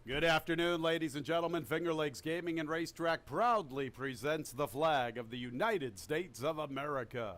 Good afternoon, ladies and gentlemen. Finger Lakes Gaming and Racetrack proudly presents the flag of the United States of America.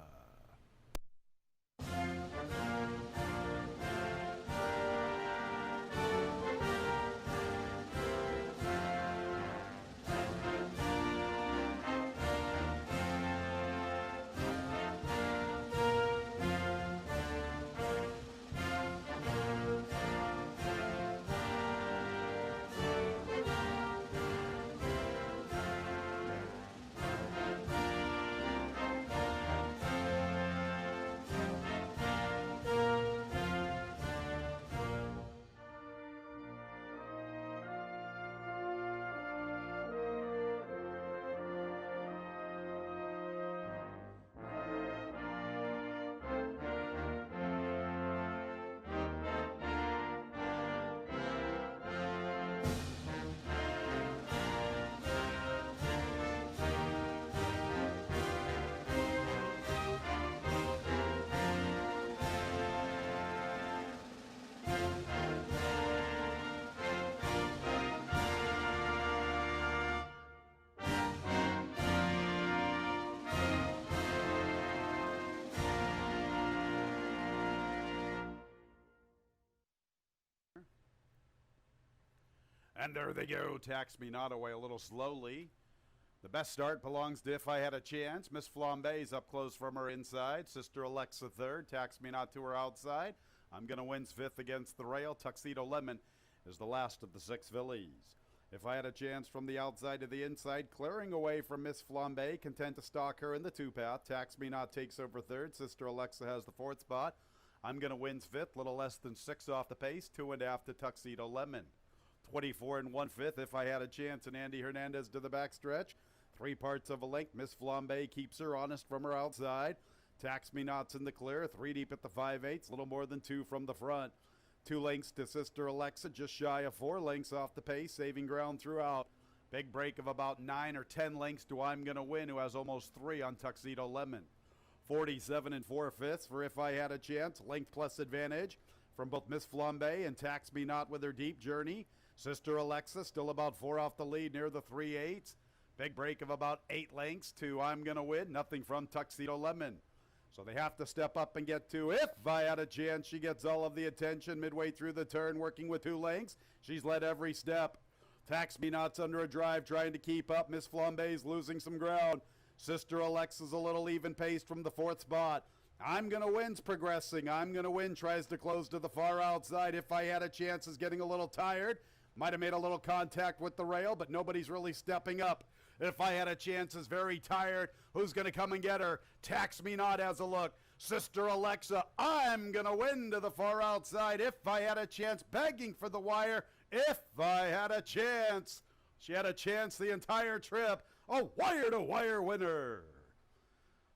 And there they go. Tax Me Not away a little slowly. The best start belongs to If I Had a Chance. Miss Flambe's up close from her inside. Sister Alexa third. Tax Me Not to her outside. I'm Gonna Win's fifth against the rail. Tuxedo Lemon is the last of the six fillies. If I Had a Chance from the outside to the inside, clearing away from Miss Flambe, content to stalk her in the two-path. Tax Me Not takes over third. Sister Alexa has the fourth spot. I'm Gonna Win's fifth, little less than 6 off the pace, 2.5 to Tuxedo Lemon. 24 1/5 If I Had a Chance, and Andy Hernandez to the backstretch. 3 parts of a length. Miss Flambe keeps her honest from her outside. Tax Me Not's in the clear. 3 deep at the 5/8, little more than 2 from the front. 2 lengths to Sister Alexa, just shy of 4 lengths off the pace, saving ground throughout. Big break of about 9 or 10 lengths to I'm Gonna Win, who has almost 3 on Tuxedo Lemon. 47 4/5 for If I Had a Chance, length plus advantage from both Miss Flambe and Tax Me Not with her deep journey. Sister Alexa still about 4 off the lead near the 3/8. Big break of about 8 lengths to I'm Gonna Win. Nothing from Tuxedo Lemon. So they have to step up and get to If I Had a Chance. She gets all of the attention midway through the turn, working with 2 lengths. She's led every step. Tax Me Not's under a drive, trying to keep up. Miss Flambe's losing some ground. Sister Alexa's a little even-paced from the 4th spot. I'm Gonna Win's progressing. I'm Gonna Win tries to close to the far outside. If I Had a Chance is getting a little tired. Might have made a little contact with the rail, but nobody's really stepping up. If I Had a Chance is very tired. Who's going to come and get her? Tax Me Not has a look. Sister Alexa, I'm going to win to the far outside. If I Had a Chance, begging for the wire. If I Had a Chance. She had a chance the entire trip. A wire-to-wire winner.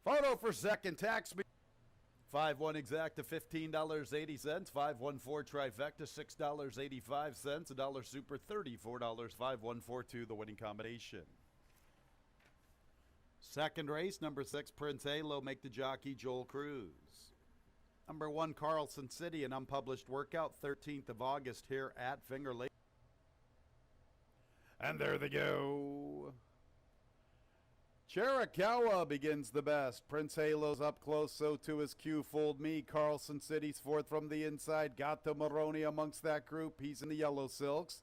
Photo for second. Tax Me. 5-1 exacta, $15.80. 5-1-4 trifecta, $6.85. $1 super, $34. 5-1-4-2, the winning combination. Second race, number 6, Prince Halo, make the jockey Joel Cruz. Number 1, Carlson City, an unpublished workout, 13th of August here at Finger Lakes. And there they go. Chiricahua begins the best. Prince Halo's up close, so too is Q Fooled Me. Carlson City's fourth from the inside. Gato Moroni amongst that group. He's in the yellow silks.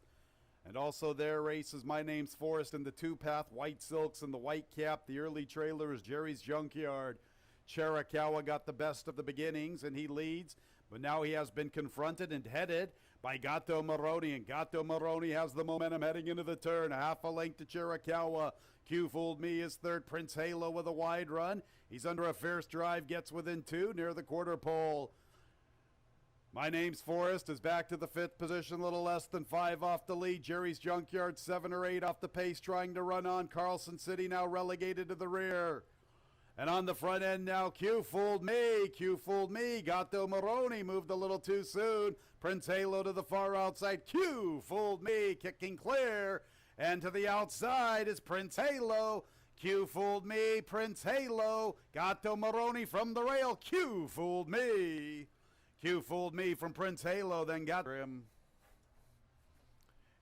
And also their races My Name's Forest in the 2-path. White silks and the white cap. The early trailer is Jerry's Junkyard. Chiricahua got the best of the beginnings, and he leads. But now he has been confronted and headed by Gato Moroni. And Gato Moroni has the momentum heading into the turn. Half a length to Chiricahua. Q Fooled Me is third. Prince Halo with a wide run. He's under a fierce drive, gets within 2 near the quarter pole. My Name's Forest is back to the 5th position, a little less than 5 off the lead. Jerry's Junkyard 7 or 8 off the pace, trying to run on. Carlson City now relegated to the rear. And on the front end now, Q Fooled Me. Q Fooled Me. Gato Moroni moved a little too soon. Prince Halo to the far outside. Q Fooled Me kicking clear. And to the outside is Prince Halo. Q Fooled Me. Prince Halo. Gato Moroni from the rail. Q Fooled Me. Q Fooled Me from Prince Halo. Then got him.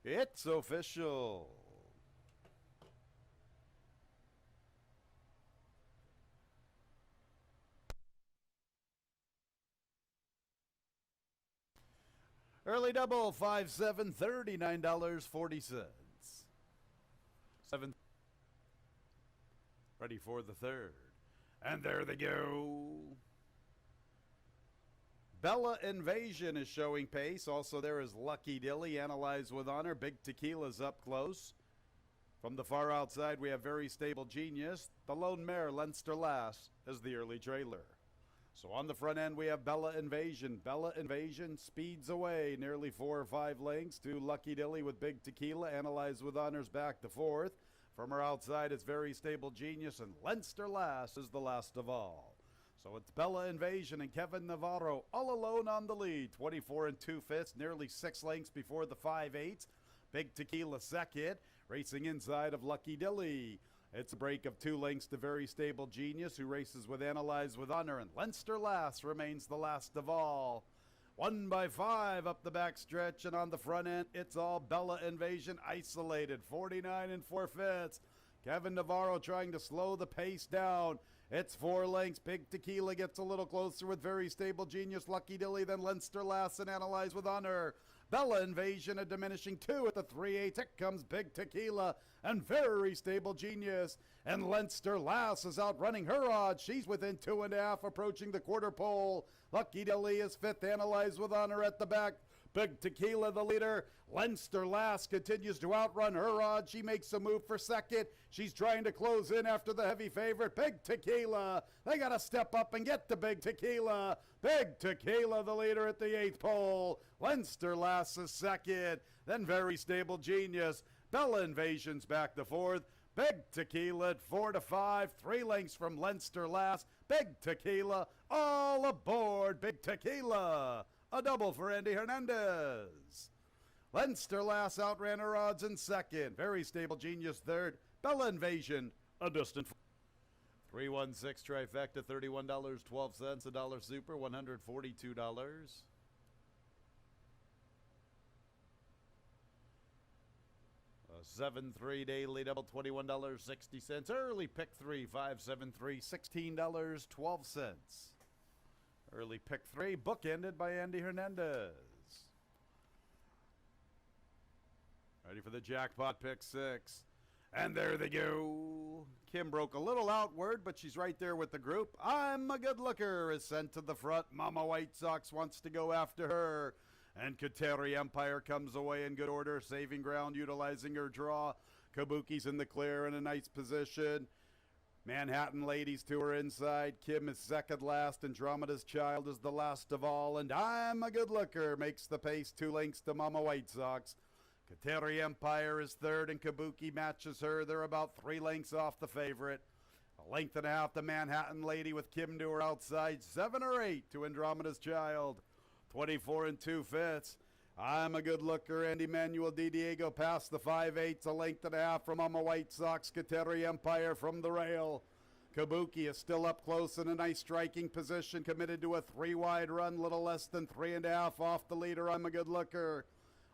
It's official. Early double, 5-7, $39.40. 7. Ready for the third. And there they go. Bella Invasion is showing pace. Also, there is Lucky Dilly, Analyze with Honor. Big Tequila's up close. From the far outside, we have Very Stable Genius. The Lone Mare, Leinster Lass, is the early trailer. So on the front end, we have Bella Invasion. Bella Invasion speeds away nearly 4 or 5 lengths to Lucky Dilly with Big Tequila. Analyze with Honors back to fourth. From her outside, it's Very Stable Genius, and Leinster Lass is the last of all. So it's Bella Invasion and Kevin Navarro all alone on the lead. 24 2/5, nearly 6 lengths before the 5/8. Big Tequila second, racing inside of Lucky Dilly. It's a break of 2 lengths to Very Stable Genius, who races with Analyze with Honor, and Leinster Lass remains the last of all. 1 by 5 up the back stretch, and on the front end, it's all Bella Invasion isolated. 49 4/5. Kevin Navarro trying to slow the pace down. It's 4 lengths. Big Tequila gets a little closer with Very Stable Genius, Lucky Dilly, then Leinster Lass and Analyze with Honor. Bella Invasion a diminishing 2 at the 3/8. Here comes Big Tequila and Very Stable Genius. And Leinster Lass is outrunning her odds. She's within 2.5, approaching the quarter pole. Lucky Dilly is 5th, Analyze with Honor at the back. Big Tequila the leader. Leinster Lass continues to outrun her odds. She makes a move for second. She's trying to close in after the heavy favorite, Big Tequila. They got to step up and get to Big Tequila. Big Tequila the leader at the 8th pole. Leinster Lass is second. Then Very Stable Genius. Bella Invasion's back to 4th. Big Tequila at 4 to 5. 3 lengths from Leinster Lass. Big Tequila all aboard Big Tequila. A double for Andy Hernandez. Leinster Lass outran her odds in second. Very Stable Genius third. Bella Invasion a distant 316 trifecta, $31.12. $1 super, $142. A 7-3 daily double, $21.60. Early pick 3, 573, $16.12. Early pick 3, bookended by Andy Hernandez. Ready for the jackpot pick 6. And there they go. Kim broke a little outward, but she's right there with the group. I'm a Good Looker is sent to the front. Mama White Sox wants to go after her. And Kateri Empire comes away in good order, saving ground, utilizing her draw. Kabuki's in the clear in a nice position. Manhattan Ladies to her inside. Kim is second last. Andromeda's Child is the last of all. And I'm a Good Looker makes the pace 2 lengths to Mama White Sox. Kateri Empire is third, and Kabuki matches her. They're about 3 lengths off the favorite. A length and a half to Manhattan Lady with Kim to her outside. 7 or 8 to Andromeda's Child. 24 2/5. I'm a Good Looker. Andy Manuel Di Diego past the 5/8. A length and a half from Mama White Sox. Kateri Empire from the rail. Kabuki is still up close in a nice striking position. Committed to a 3-wide run. Little less than 3.5 off the leader. I'm a Good Looker.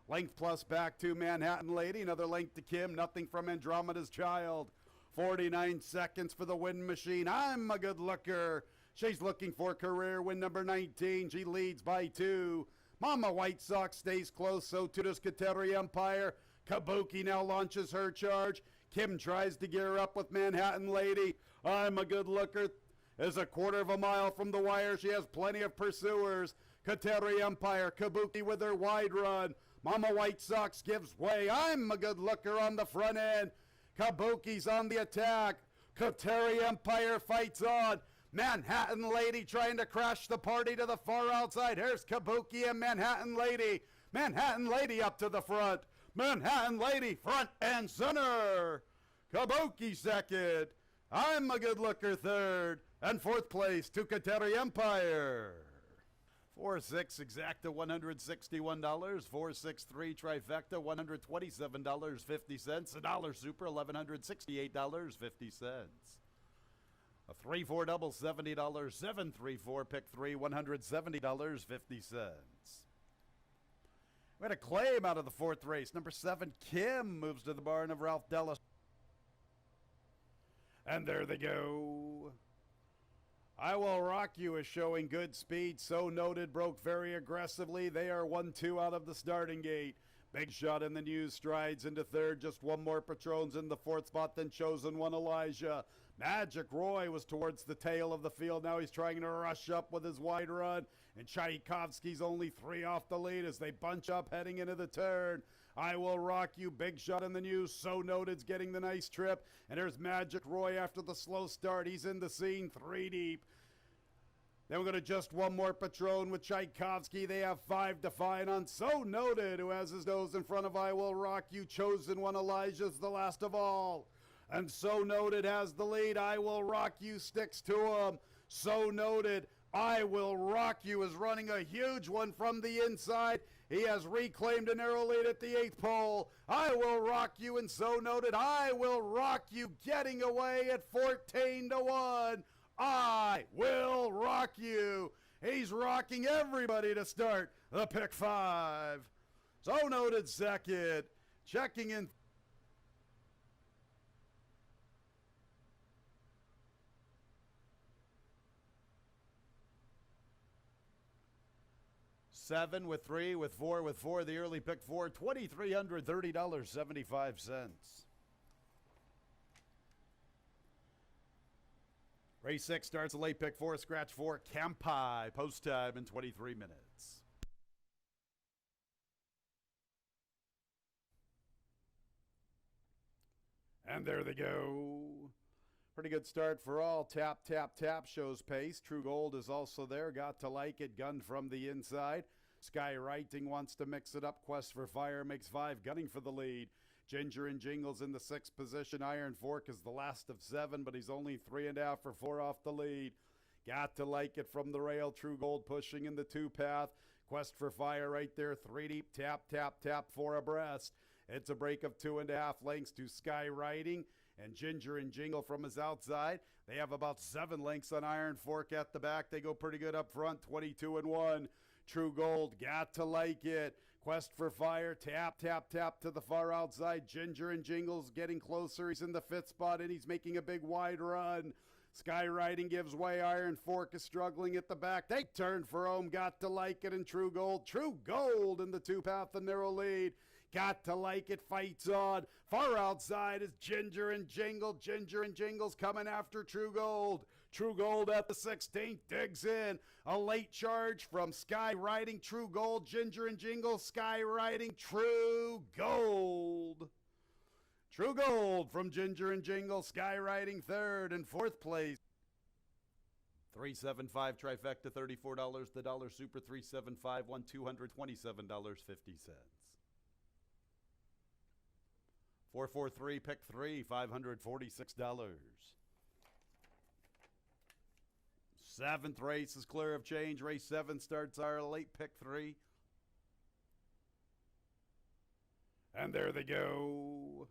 Length plus back to Manhattan Lady. Another length to Kim. Nothing from Andromeda's Child. 49 seconds for the Wind Machine. I'm a Good Looker. She's looking for career win number 19. She leads by 2. Mama White Sox stays close. So too does Kateri Empire. Kabuki now launches her charge. Kim tries to gear up with Manhattan Lady. I'm a Good Looker is a 1/4 mile from the wire. She has plenty of pursuers. Kateri Empire. Kabuki with her wide run. Mama White Sox gives way. I'm a Good Looker on the front end. Kabuki's on the attack. Kateri Empire fights on. Manhattan Lady trying to crash the party to the far outside. Here's Kabuki and Manhattan Lady. Manhattan Lady up to the front. Manhattan Lady front and center. Kabuki second. I'm a Good Looker third. And 4th place to Kateri Empire. 4-6 exacta, $161. 4-6-3 trifecta, $127.50. $1 super, $1,168.50. A 3-4 double, $70. 7-3-4 pick 3, $170.50. We had a claim out of the fourth race. Number 7, Kim, moves to the barn of Ralph Dellis. And there they go. I Will Rock You is showing good speed. So Noted broke very aggressively. They are 1-2 out of the starting gate. Big Shot in the News strides into third. Just one more Patron's in the fourth spot, then Chosen One Elijah. Magic Roy was towards the tail of the field. Now he's trying to rush up with his wide run. And Tchaikovsky's only 3 off the lead as they bunch up heading into the turn. I Will Rock You, Big Shot in the News. So Noted's getting the nice trip. And there's Magic Roy after the slow start. He's in the scene 3 deep. Then we're going to just one more Patron with Tchaikovsky. They have 5 to find on So Noted, who has his nose in front of I Will Rock You. Chosen One Elijah's the last of all. And So Noted has the lead. I Will Rock You sticks to him. So Noted, I Will Rock You is running a huge one from the inside. He has reclaimed a narrow lead at the 8th pole. I Will Rock You and So Noted. I Will Rock You getting away at 14 to 1. I Will Rock You. He's rocking everybody to start the pick 5. So Noted second. Checking in. Seven with 3 with 4 with 4. The early pick 4, $2,330.75. Race 6 starts the late pick 4, scratch 4, Campai. Post time in 23 minutes. And there they go. Pretty good start for all. Tap, tap, tap shows pace. True Gold is also there. Got to Like It. Gunned from the inside. Sky Writing wants to mix it up. Quest for Fire makes 5. Gunning for the lead. Ginger and Jingles in the 6th position. Iron Fork is the last of 7, but he's only 3.5 or 4 off the lead. Got to Like It from the rail. True Gold pushing in the 2 path. Quest for Fire right there. 3 deep. Tap, tap, tap. 4 abreast. It's a break of 2.5 lengths to Sky Writing. And Ginger and Jingle from his outside. They have about 7 lengths on Iron Fork at the back. They go pretty good up front, 22 and 1. True Gold, Got to Like It. Quest for Fire, tap, tap, tap to the far outside. Ginger and Jingle's getting closer. He's in the 5th spot and he's making a big wide run. Sky Riding gives way. Iron Fork is struggling at the back. They turn for home. Got to Like It and True Gold. True Gold in the 2 path, the narrow lead. Got to Like It fights on. Far outside is Ginger and Jingle. Ginger and Jingle's coming after True Gold. True Gold at the 16th digs in. A late charge from Sky Riding. True Gold, Ginger and Jingle. Sky Riding, True Gold. True Gold from Ginger and Jingle. Sky Riding 3rd and 4th place. 375 trifecta, $34. The Dollar Super 375 won $227.50. 443 pick 3, $546. 7th race is clear of change. Race 7 starts our late pick 3. And there they go.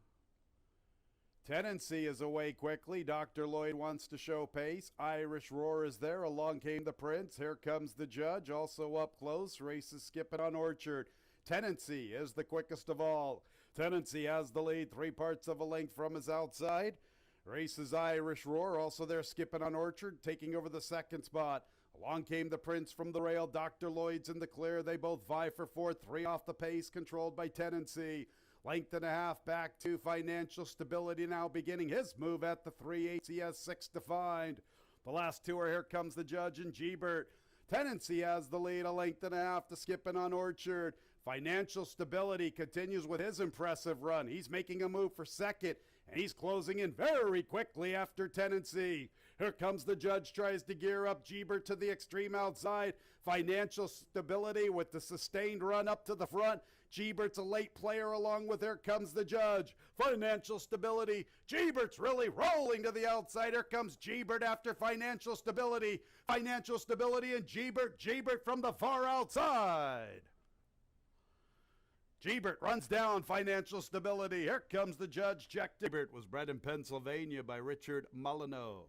Tenancy is away quickly. Dr. Lloyd wants to show pace. Irish Roar is there. Along came the Prince. Here comes the Judge. Also up close. Race is skipping on Orchard. Tenancy is the quickest of all. Tenancy has the lead, 3 parts of a length from his outside. Races Irish Roar, also there skipping on Orchard, taking over the 2nd spot. Along came the Prince from the rail. Dr. Lloyd's in the clear. They both vie for 4th, 3 off the pace, controlled by Tenancy. Length and a half back to Financial Stability now beginning his move at the 3/8. He has 6 to find. The last 2 are Here Comes the Judge and Gebert. Tenancy has the lead, a length and a half to skipping on Orchard. Financial Stability continues with his impressive run. He's making a move for 2nd, and he's closing in very quickly after Tenancy. Here comes the Judge, tries to gear up. Gebert to the extreme outside. Financial Stability with the sustained run up to the front. Gebert's a late player along with Here Comes the Judge. Financial Stability. Gebert's really rolling to the outside. Here comes Gebert after Financial Stability. Financial Stability and Gebert. Gebert from the far outside. Gebert runs down Financial Stability. Here comes the Judge. Jack Gebert was bred in Pennsylvania by Richard Molyneux.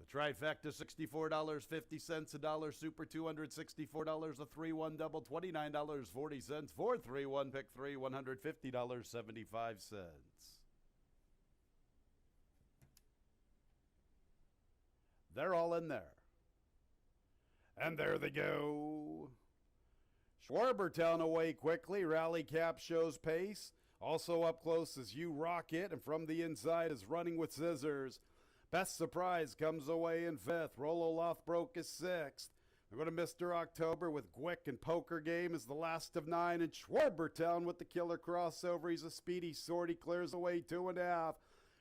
The Trifecta, $64.50, a dollar super, $264, a 3-1 double, $29.40, 4-3-1 pick 3, $150.75. They're all in there. And there they go. Schwarbertown away quickly. Rally Cap shows pace. Also up close is You Rock It, and from the inside is Running with Scissors. Best Surprise comes away in fifth. Rolo Lothbroke is sixth. We're going to Mr. October with Gwick, and Poker Game is the last of 9. And Schwarbertown with the killer crossover. He's a speedy sort. He clears away 2.5.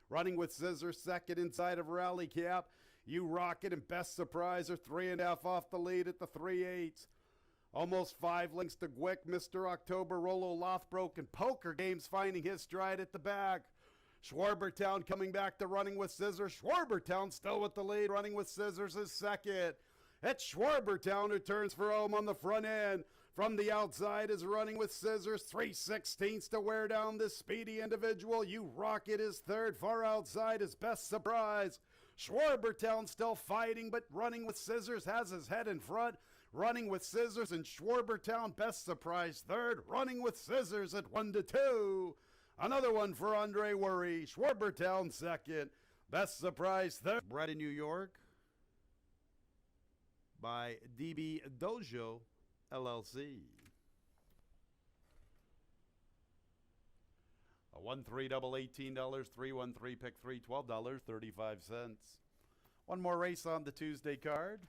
Running with Scissors second inside of Rally Cap. You Rock It and Best Surprise are 3.5 off the lead at the 3/8. Almost 5 lengths to Gwick, Mr. October, Rolo Lothbroke, and Poker Game's finding his stride at the back. Schwarbertown coming back to Running with Scissors. Schwarbertown still with the lead. Running with Scissors is second. It's Schwarbertown who turns for home on the front end. From the outside is Running with Scissors. 3/16 to wear down this speedy individual. You Rock It is third. Far outside is Best Surprise. Schwarbertown still fighting, but Running with Scissors has his head in front. Running with Scissors and Schwarbertown, Best Surprise third. Running with Scissors at 1-2. Another one for Andre Worry. Schwarbertown second. Best Surprise third. Bred in New York by DB Dojo LLC. A 1-3 double, $18, 3-1-3 pick 3, $12.35. One more race on the Tuesday card.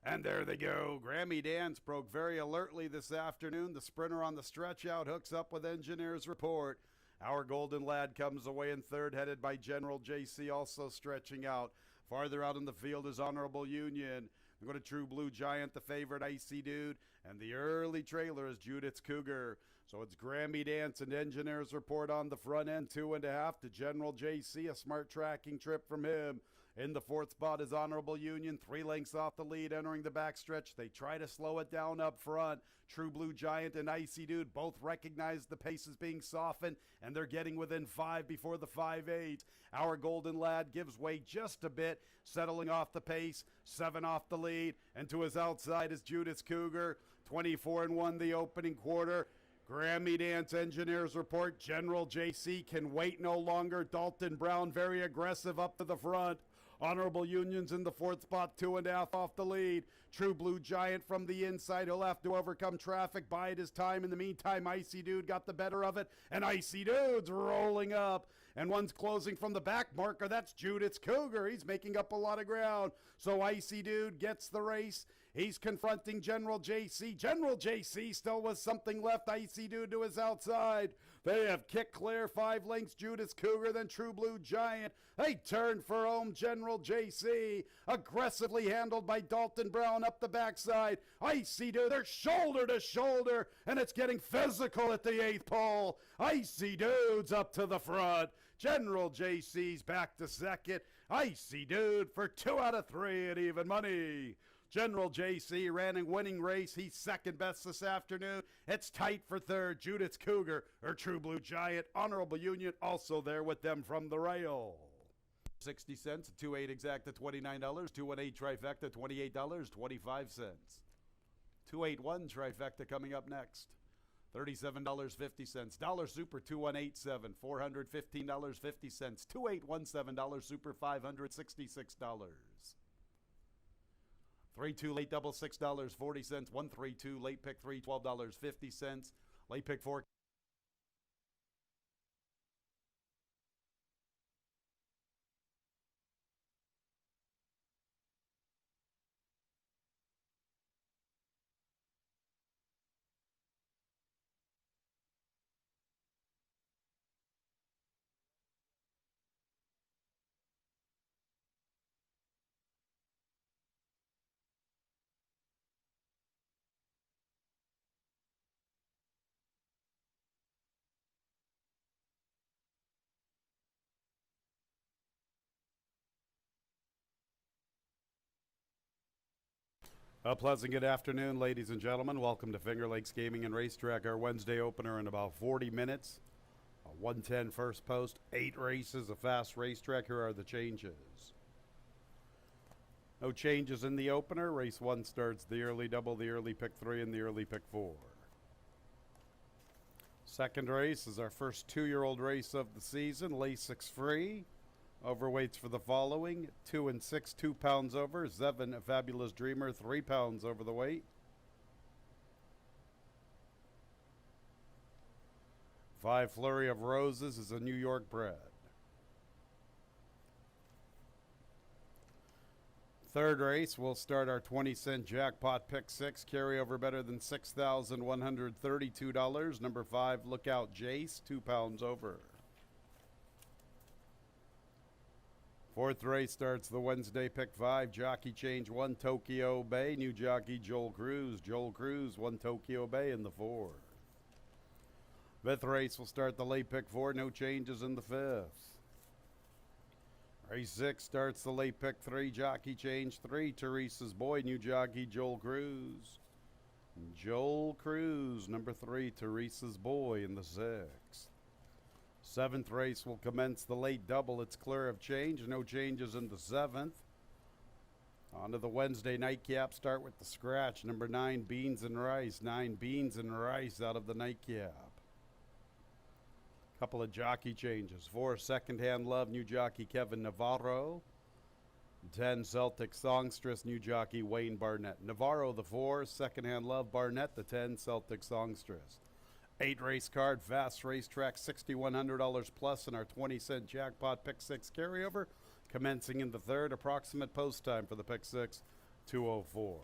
And there they go. Grammy Dance broke very alertly this afternoon. The sprinter on the stretch out hooks up with Engineer's Report. Our Golden Lad comes away in third, headed by General JC, also stretching out. Farther out in the field is Honorable Union. We go to True Blue Giant, the favorite, Icy Dude, and the early trailer is Judith's Cougar. So it's Grammy Dance and Engineer's Report on the front end, 2.5 to General JC, a smart tracking trip from him. In the fourth spot is Honorable Union, 3 lengths off the lead entering the backstretch. They try to slow it down up front. True Blue Giant and Icy Dude both recognize the pace is being softened, and they're getting within 5 before the 5/8. Our Golden Lad gives way just a bit, settling off the pace, 7 off the lead, and to his outside is Judith's Cougar, 24-1 the opening quarter. Grammy Dance, Engineer's Report, General JC can wait no longer. Dalton Brown very aggressive up to the front. Honorable Union's in the fourth spot, 2.5 off the lead. True Blue Giant from the inside. He'll have to overcome traffic, bide his time. In the meantime, Icy Dude got the better of it, and Icy Dude's rolling up. And one's closing from the back marker. That's Judith's Cougar. He's making up a lot of ground. So Icy Dude gets the race. He's confronting General JC. General JC still with something left. Icy Dude to his outside. They have kicked clear 5 lengths. Judith's Cougar, then True Blue Giant. They turn for home. General JC aggressively handled by Dalton Brown up the backside. Icy Dude, they're shoulder to shoulder, and it's getting physical at the 8th pole. Icy Dude's up to the front. General JC's back to second. Icy Dude for 2 out of 3 at even money. General JC ran a winning race. He's second best this afternoon. It's tight for third. Judith's Cougar or True Blue Giant. Honorable Union also there with them from the rail. 60 cents, 2-8 exacta, $29. 2-1-8 trifecta, $28.25. 2-8-1 trifecta coming up next. $37.50. Dollar Super 2187, $415.50. 2817 $1 Super $566. 3-2 late double $6.40. 1-3-2 late pick 3 $12.50. Late pick 4. A pleasant good afternoon, ladies and gentlemen. Welcome to Finger Lakes Gaming and Racetrack, our Wednesday opener in about 40 minutes. 110 first post, 8 races, a fast racetrack. Here are the changes. No changes in the opener. Race 1 starts the early double, the early pick 3, and the early pick 4. Second race is our first 2-year-old race of the season, Lasix free. Overweights for the following: 2 and 6, 2 pounds over. Zevin, a Fabulous Dreamer, 3 pounds over the weight. 5 Flurry of Roses is a New York bred. Third race, we'll start our 20-cent jackpot pick 6, carryover better than $6,132. Number 5, Lookout Jace, 2 pounds over. Fourth race starts the Wednesday pick 5, jockey change 1, Tokyo Bay, new jockey Joel Cruz. Joel Cruz, 1 Tokyo Bay in the 4th. Fifth race will start the late pick 4, no changes in the 5th. Race 6 starts the late pick 3, jockey change 3, Teresa's Boy, new jockey Joel Cruz. Joel Cruz, number 3, Teresa's Boy in the 6th. Seventh race will commence the late double. It's clear of change, no changes in the 7th. On to the Wednesday nightcap, start with the scratch, number 9, Beans and Rice. 9 Beans and Rice out of the nightcap. Couple of jockey changes. 4 Secondhand Love, new jockey Kevin Navarro. 10 Celtic Songstress, new jockey Wayne Barnett. Navarro the 4, Secondhand Love, Barnett the 10, Celtic Songstress. 8 race card, fast racetrack, $6,100 plus in our 20-cent jackpot pick 6 carryover. Commencing in the 3rd, approximate post time for the pick 6, 2:04.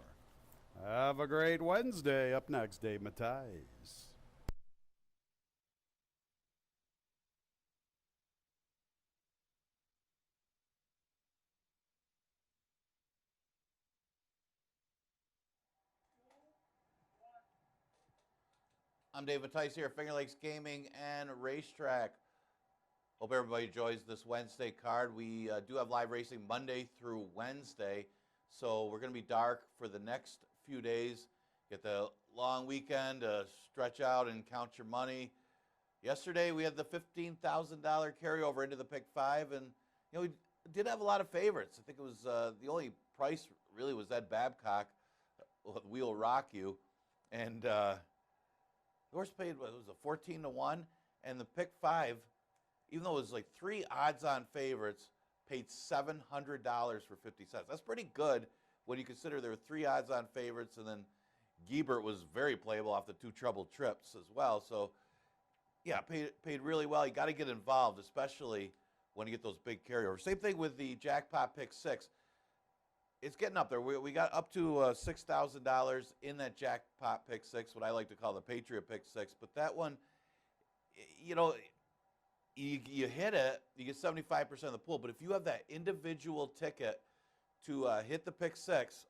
Have a great Wednesday. Up next, Dave Matthijs. I'm David Tice here, Finger Lakes Gaming and Racetrack. Hope everybody enjoys this Wednesday card. We do have live racing Monday through Wednesday, so we're going to be dark for the next few days. Get the long weekend to stretch out and count your money. Yesterday we had the $15,000 carryover into the pick 5, and we did have a lot of favorites. I think it was the only price really was Ed Babcock, We'll Rock You, and the horse paid, what was it, 14-1, and the pick 5, even though it was like 3 odds-on favorites, paid $700 for 50 cents. That's pretty good when you consider there were 3 odds-on favorites, and then Giebert was very playable off the 2 troubled trips as well. So, yeah, paid really well. You got to get involved, especially when you get those big carryovers. Same thing with the jackpot pick 6. It's getting up there. We got up to $6,000 in that jackpot pick 6, what I like to call the Patriot pick 6. But that one, you hit it, you get 75% of the pool. But if you have that individual ticket to hit the pick 6,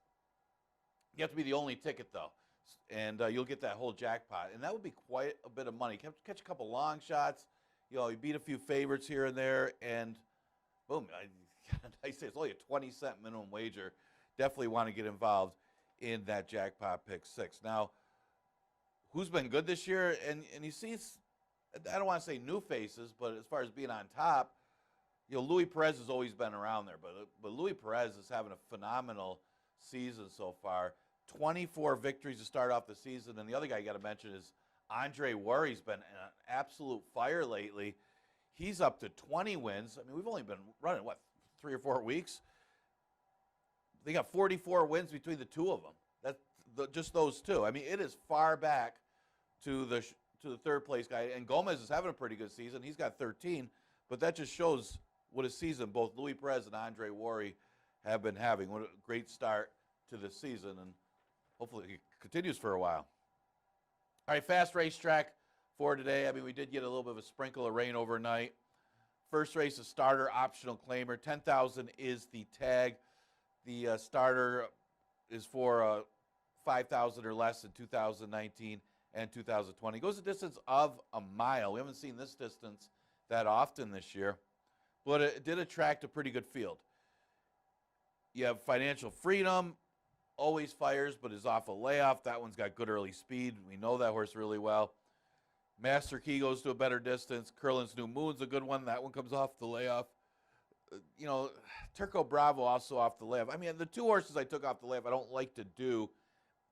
you have to be the only ticket, though. And you'll get that whole jackpot. And that would be quite a bit of money. Catch a couple long shots. You beat a few favorites here and there. And boom, I say it's only a 20-cent minimum wager. Definitely want to get involved in that jackpot pick 6. Now, who's been good this year? And you see, I don't want to say new faces, but as far as being on top, Luis Perez has always been around there. But Luis Perez is having a phenomenal season so far. 24 victories to start off the season. And the other guy you got to mention is Andre Worry's been an absolute fire lately. He's up to 20 wins. I mean, we've only been running, 3 or 4 weeks? They got 44 wins between the 2 of them. That's just those 2. I mean, it is far back to the 3rd place guy. And Gomez is having a pretty good season. He's got 13. But that just shows what a season both Luis Perez and Andre Worry have been having. What a great start to the season. And hopefully it continues for a while. All right, fast racetrack for today. I mean, we did get a little bit of a sprinkle of rain overnight. First race, a starter optional claimer. $10,000 is the tag. The starter is for $5,000 or less in 2019 and 2020. It goes a distance of a mile. We haven't seen this distance that often this year, but it did attract a pretty good field. You have Financial Freedom, always fires, but is off a layoff. That one's got good early speed. We know that horse really well. Master Key goes to a better distance. Curlin's New Moon's a good one. That one comes off the layoff. Turco Bravo also off the layoff. I mean, the two horses I took off the layoff I don't like to do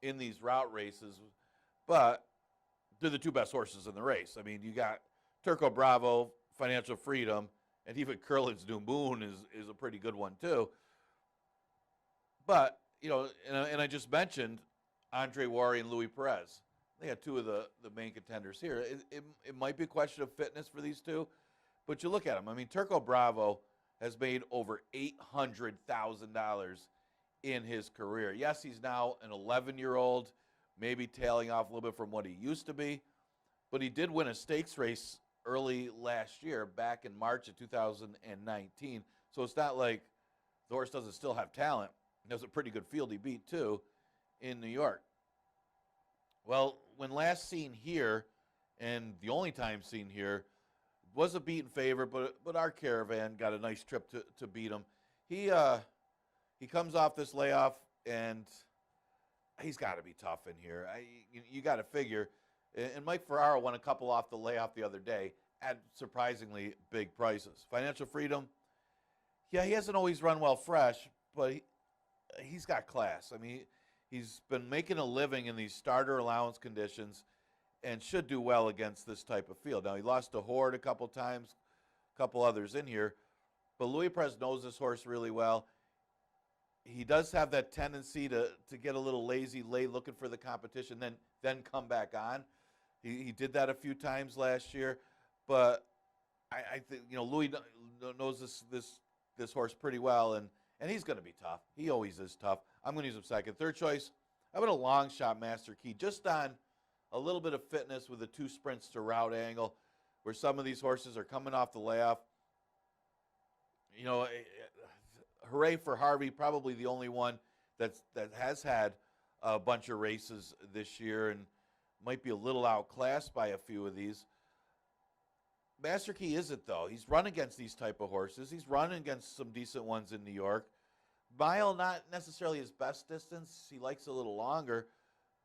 in these route races, but they're the two best horses in the race. I mean, you got Turco Bravo, Financial Freedom, and even Curlin's New Moon is a pretty good one too. But, and I just mentioned Andre Wari and Louis Perez. They got two of the main contenders here. It might be a question of fitness for these two, but you look at them. I mean, Turco Bravo has made over $800,000 in his career. Yes, he's now an 11-year-old, maybe tailing off a little bit from what he used to be, but he did win a stakes race early last year, back in March of 2019. So it's not like the horse doesn't still have talent. There's a pretty good field he beat, too, in New York. Well, when last seen here, and the only time seen here, was a beaten favorite, but our Caravan got a nice trip to beat him. He comes off this layoff, and he's got to be tough in here. You got to figure. And Mike Ferraro won a couple off the layoff the other day at surprisingly big prices. Financial Freedom, yeah, he hasn't always run well fresh, but he's got class. I mean, he's been making a living in these starter allowance conditions and should do well against this type of field. Now, he lost to Horde a couple times, a couple others in here, but Louis Perez knows this horse really well. He does have that tendency to get a little lazy late, looking for the competition, then come back on. He did that a few times last year, but I think Louis knows this horse pretty well, and he's going to be tough. He always is tough. I'm going to use him second. Third choice, I'm going to long shot Master Key, just on a little bit of fitness with the two sprints to route angle, where some of these horses are coming off the layoff. Hooray for Harvey, probably the only one that has had a bunch of races this year and might be a little outclassed by a few of these. Master Key isn't, though. He's run against these type of horses. He's run against some decent ones in New York. Mile, not necessarily his best distance. He likes a little longer,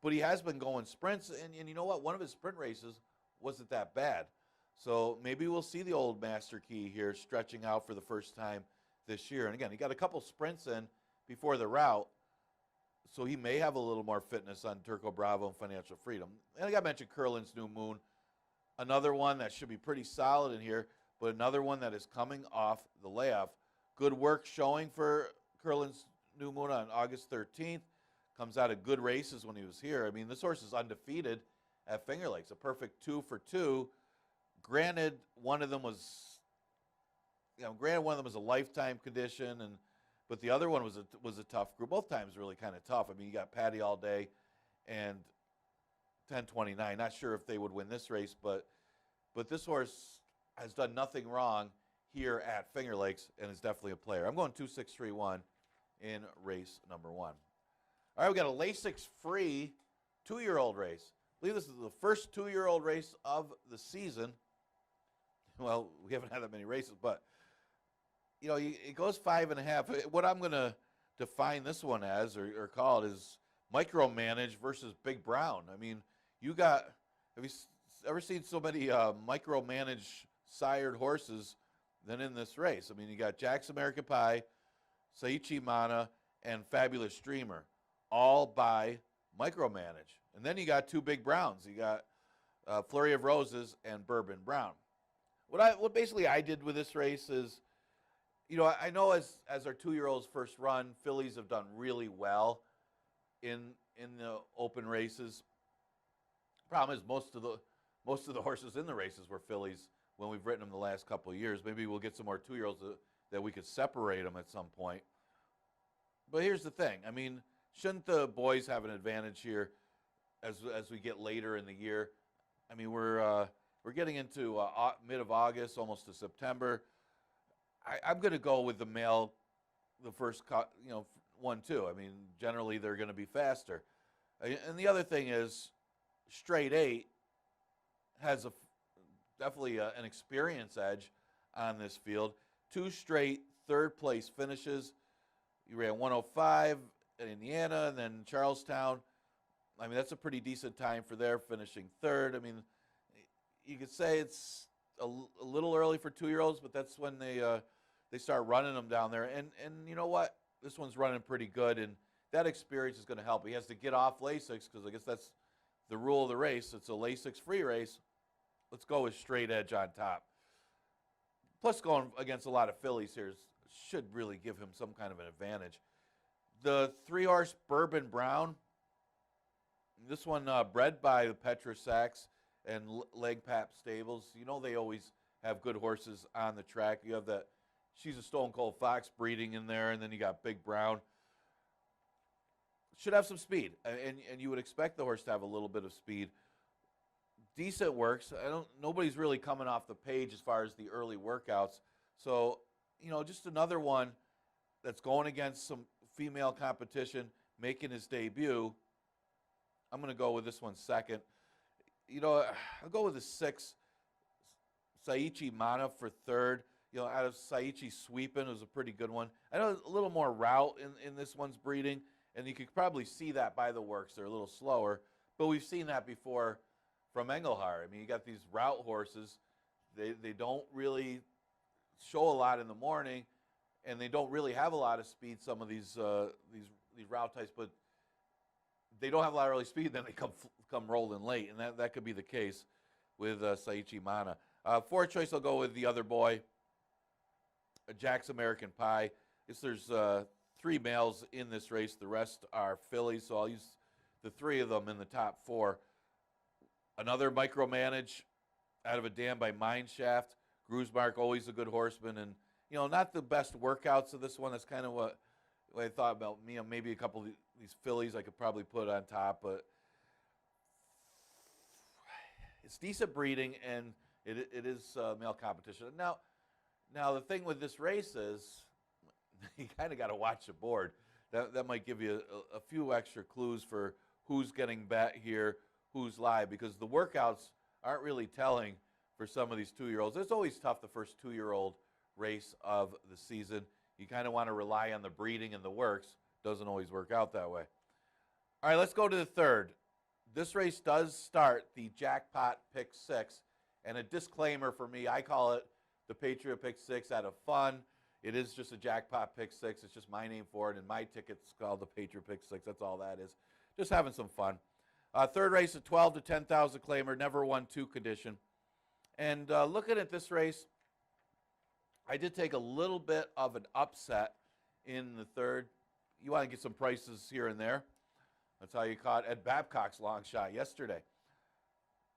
but he has been going sprints. And you know what? One of his sprint races wasn't that bad. So maybe we'll see the old Master Key here stretching out for the first time this year. And again, he got a couple sprints in before the route, so he may have a little more fitness on Turco Bravo and Financial Freedom. And I got to mention Curlin's New Moon, another one that should be pretty solid in here, but another one that is coming off the layoff. Good work showing for Curlin's New Moon on August 13th. Comes out of good races when he was here. I mean, this horse is undefeated at Finger Lakes, a perfect 2 for 2. Granted, one of them was a lifetime condition, but the other one was a tough group. Both times really kind of tough. I mean, you got Patty All Day and 1029. Not sure if they would win this race, but this horse has done nothing wrong here at Finger Lakes and is definitely a player. I'm going 2-6-3-1 in race number 1. All right, we got a Lasix-free 2-year-old race. I believe this is the first 2-year-old race of the season. Well, we haven't had that many races, but it goes 5.5. What I'm going to define this one as, or call it, is micromanage versus Big Brown. I mean, have you ever seen so many micromanage sired horses than in this race? I mean, you got Jack's American Pie, Saichi Mana, and Fabulous Dreamer, all by micromanage. And then you got two Big Browns. You got Flurry of Roses and Bourbon Brown. What basically I did with this race is, I know as our 2-year-olds first run, fillies have done really well in the open races. Problem is most of the horses in the races were fillies when we've written them the last couple of years. Maybe we'll get some more 2-year-olds that we could separate them at some point. But here's the thing. I mean, shouldn't the boys have an advantage here as we get later in the year? I mean, we're getting into mid of August, almost to September. I'm going to go with the male, the first one too. I mean, generally they're going to be faster. And the other thing is, straight 8 has definitely an experience edge on this field. 2 straight third-place finishes. You ran 105 at Indiana, and then Charlestown. I mean, that's a pretty decent time for their finishing third. I mean, you could say it's a little early for 2-year-olds, but that's when they start running them down there. And you know what? This one's running pretty good, and that experience is going to help. He has to get off Lasix because I guess that's the rule of the race. It's a Lasix-free race. Let's go with straight edge on top. Plus, going against a lot of fillies here should really give him some kind of an advantage. The 3-horse Bourbon Brown, this one bred by the Petra Sachs and Leg Pap Stables. You know they always have good horses on the track. You have that She's a Stone Cold Fox breeding in there, and then you got Big Brown. Should have some speed, and you would expect the horse to have a little bit of speed. Decent works. Nobody's really coming off the page as far as the early workouts. So, just another one that's going against some female competition, making his debut. I'm going to go with this one second. I'll go with the 6, Saichi Mana for third. Out of Saichi Sweepin' was a pretty good one. I know a little more route in this one's breeding, and you could probably see that by the works. They're a little slower, but we've seen that before from Engelhard. I mean, you got these route horses. They don't really show a lot in the morning, and they don't really have a lot of speed. Some of these route types, but they don't have a lot of early speed. Then they come rolling late, and that could be the case with Saichi Mana. Fourth choice, I'll go with the other boy, Jack's American Pie. Guess there's 3 males in this race. The rest are fillies, so I'll use the 3 of them in the top 4. Another micromanage out of a dam by Mineshaft. Grusmark, always a good horseman, and not the best workouts of this one. That's kind of what I thought about. Maybe a couple of these fillies I could probably put on top, but it's decent breeding, and it is male competition. Now the thing with this race is you kind of got to watch the board. That might give you a few extra clues for who's getting bet here, who's live, because the workouts aren't really telling for some of these 2-year-olds. It's always tough the first 2-year-old race of the season. You kind of want to rely on the breeding and the works. Doesn't always work out that way. All right, let's go to the third. This race does start the Jackpot Pick 6, and a disclaimer for me, I call it the Patriot Pick 6 out of fun. It is just a Jackpot Pick 6. It's just my name for it, and my ticket's called the Patriot Pick 6. That's all that is. Just having some fun. Third race, a 12 to 10,000 claimer, never won 2 condition. And looking at this race, I did take a little bit of an upset in the third. You want to get some prices here and there. That's how you caught Ed Babcock's long shot yesterday.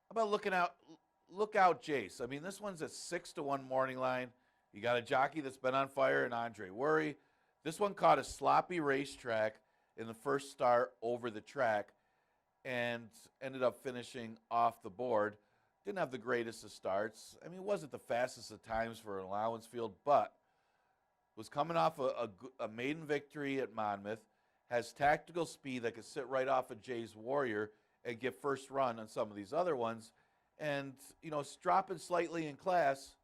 How about Look Out Jace? I mean, this one's at 6 to 1 morning line. You got a jockey that's been on fire in Andre Worry. This one caught a sloppy racetrack in the first start over the track and ended up finishing off the board. Didn't have the greatest of starts. I mean, it wasn't the fastest of times for an allowance field, but was coming off a maiden victory at Monmouth, has tactical speed that could sit right off of Jay's Warrior and get first run on some of these other ones. And, it's dropping slightly in class.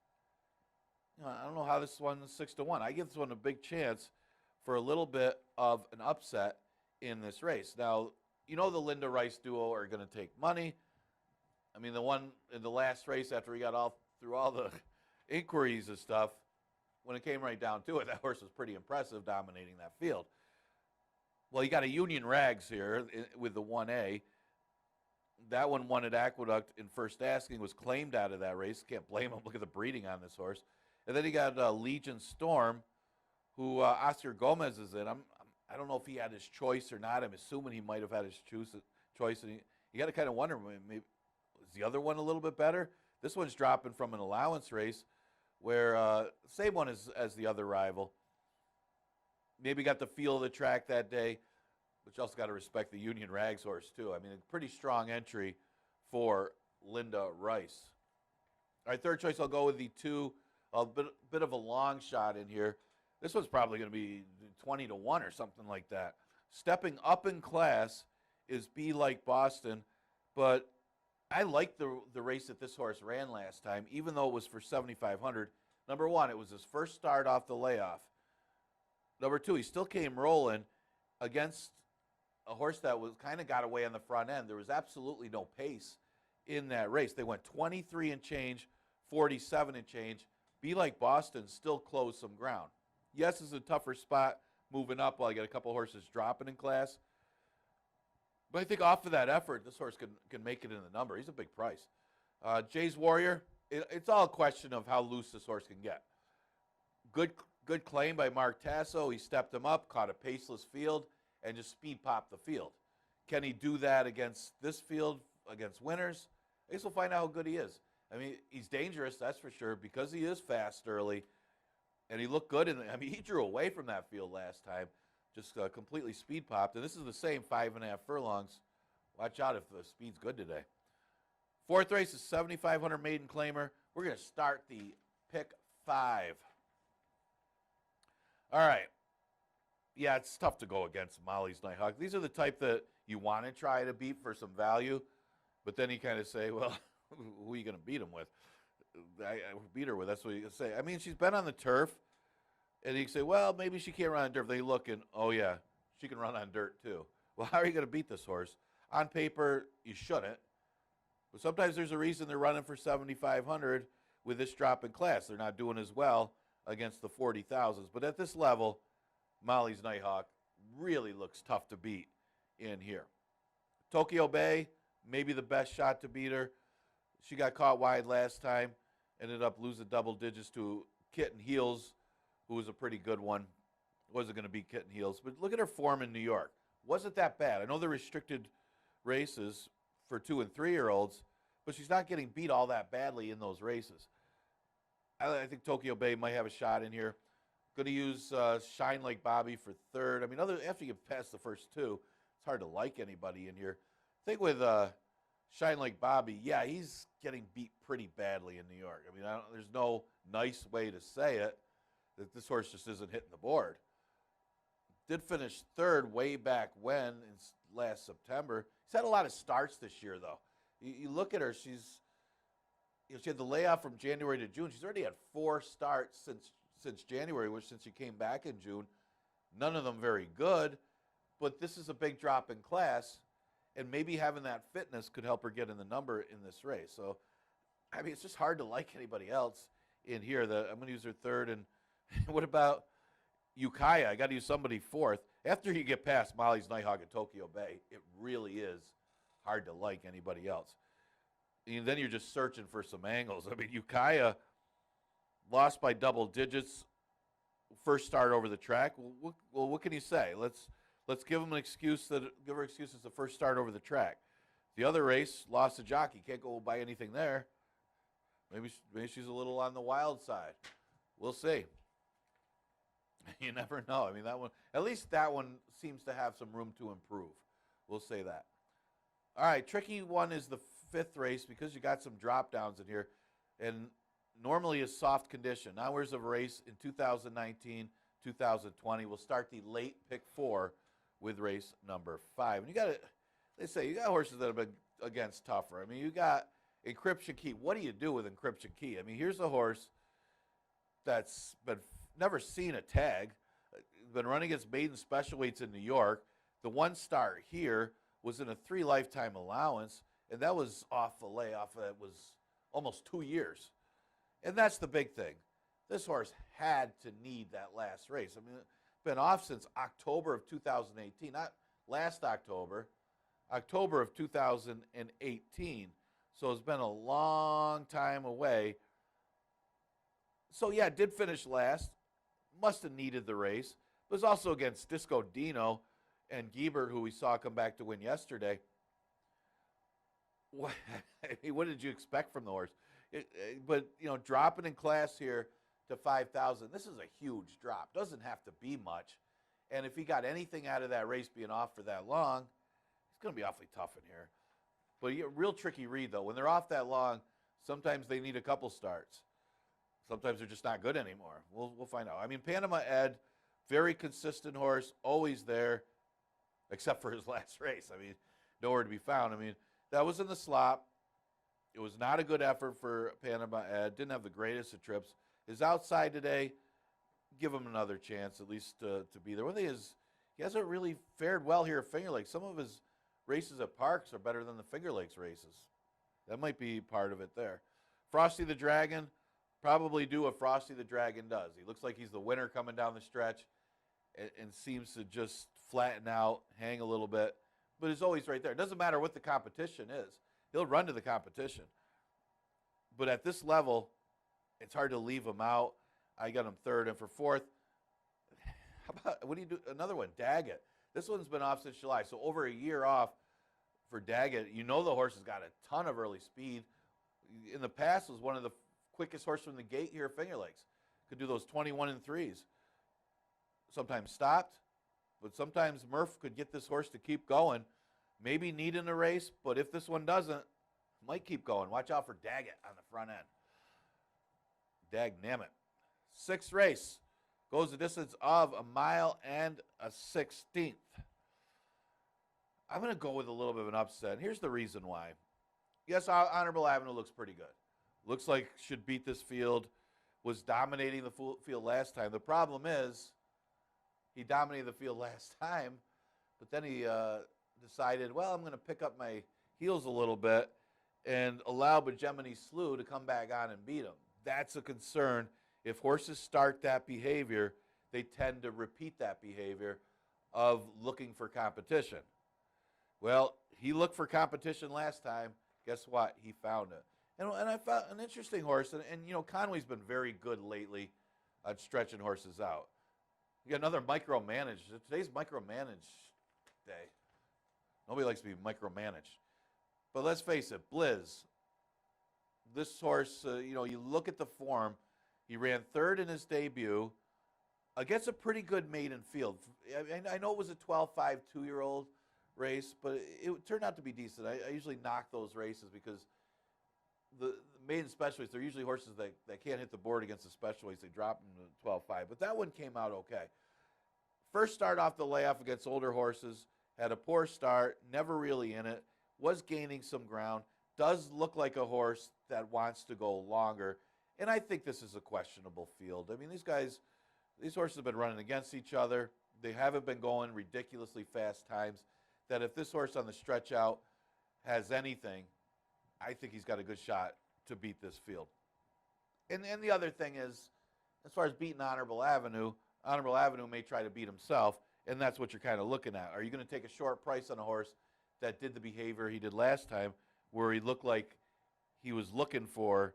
I don't know how this one is 6 to 1. I give this one a big chance for a little bit of an upset in this race. Now, the Linda Rice duo are going to take money. I mean, the one in the last race after we got through all the inquiries and stuff, when it came right down to it, that horse was pretty impressive, dominating that field. Well, you got a Union Rags here with the 1A. That one won at Aqueduct in first asking, was claimed out of that race. Can't blame him. Look at the breeding on this horse. And then you got Legion Storm, who Oscar Gomez is in. I don't know if he had his choice or not. I'm assuming he might have had his choice. And you got to kind of wonder, maybe is the other one a little bit better? This one's dropping from an allowance race where same one as the other rival. Maybe got the feel of the track that day, but you also got to respect the Union Rags horse, too. I mean, a pretty strong entry for Linda Rice. All right, third choice, I'll go with the 2, a bit of a long shot in here. This one's probably going to be 20 to 1 or something like that. Stepping up in class is Be Like Boston, but I like the race that this horse ran last time, even though it was for 7,500. Number one, it was his first start off the layoff. Number 2, he still came rolling against a horse that was kind of got away on the front end. There was absolutely no pace in that race. They went 23 and change, 47 and change. Be Like Boston still closed some ground. Yes, it's a tougher spot moving up while you get a couple horses dropping in class. But I think off of that effort, this horse can make it in the number. He's a big price. Jay's Warrior, it's all a question of how loose this horse can get. Good claim by Mark Tasso. He stepped him up, caught a paceless field, and just speed popped the field. Can he do that against this field, against winners? I guess we'll find out how good he is. I mean, he's dangerous, that's for sure, because he is fast early, and he looked good. He drew away from that field last time, just completely speed popped. And this is the same 5.5 furlongs. Watch out if the speed's good today. Fourth race is 7,500 maiden claimer. We're going to start the pick 5. All right. Yeah, it's tough to go against Molly's Nighthawk. These are the type that you want to try to beat for some value, but then you kind of say, well, who are you going to beat him with? I beat her with. That's what you say. I mean, she's been on the turf, and you say, well, maybe she can't run on dirt. They look and, oh, yeah, she can run on dirt too. Well, how are you going to beat this horse? On paper, you shouldn't, but sometimes there's a reason they're running for 7,500 with this drop in class. They're not doing as well against the 40,000s. But at this level, Molly's Nighthawk really looks tough to beat in here. Tokyo Bay, maybe the best shot to beat her. She got caught wide last time, ended up losing double digits to Kitten Heels, who was a pretty good one. Wasn't going to beat Kitten Heels. But look at her form in New York. Wasn't that bad. I know they're restricted races for 2- and 3-year-olds, but she's not getting beat all that badly in those races. I think Tokyo Bay might have a shot in here. Going to use Shine Like Bobby for third. I mean, after you get past the first two, it's hard to like anybody in here. I think with Shine Like Bobby, yeah, he's getting beat pretty badly in New York. I mean, there's no nice way to say it, that this horse just isn't hitting the board. Did finish third way back when, in last September. She's had a lot of starts this year, though. You look at her, she had the layoff from January to June. She's already had 4 starts since January, since she came back in June. None of them very good, but this is a big drop in class, and maybe having that fitness could help her get in the number in this race. So, I mean, it's just hard to like anybody else in here. I'm going to use her third. And what about Ukiah? I got to use somebody fourth. After you get past Molly's Nighthawk and Tokyo Bay, it really is hard to like anybody else. And then you're just searching for some angles. I mean, Ukiah lost by double digits, first start over the track. Well, what can you say? Let's give him an excuse give her excuse as the first start over the track. The other race lost a jockey. Can't go by anything there. Maybe she's a little on the wild side. We'll see. You never know. I mean, at least that one seems to have some room to improve. We'll say that. All right, tricky one is the 5th race because you got some drop downs in here, and normally a soft condition. Now there's a race in 2019, 2020. We'll start the late pick 4 with race number 5. And you got horses that have been against tougher. I mean, you got Encryption Key. What do you do with Encryption Key? I mean, here's a horse that's never seen a tag, been running against maiden special weights in New York. The one start here was in a 3 lifetime allowance, and that was off the layoff. It was almost 2 years. And that's the big thing. This horse had to need that last race. I mean, it's been off since October of 2018, not last October, October of 2018. So it's been a long time away. So, yeah, did finish last. Must have needed the race. It was also against Disco Dino and Giebert, who we saw come back to win yesterday. What did you expect from the horse? But, dropping in class here to 5,000, this is a huge drop. Doesn't have to be much. And if he got anything out of that race being off for that long, it's going to be awfully tough in here. But real tricky read, though. When they're off that long, sometimes they need a couple starts. Sometimes they're just not good anymore. We'll find out. I mean, Panama Ed, very consistent horse, always there, except for his last race. I mean, nowhere to be found. I mean, that was in the slop. It was not a good effort for Panama Ed. Didn't have the greatest of trips. Is outside today. Give him another chance, at least to be there. One thing is, he hasn't really fared well here at Finger Lakes. Some of his races at Parks are better than the Finger Lakes races. That might be part of it there. Frosty the Dragon, probably do what Frosty the Dragon does. He looks like he's the winner coming down the stretch and seems to just flatten out, hang a little bit, but is always right there. It doesn't matter what the competition is. He'll run to the competition. But at this level, it's hard to leave him out. I got him third. And for fourth, how about, what do you do? Another one, Daggett. This one's been off since July, so over a year off for Daggett. You know the horse has got a ton of early speed. In the past, was one of the quickest horses from the gate here at Finger Lakes. Could do those 21 and 3s. Sometimes stopped, but sometimes Murph could get this horse to keep going. Maybe need in a race, but if this one doesn't, might keep going. Watch out for Daggett on the front end. Dagnammit. Sixth race goes the distance of 1 mile and a 16th. I'm going to go with a little bit of an upset. Here's the reason why. Yes, Honorable Avenue looks pretty good. Looks like should beat this field. Was dominating the field last time. The problem is he dominated the field last time, but then he decided, well, I'm going to pick up my heels a little bit and allow Bajemini Slew to come back on and beat him. That's a concern. If horses start that behavior, they tend to repeat that behavior of looking for competition. Well, he looked for competition last time. Guess what? He found it. And I found an interesting horse. And you know, Conway's been very good lately at stretching horses out. You got another micromanage. Today's micromanage day. Nobody likes to be micromanaged. But let's face it, Blizz. This horse, you know, you look at the form. He ran third in his debut against a pretty good maiden field. I know it was a 12-5 2-year-old race, but it turned out to be decent. I usually knock those races because the maiden specialties, they're usually horses that can't hit the board against the specialties. They drop them to 12-5. But that one came out okay. First start off the layoff against older horses. Had a poor start, never really in it. Was gaining some ground. Does look like a horse that wants to go longer. And I think this is a questionable field. I mean, these horses have been running against each other. They haven't been going ridiculously fast times. That if this horse on the stretch out has anything, I think he's got a good shot to beat this field. And the other thing is, as far as beating Honorable Avenue may try to beat himself, and that's what you're kind of looking at. Are you going to take a short price on a horse that did the behavior he did last time, where he looked like he was looking for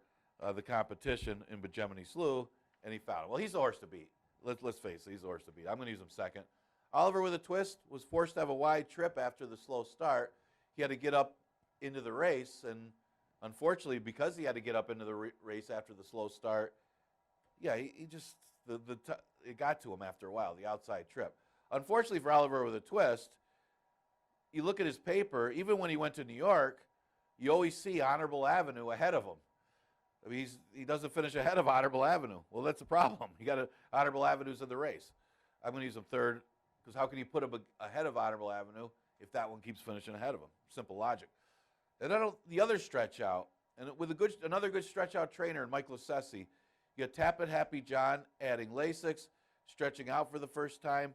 the competition in Bajemini Slew, and he found it? Well, he's the horse to beat. Let's face it, he's the horse to beat. I'm going to use him second. Oliver with a Twist was forced to have a wide trip after the slow start. He had to get up into the race, and unfortunately, because he had to get up into the race after the slow start, yeah, he just it got to him after a while, the outside trip. Unfortunately for Oliver with a Twist, you look at his paper, even when he went to New York, you always see Honorable Avenue ahead of him. I mean, he doesn't finish ahead of Honorable Avenue. Well, that's a problem. You got Honorable Avenue's in the race. I'm going to use him third, because how can you put him ahead of Honorable Avenue if that one keeps finishing ahead of him? Simple logic. And then the other stretch out, and with another good stretch out trainer in Mike Lacessi, you got Tap It Happy John adding Lasix, stretching out for the first time.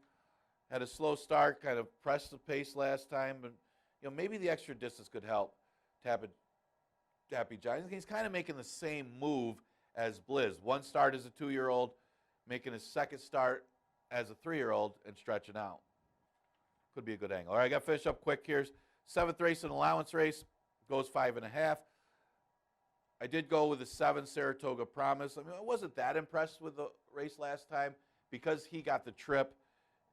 Had a slow start, kind of pressed the pace last time, but you know, maybe the extra distance could help Tap It Happy John. He's kind of making the same move as Blizz. One start as a 2-year-old, making his second start as a 3-year-old, and stretching out. Could be a good angle. All right, I got to finish up quick here. 7th race, an allowance race, goes 5.5. I did go with the 7 Saratoga Promise. I mean, I wasn't that impressed with the race last time because he got the trip,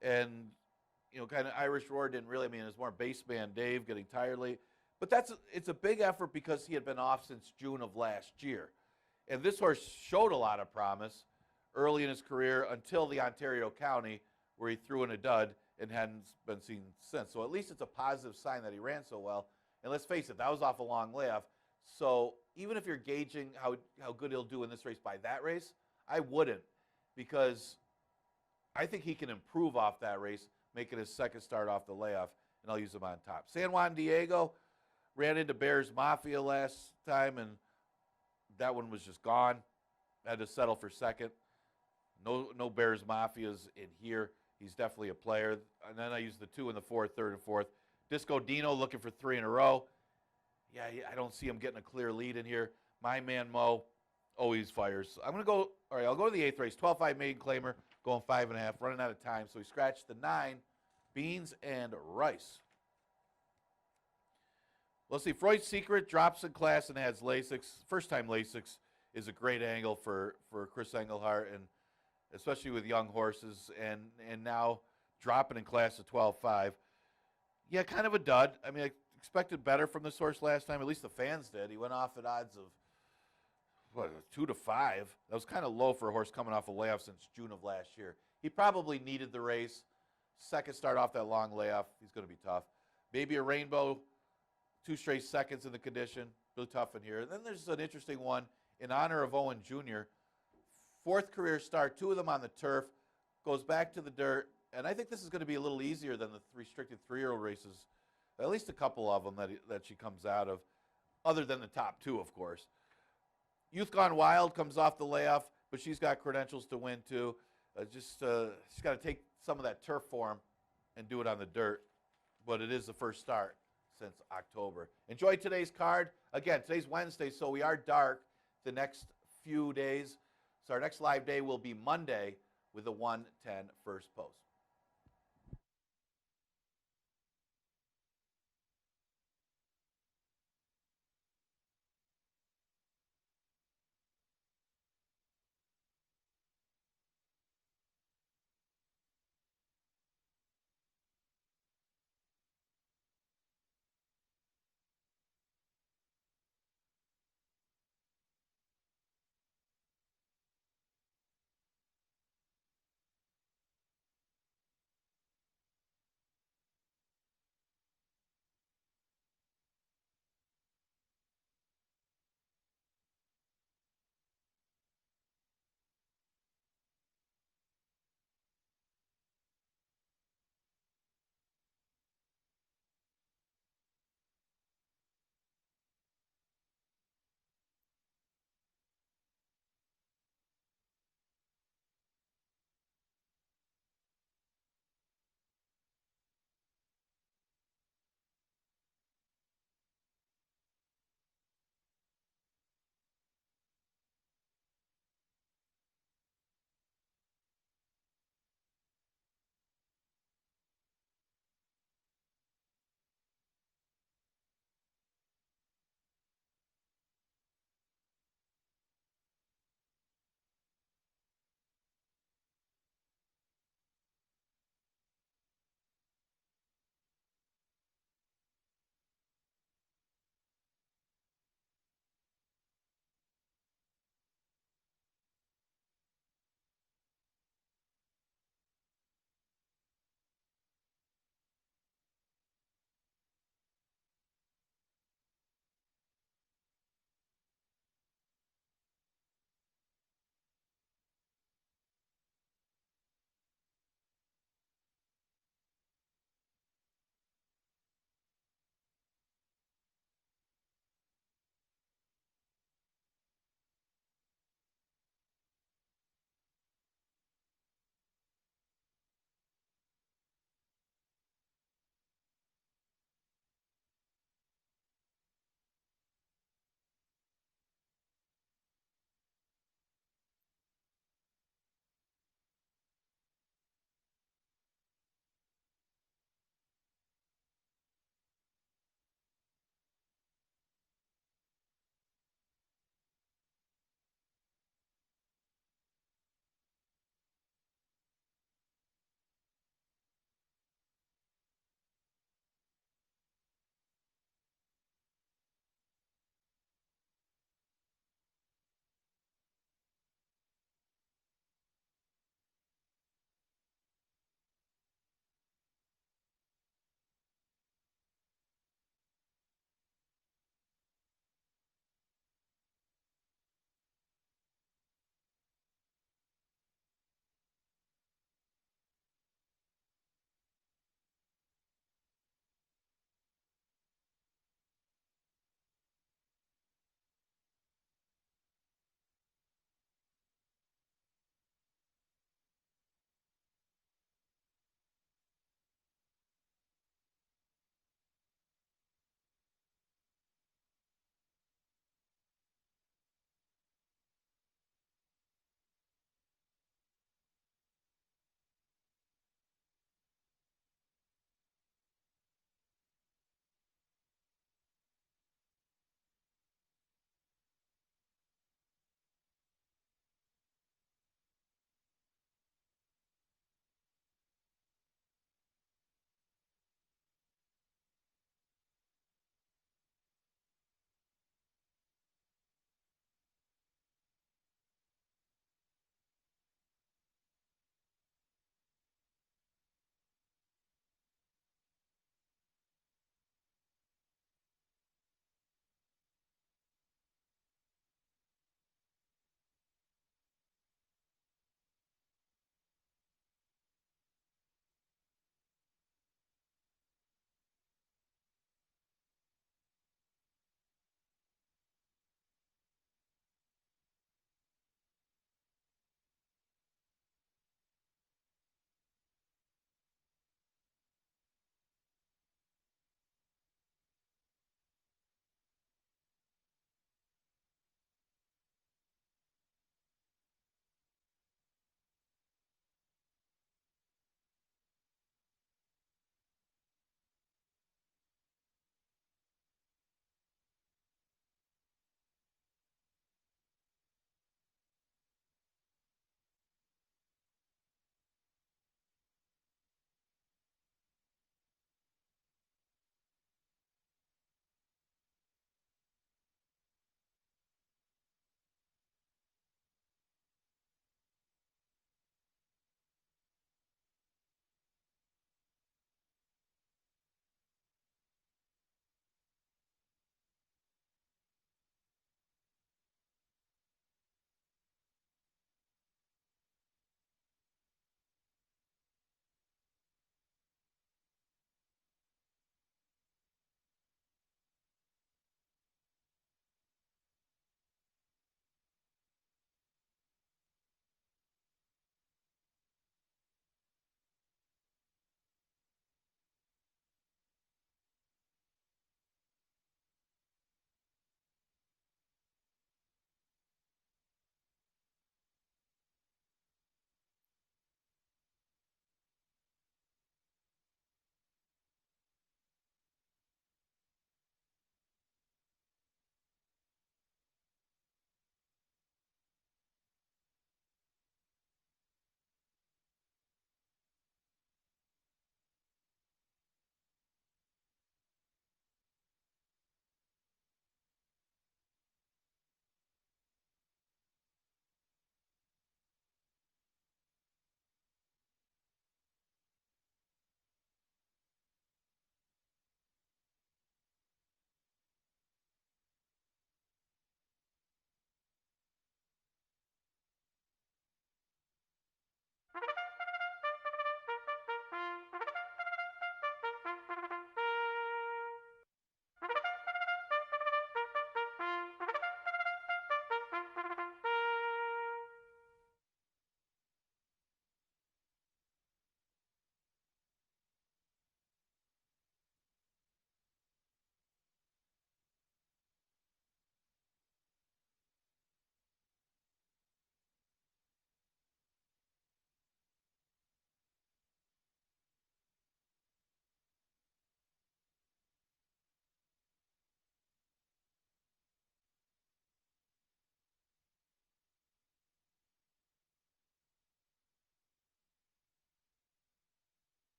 and you know, kind of Irish Roar didn't really. I mean, it was more baseman Dave getting tired late. But it's a big effort because he had been off since June of last year. And this horse showed a lot of promise early in his career until the Ontario County, where he threw in a dud and hadn't been seen since. So at least it's a positive sign that he ran so well. And let's face it, that was off a long layoff. So even if you're gauging how good he'll do in this race by that race, I wouldn't, because I think he can improve off that race, making his second start off the layoff, and I'll use him on top. San Juan Diego ran into Bears Mafia last time, and that one was just gone. Had to settle for second. No Bears Mafias in here. He's definitely a player. And then I used the 2 and the 4, 3rd and 4th. Disco Dino looking for 3 in a row. Yeah, I don't see him getting a clear lead in here. My man Mo always fires. I'm going to go, all right, I'll go to the 8th race. 12-5 maiden claimer, going 5.5, running out of time. So he scratched the 9, Beans and Rice. Let's see, Freud's Secret drops in class and adds Lasix. First time Lasix is a great angle for Chris Engelhart, and especially with young horses, and now dropping in class to 12-5. Yeah, kind of a dud. I mean, I expected better from this horse last time. At least the fans did. He went off at odds of, what, 2-5. That was kind of low for a horse coming off a layoff since June of last year. He probably needed the race. Second start off that long layoff, he's going to be tough. Maybe a Rainbow, 2 straight seconds in the condition. Really tough in here. And then there's an interesting one in honor of Owen Jr. 4th career start, 2 of them on the turf. Goes back to the dirt. And I think this is going to be a little easier than the restricted 3-year-old races. At least a couple of them that she comes out of, other than the top 2, of course. Youth Gone Wild comes off the layoff, but she's got credentials to win, too. She's got to take some of that turf form and do it on the dirt. But it is the first start since October. Enjoy today's card. Again, today's Wednesday, so we are dark the next few days. So our next live day will be Monday with the 1:10 first post.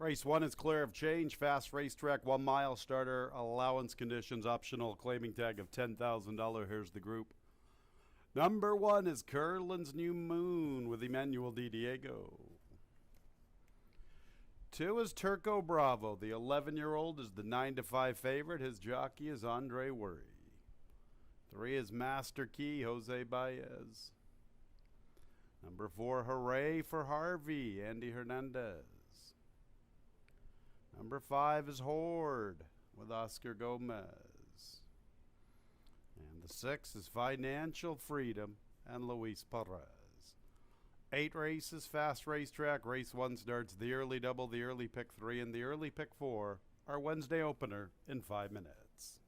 Race 1 is clear of change. Fast racetrack, 1 mile starter, allowance conditions optional, claiming tag of $10,000. Here's the group. Number 1 is Curlin's New Moon with Emmanuel Di Diego. 2 is Turco Bravo. The 11-year-old is the 9-5 favorite. His jockey is Andre Worry. 3 is Master Key, Jose Baez. Number 4, Hooray for Harvey, Andy Hernandez. Number 5 is Horde with Oscar Gomez. And the 6 is Financial Freedom and Luis Perez. 8 races, fast racetrack. Race 1 starts the early double, the early pick 3, and the early pick 4. Our Wednesday opener in 5 minutes.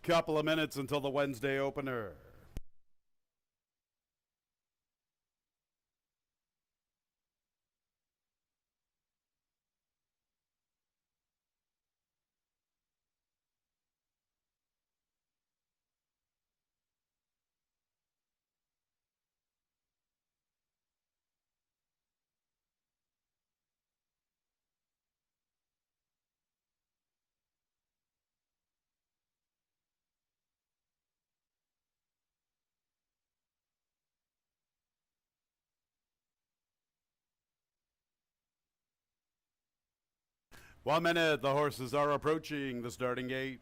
Couple of minutes until the Wednesday opener. One minute, the horses are approaching the starting gate.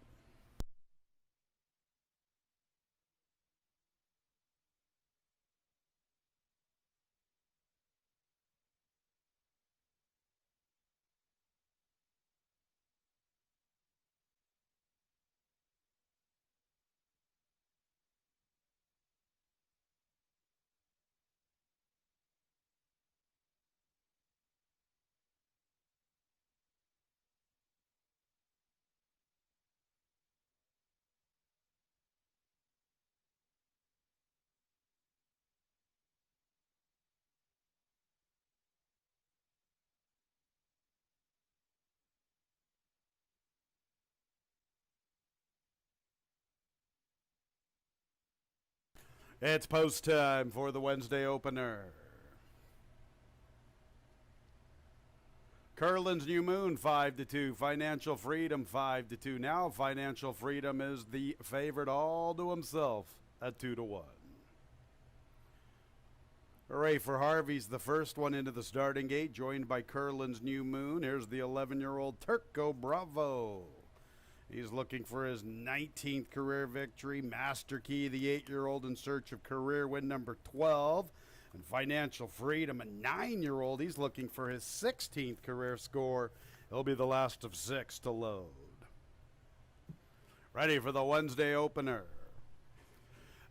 It's post time for the Wednesday opener. Curlin's New Moon 5-2. Financial Freedom 5-2. Now Financial Freedom is the favorite all to himself at 2-1. Hooray for Harvey's the first one into the starting gate, joined by Curlin's New Moon. Here's the 11-year-old Turco Bravo. He's looking for his 19th career victory. Master Key, the 8-year-old, in search of career win number 12. And Financial Freedom, a 9-year-old, he's looking for his 16th career score. He'll be the last of 6 to load. Ready for the Wednesday opener.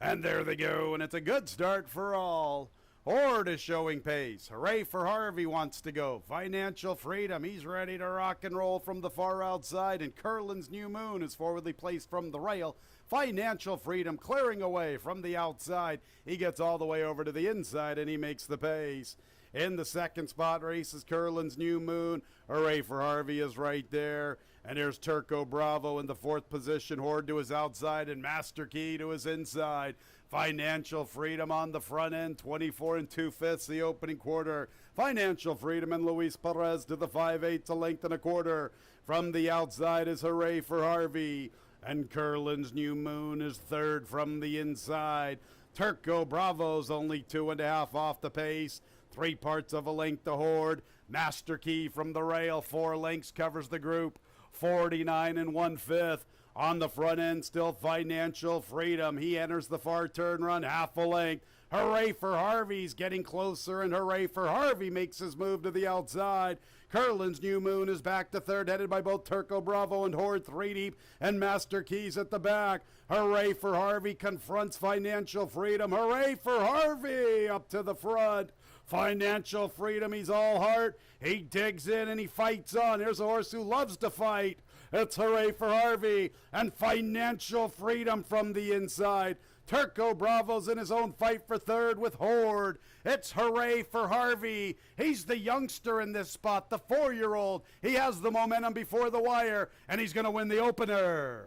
And there they go, and it's a good start for all. Horde is showing pace. Hooray for Harvey wants to go. Financial Freedom, he's ready to rock and roll from the far outside. And Curlin's New Moon is forwardly placed from the rail. Financial Freedom clearing away from the outside. He gets all the way over to the inside and he makes the pace. In the second spot races Curlin's New Moon. Hooray for Harvey is right there. And here's Turco Bravo in the fourth position. Horde to his outside and Master Key to his inside. Financial Freedom on the front end, 24 2/5 the opening quarter. Financial Freedom and Luis Perez to the 5/8 a length and a quarter. From the outside is Hooray for Harvey. And Curlin's New Moon is third from the inside. Turco Bravo's only 2.5 off the pace. 3 parts of a length to Horde. Master Key from the rail, 4 lengths covers the group. 49 1/5. On the front end, still Financial Freedom. He enters the far turn run, half a length. Hooray for Harvey's getting closer, and Hooray for Harvey makes his move to the outside. Curlin's New Moon is back to third, headed by both Turco Bravo and Horde 3 deep, and Master Keys at the back. Hooray for Harvey confronts Financial Freedom. Hooray for Harvey up to the front. Financial Freedom, he's all heart. He digs in and he fights on. Here's a horse who loves to fight. It's Hooray for Harvey and Financial Freedom from the inside. Turco Bravo's in his own fight for third with Horde. It's Hooray for Harvey. He's the youngster in this spot, the 4-year-old. He has the momentum before the wire, and he's going to win the opener.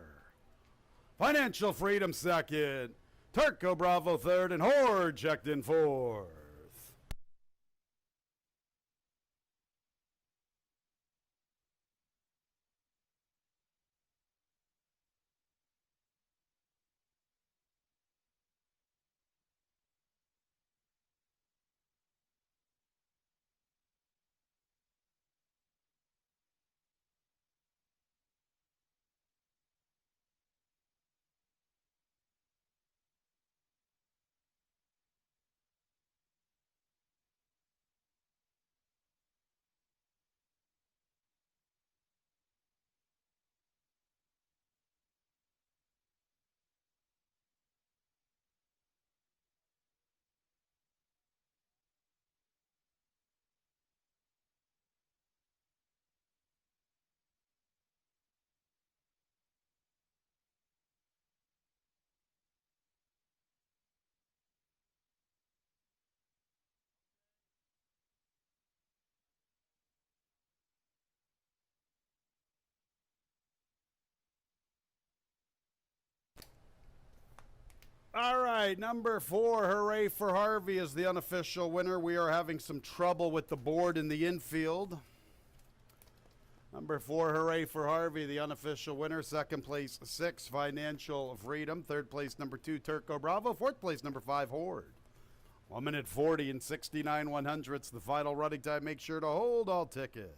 Financial Freedom second. Turco Bravo third, and Horde checked in fourth. All right, number 4, Hooray for Harvey is the unofficial winner. We are having some trouble with the board in the infield. Number 4, Hooray for Harvey, the unofficial winner. Second place, 6, Financial Freedom. Third place, number 2, Turco Bravo. Fourth place, number 5, Horde. 1 minute 40 and 69 100ths. The final running time. Make sure to hold all tickets.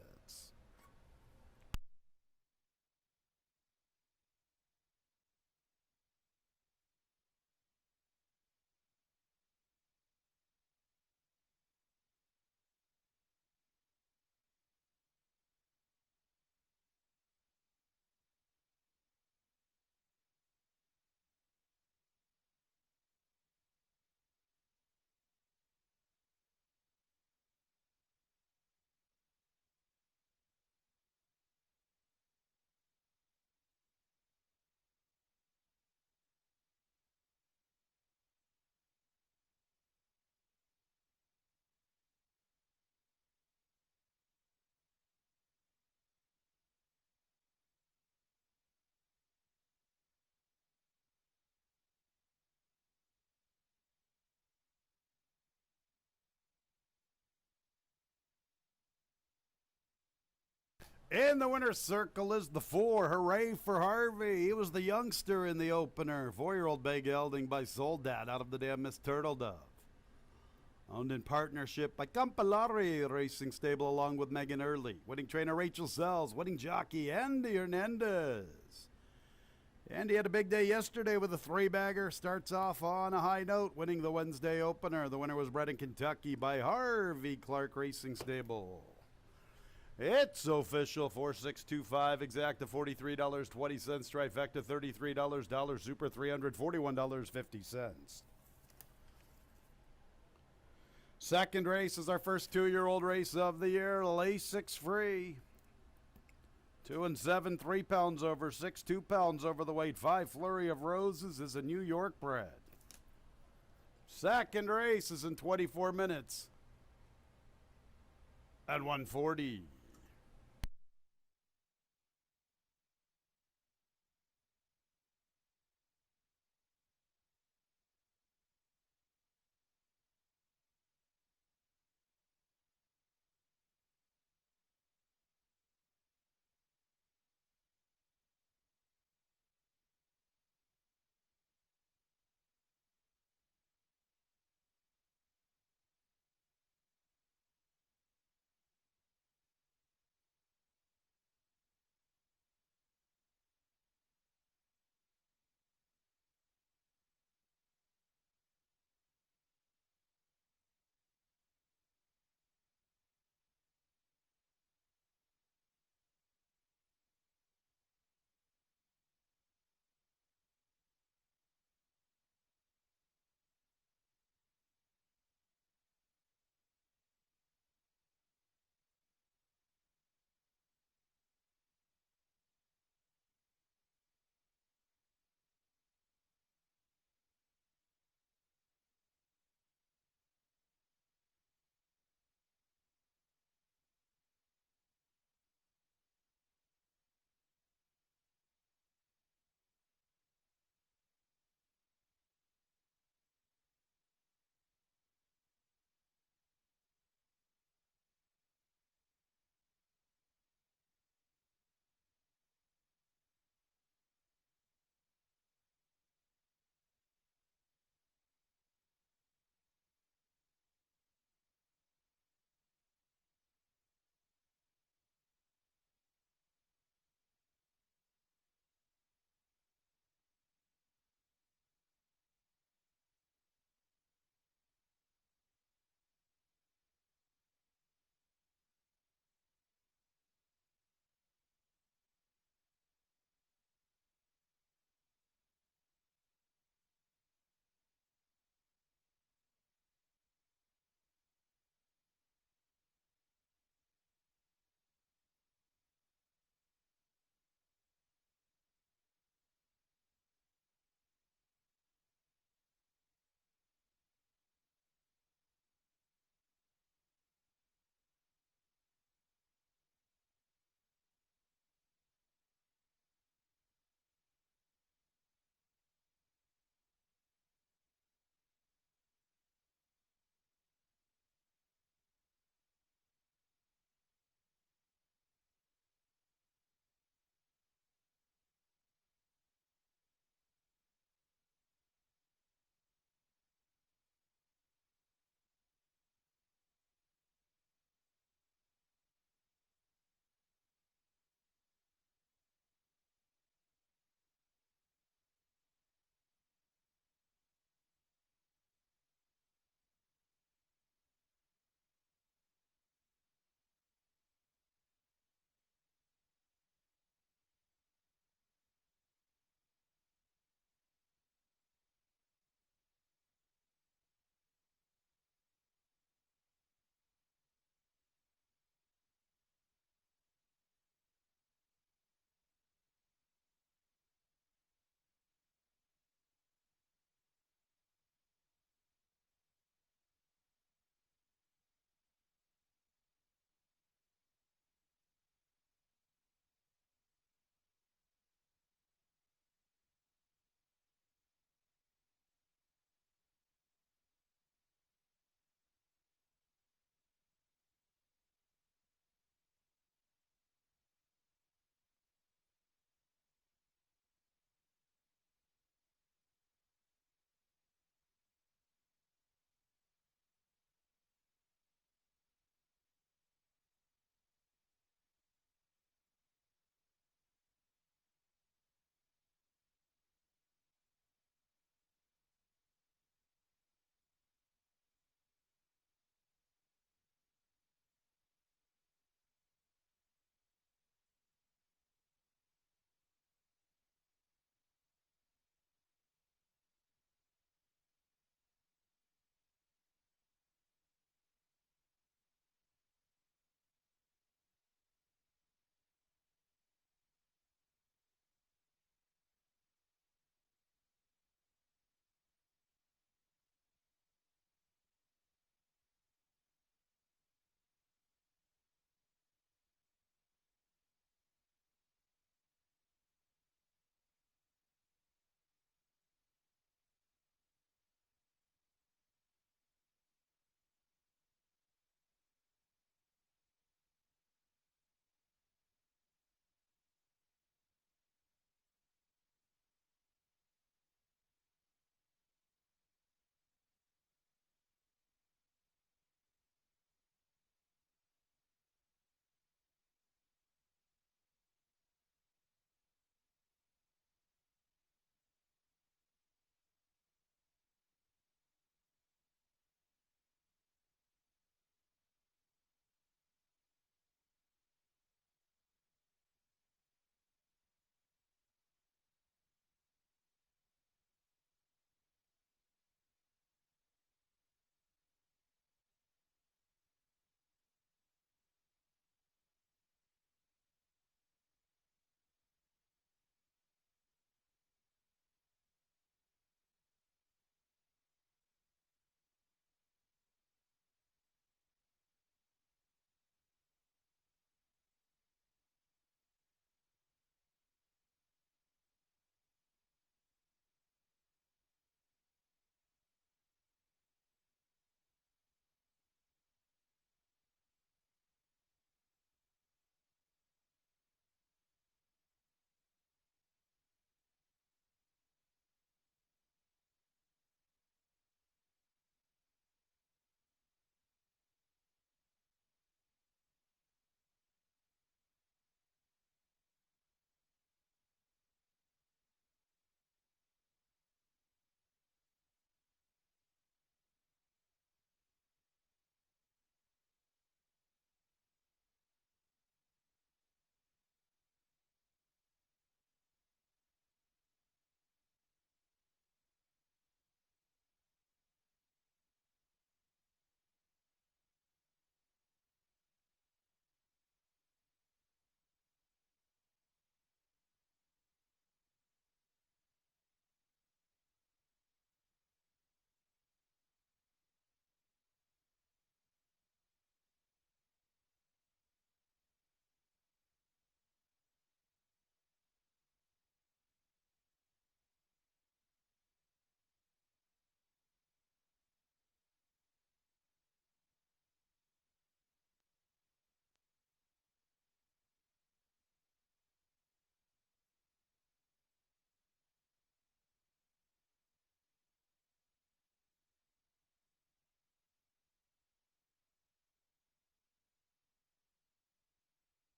In the winner's circle is the 4. Hooray for Harvey. He was the youngster in the opener. 4-year-old bay gelding by Soldat out of the dam Miss Turtle Dove. Owned in partnership by Campolari Racing Stable along with Megan Early. Winning trainer Rachel Sells. Winning jockey Andy Hernandez. Andy had a big day yesterday with a 3-bagger. Starts off on a high note, winning the Wednesday opener. The winner was bred in Kentucky by Harvey Clark Racing Stable. It's official. 4625 exacta $43.20. Trifecta $33. Dollar Super $341.50. Second race is our first 2-year-old race of the year. Lasix free. 2 and 7, 3 pounds over, 6, 2 pounds over the weight. 5 Flurry of Roses is a New York bred. Second race is in 24 minutes at 140.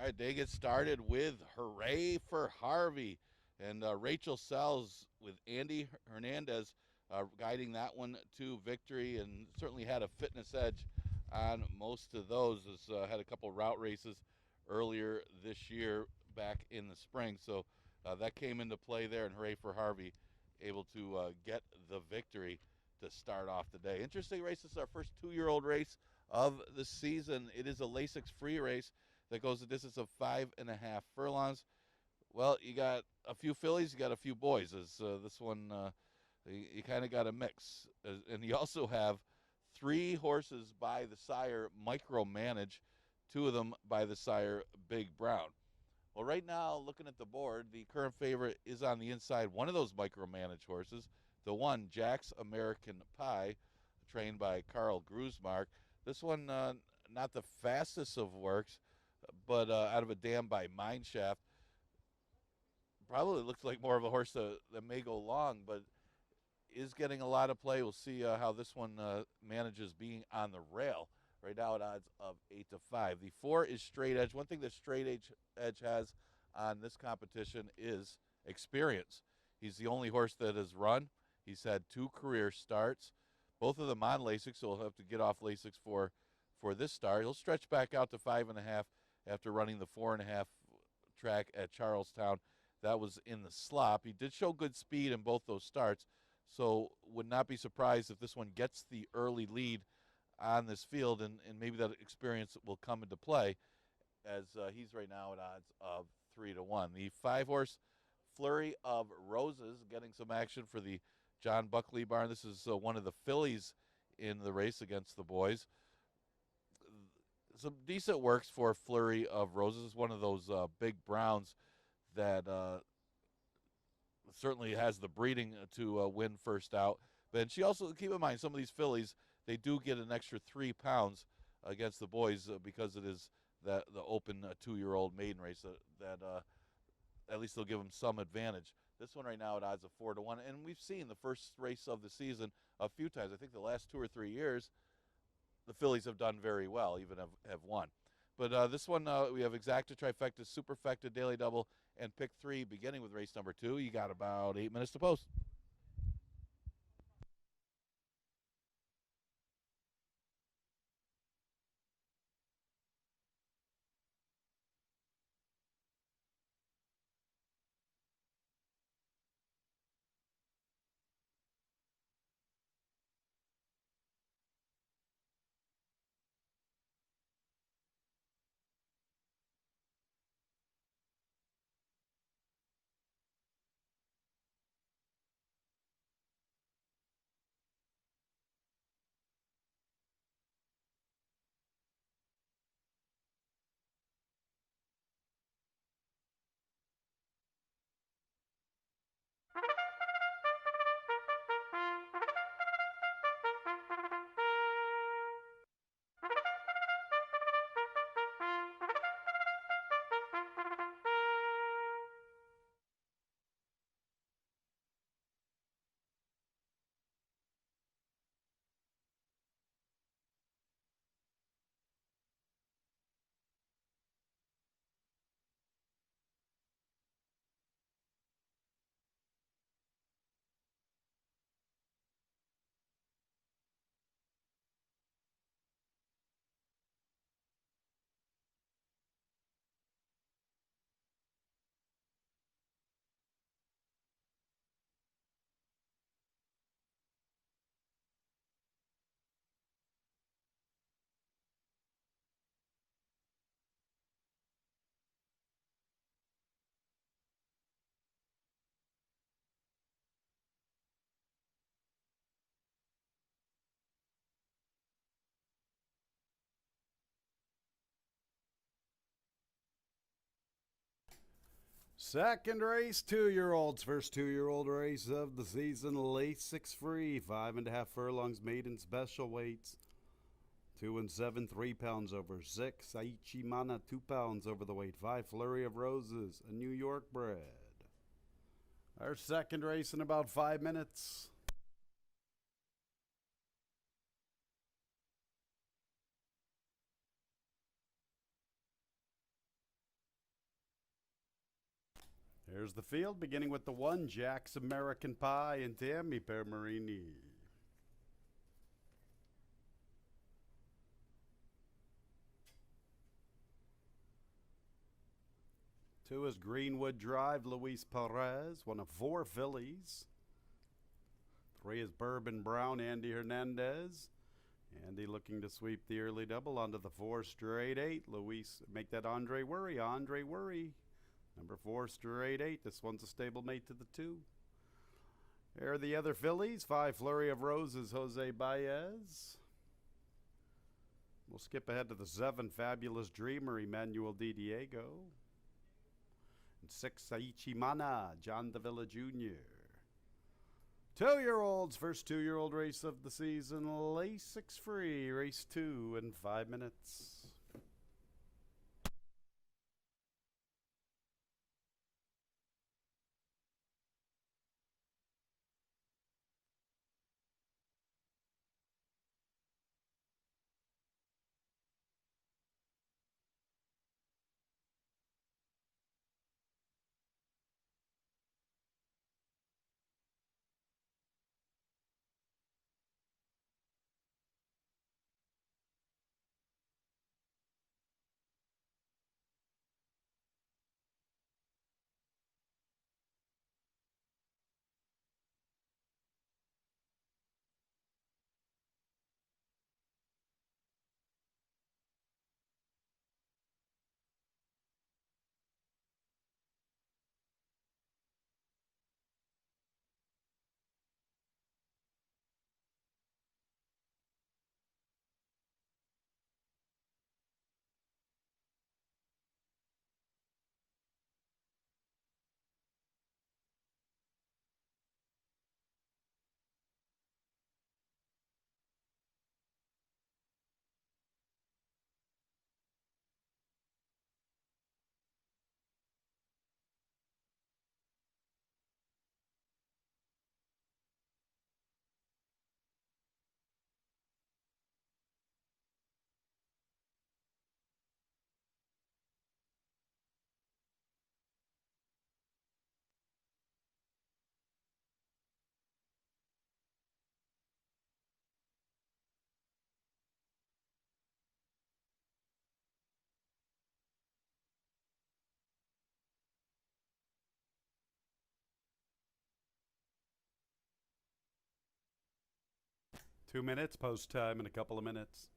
All right, they get started with Hooray for Harvey. And Rachel Sells with Andy Hernandez guiding that one to victory, and certainly had a fitness edge on most of those. Has had a couple route races earlier this year back in the spring. So that came into play there, and Hooray for Harvey able to get the victory to start off the day. Interesting race. This is our first 2-year-old race of the season. It is a Lasix free race that goes a distance of 5.5 furlongs. Well, you got a few fillies, you got a few boys. This one, you kind of got a mix. And you also have 3 horses by the sire Micromanage, 2 of them by the sire Big Brown. Well, right now, looking at the board, the current favorite is on the inside, one of those Micromanage horses, the one, Jack's American Pie, trained by Carl Grusmark. This one, not the fastest of works, but out of a dam by Mineshaft. Probably looks like more of a horse that may go long, but is getting a lot of play. We'll see how this one manages being on the rail. Right now at odds of 8-5. The 4 is Straight Edge. One thing that Straight Edge has on this competition is experience. He's the only horse that has run. He's had 2 career starts, both of them on Lasix, so he'll have to get off Lasix for this start. He'll stretch back out to 5.5 after running the 4.5 track at Charlestown. That was in the slop. He did show good speed in both those starts, so would not be surprised if this one gets the early lead on this field, and maybe that experience will come into play, as he's right now at odds of 3-1. The 5-horse Flurry of Roses getting some action for the John Buckley barn. This is one of the fillies in the race against the boys. Some decent works for Flurry of Roses. One of those big browns that certainly has the breeding to win first out. But she also, keep in mind, some of these fillies, they do get an extra 3 pounds against the boys because it is the open 2-year-old maiden race that at least they'll give them some advantage. This one right now at odds of 4-1, and we've seen the first race of the season a few times. I think the last 2 or 3 years, the fillies have done very well, even have won. But this one, we have Exacta, Trifecta, Superfecta, Daily Double, and Pick 3, beginning with race number 2. You got about 8 minutes to post. Second race, 2-year-olds. First 2-year-old race of the season. Lasix free, 5.5 furlongs, maiden special weights. 2 and 7, 3 pounds over 6. Aichimana, 2 pounds over the weight. 5 Flurry of Roses, a New York bred. Our second race in about 5 minutes. There's the field, beginning with the 1, Jack's American Pie and Tammy Permarini. 2 is Greenwood Drive, Luis Perez, one of 4 fillies. 3 is Bourbon Brown, Andy Hernandez. Andy looking to sweep the early double onto the 4 straight 8. Luis, make that Andre Worry. Andre Worry. Number 4 straight 8. This one's a stablemate to the 2. There are the other fillies. 5 Flurry of Roses, Jose Baez. We'll skip ahead to the 7 Fabulous Dreamer, Emmanuel Di Diego. And 6 Saichi Mana, John Davila Jr. 2-year-olds, first 2-year-old race of the season, Lasix free, race 2 in 5 minutes. Two minutes, post time in a couple of minutes.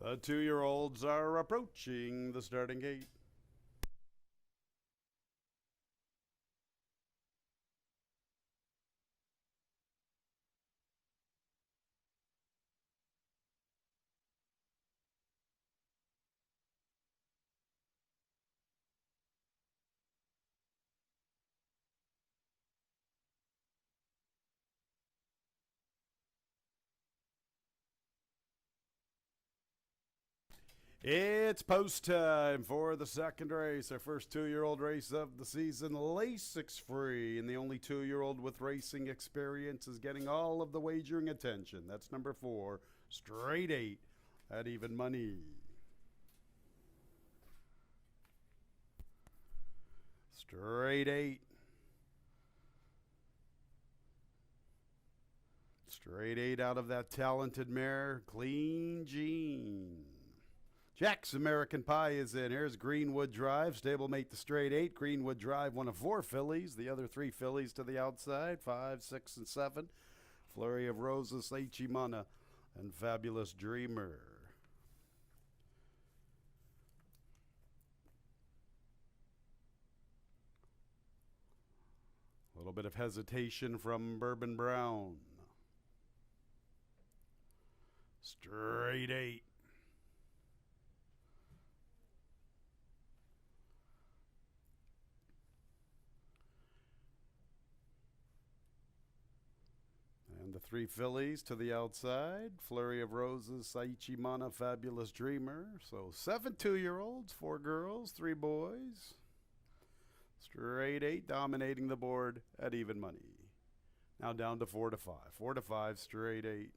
The 2-year-olds are approaching the starting gate. It's post time for the second race, our first 2-year-old race of the season, Lasix free, and the only 2-year-old with racing experience is getting all of the wagering attention. That's number 4, straight 8 at even money. Straight 8. Straight 8 out of that talented mare, Clean Jean. Jack's American Pie is in. Here's Greenwood Drive, stablemate the straight 8. Greenwood Drive, one of 4 fillies. The other 3 fillies to the outside, 5, 6, and 7. Flurry of Roses, Ichimana, and Fabulous Dreamer. A little bit of hesitation from Bourbon Brown. Straight 8. And the 3 fillies to the outside. Flurry of Roses, Saichi Mana, Fabulous Dreamer. So 7 2-year-olds, 4 girls, 3 boys. Straight 8 dominating the board at even money. Now down to 4 to 5. 4 to 5, straight 8.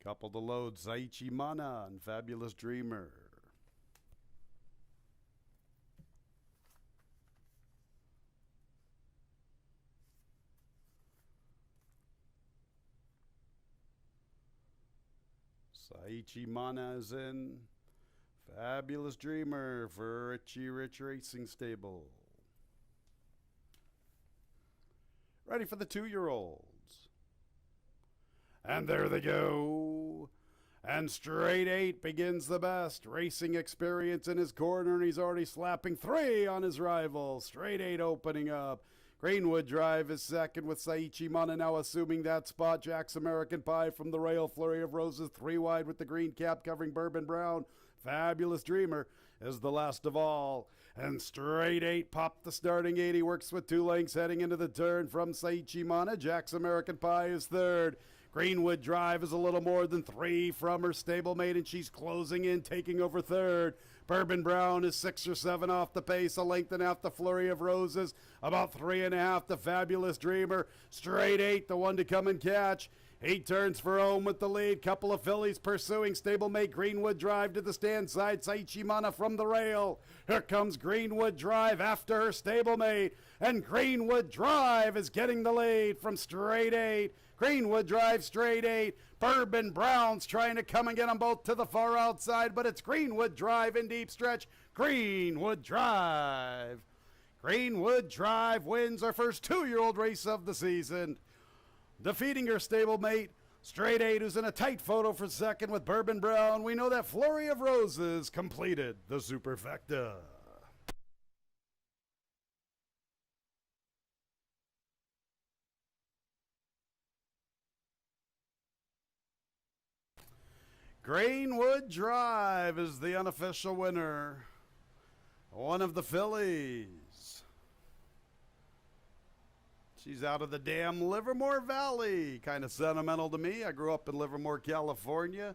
Couple to load, Saichi Mana and Fabulous Dreamer. Saichi Mana is in. Fabulous Dreamer for Richie Rich Racing Stable. Ready for the 2-year-olds. And there they go. And straight 8 begins the best. Racing experience in his corner, and he's already slapping 3 on his rival. Straight 8 opening up. Greenwood Drive is second with Saichi Mana now assuming that spot. Jack's American Pie from the rail. Flurry of Roses 3 wide with the green cap covering Bourbon Brown. Fabulous Dreamer is the last of all. And straight 8 popped the starting 8. He works with 2 lengths heading into the turn from Saichi Mana. Jack's American Pie is third. Greenwood Drive is a little more than 3 from her stablemate, and she's closing in, taking over third. Bourbon Brown is 6 or 7 off the pace, a length and a half the Flurry of Roses, about 3.5 the Fabulous Dreamer. Straight 8, the one to come and catch. 8 turns for home with the lead. Couple of fillies pursuing. Stablemate Greenwood Drive to the stand side. Saichi Mana from the rail. Here comes Greenwood Drive after her stablemate. And Greenwood Drive is getting the lead from straight 8. Greenwood Drive straight 8. Bourbon Brown's trying to come and get them both to the far outside, but it's Greenwood Drive in deep stretch. Greenwood Drive. Greenwood Drive wins our first 2-year-old race of the season. Defeating her stablemate, straight 8, who's in a tight photo for second with Bourbon Brown. We know that Flurry of Roses completed the superfecta. Greenwood Drive is the unofficial winner. One of the fillies. She's out of the damn Livermore Valley. Kind of sentimental to me. I grew up in Livermore, California.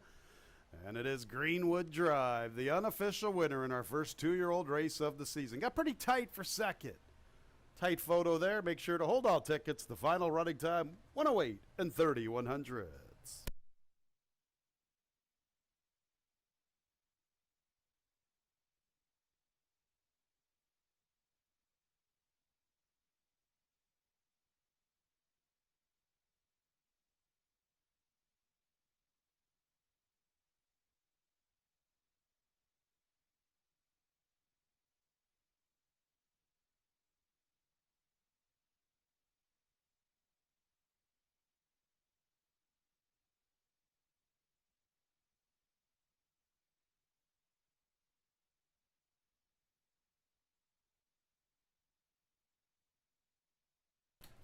And it is Greenwood Drive, the unofficial winner in our first 2-year-old race of the season. Got pretty tight for second. Tight photo there. Make sure to hold all tickets. The final running time, 108 and 30/100.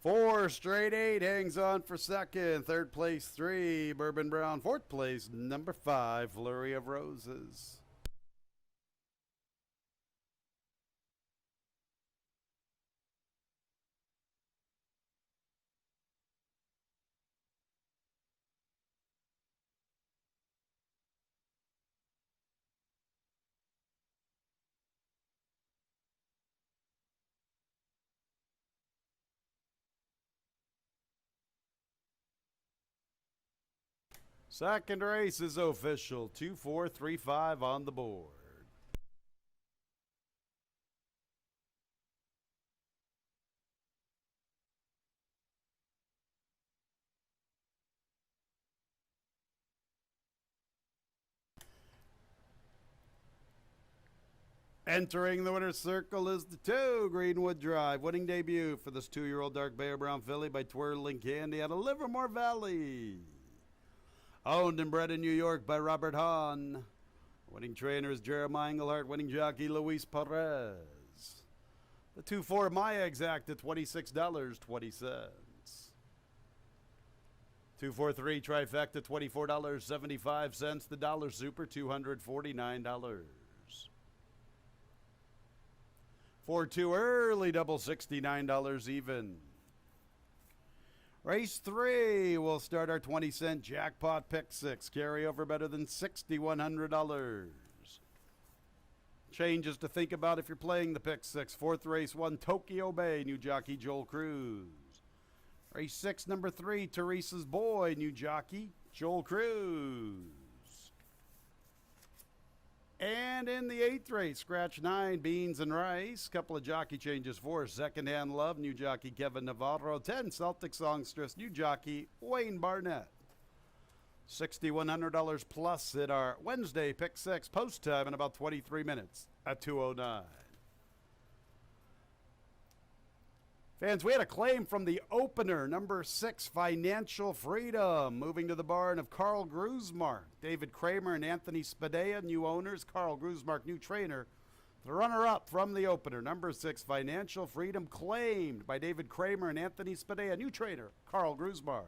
Four straight 8 hangs on for second. Third place 3, Bourbon Brown. Fourth place, number 5, Flurry of Roses. Second race is official. 2, 4, 3, 5 on the board. Entering the winner's circle is the 2, Greenwood Drive. Winning debut for this 2-year-old dark Bear Brown filly by Twirling Candy out of Livermore Valley. Owned and bred in New York by Robert Hahn. Winning trainer is Jeremiah Engelhardt. Winning jockey Luis Perez. The 2-4 my exact at $26.20. 2-4-3 trifecta $24.75. The dollar super $249. 4-2 early double $69 even. Race 3 will start our 20-cent jackpot pick 6. Carry over better than $6,100. Changes to think about if you're playing the pick 6. Fourth race 1, Tokyo Bay, new jockey Joel Cruz. Race 6, number 3, Teresa's Boy, new jockey Joel Cruz. And in the 8th race, scratch 9, Beans and Rice. Couple of jockey changes for Second Hand Love, new jockey Kevin Navarro. 10, Celtic Songstress, new jockey Wayne Barnett. $6,100 plus at our Wednesday pick 6 post time in about 23 minutes at 2:09. Fans, we had a claim from the opener, number 6, Financial Freedom, moving to the barn of Carl Gruzmark. David Kramer and Anthony Spadea, new owners. Carl Gruzmark, new trainer. The runner-up from the opener, number 6, Financial Freedom, claimed by David Kramer and Anthony Spadea, new trainer, Carl Gruzmark.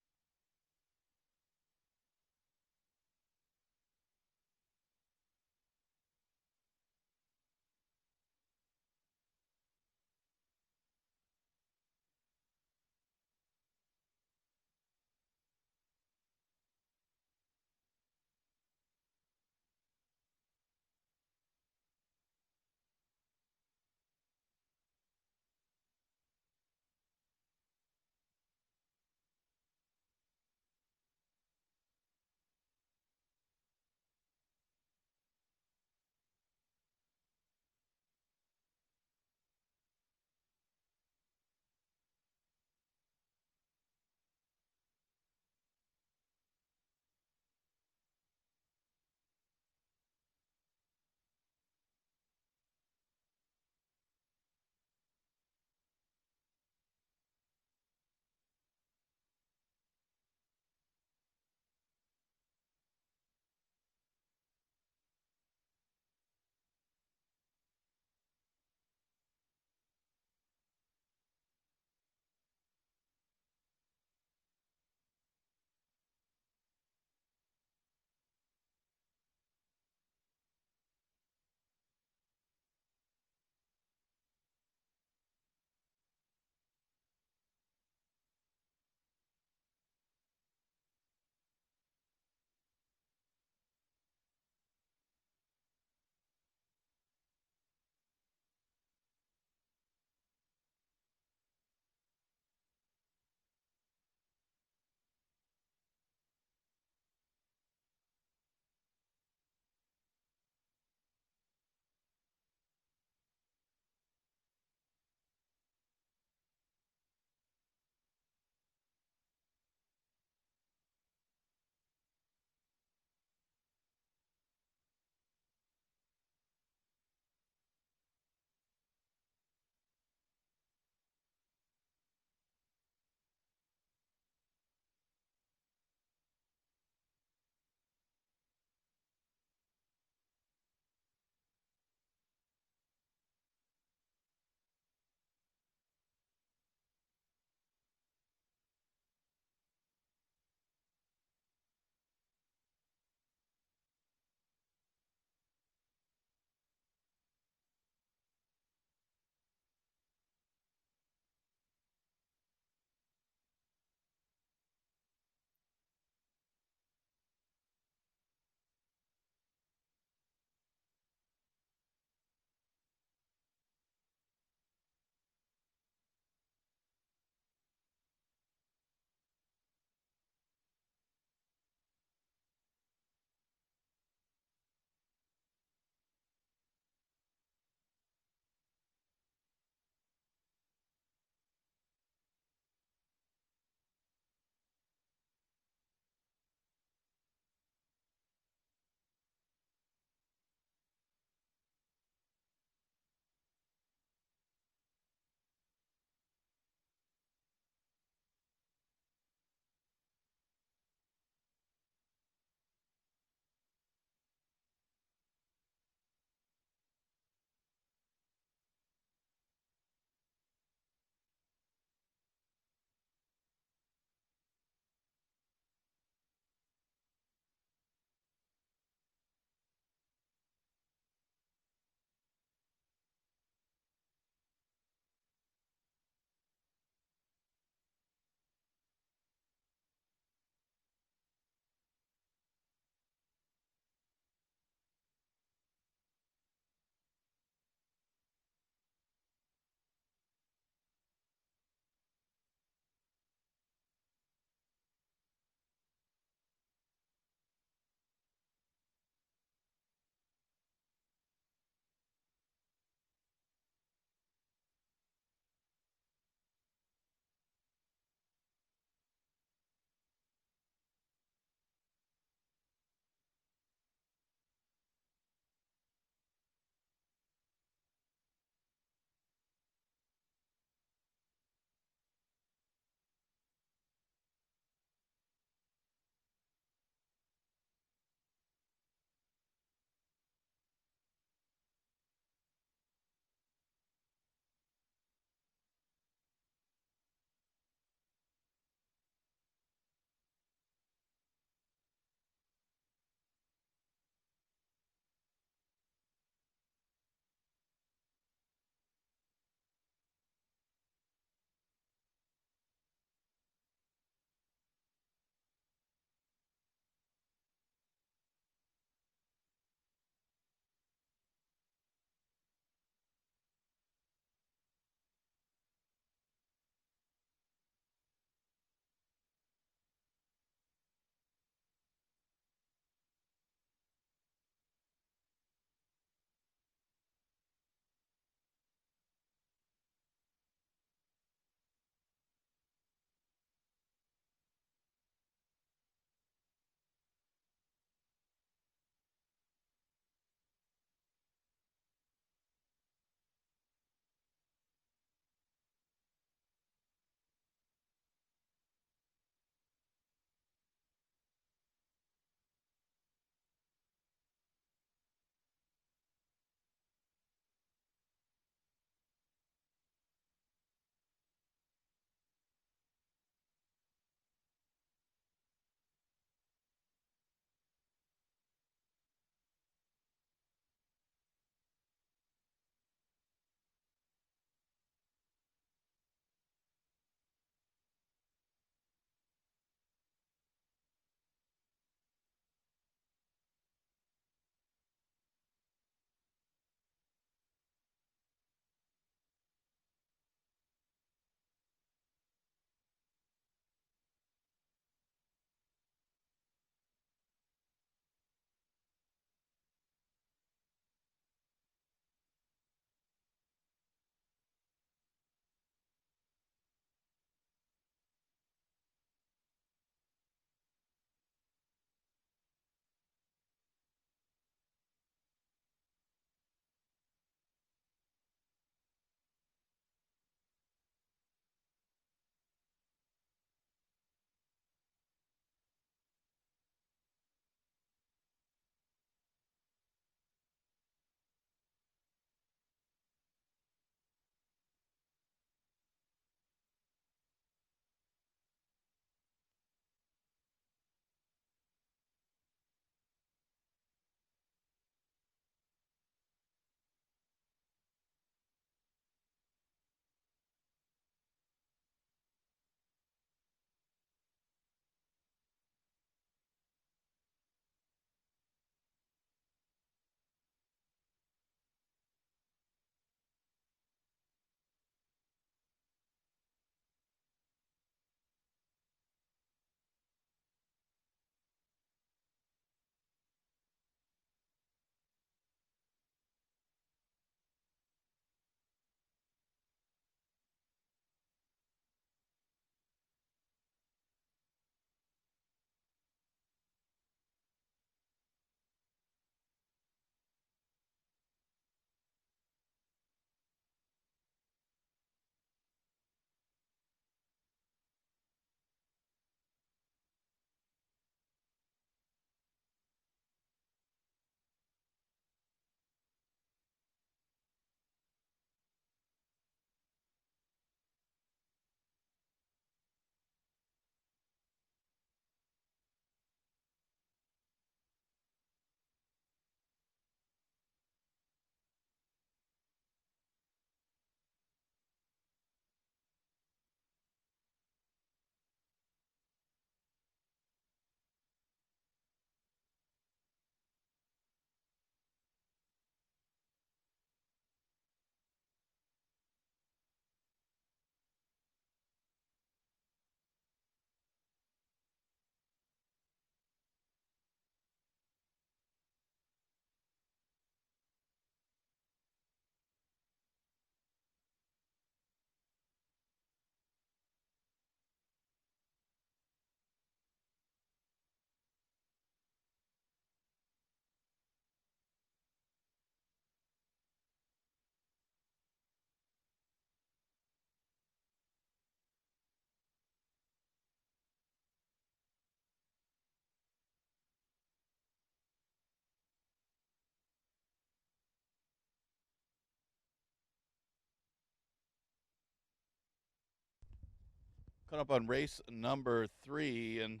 Coming up on race number 3, and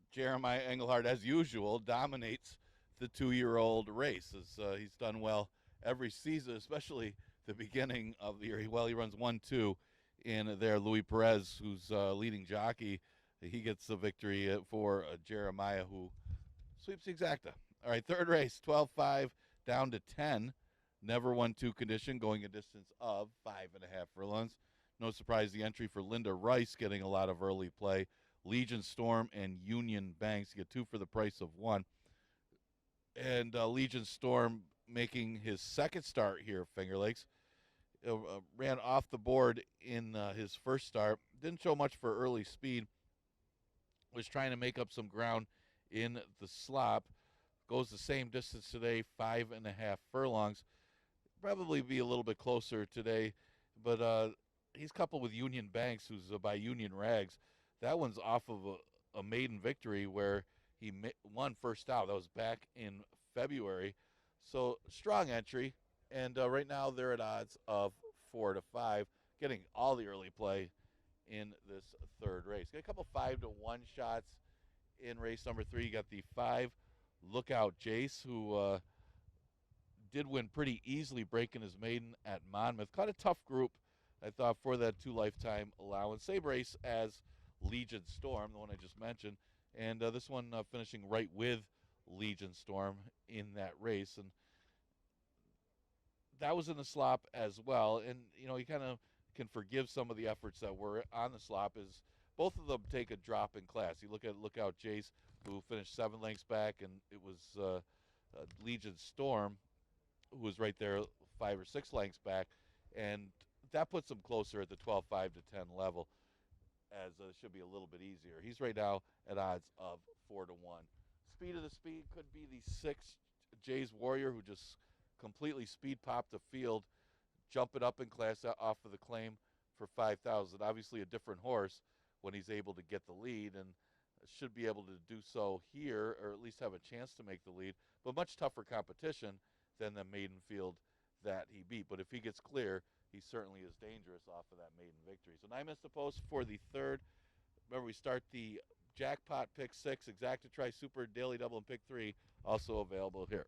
Jeremiah Engelhardt, as usual, dominates the 2-year-old race. As he's done well every season, especially the beginning of the year. Well, he runs 1-2 in there. Louis Perez, who's leading jockey, he gets the victory for Jeremiah, who sweeps the exacta. All right, third race, 12-5 down to 10. Never 1-2 condition, going a distance of 5.5 furlongs. No surprise, the entry for Linda Rice getting a lot of early play. Legion Storm and Union Banks. You get 2 for the price of 1. And Legion Storm making his second start here at Finger Lakes. Ran off the board in his first start. Didn't show much for early speed. Was trying to make up some ground in the slop. Goes the same distance today, 5.5 furlongs. Probably be a little bit closer today, but he's coupled with Union Banks, who's by Union Rags. That one's off of a maiden victory where he won first out. That was back in February. So strong entry, and right now they're at odds of 4-5, getting all the early play in this third race. Got a couple 5-1 shots in race number 3. You got the 5 Lookout Jace, who did win pretty easily, breaking his maiden at Monmouth. Kind of tough group, I thought, for that 2 lifetime allowance. Same race as Legion Storm, the one I just mentioned, and this one finishing right with Legion Storm in that race. And that was in the slop as well. And, you know, you kind of can forgive some of the efforts that were on the slop, as both of them take a drop in class. You look at Lookout Jace, who finished 7 lengths back, and it was Legion Storm, who was right there 5 or 6 lengths back, and that puts him closer at the 12-5 to 10 level, as it should be a little bit easier. He's right now at odds of 4-1. Speed of the speed could be the 6 Jay's Warrior, who just completely speed popped the field, jumping up in class off of the claim for 5,000. Obviously a different horse when he's able to get the lead, and should be able to do so here, or at least have a chance to make the lead, but much tougher competition than the maiden field that he beat. But if he gets clear, he certainly is dangerous off of that maiden victory. So 9 minutes to post for the third. Remember, we start the jackpot pick 6, exacta try super daily double, and pick 3, also available here.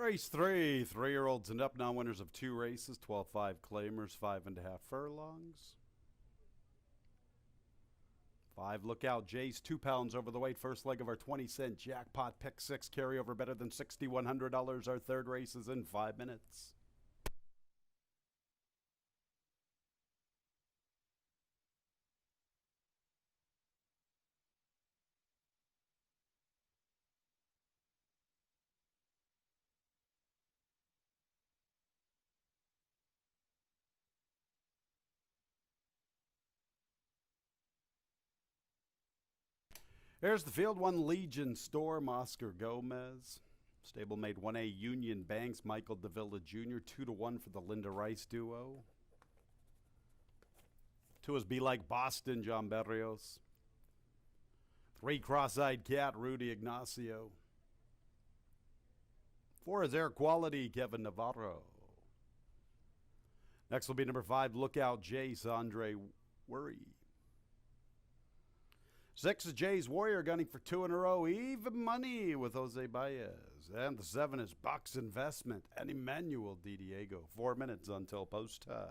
Race 3, 3-year-olds and up, non-winners of 2 races, 12.5 claimers, 5.5 furlongs. 5 Lookout Jays, 2 pounds over the weight. First leg of our 20-cent jackpot pick 6 carryover, better than $6,100. Our third race is in 5 minutes. Here's the field. 1 Legion Storm, Oscar Gomez. Stablemate 1A Union Banks, Michael Davila Jr. 2-1 for the Linda Rice duo. 2 is Be Like Boston, John Berrios. 3 Cross-Eyed Cat, Rudy Ignacio. 4 is Air Quality, Kevin Navarro. Next will be number 5, Lookout Jace, Andre Worry. 6 is Jay's Warrior, gunning for 2 in a row, even money with Jose Baez. And the 7 is Bucks Investment and Emmanuel Di Diego. 4 minutes until post time.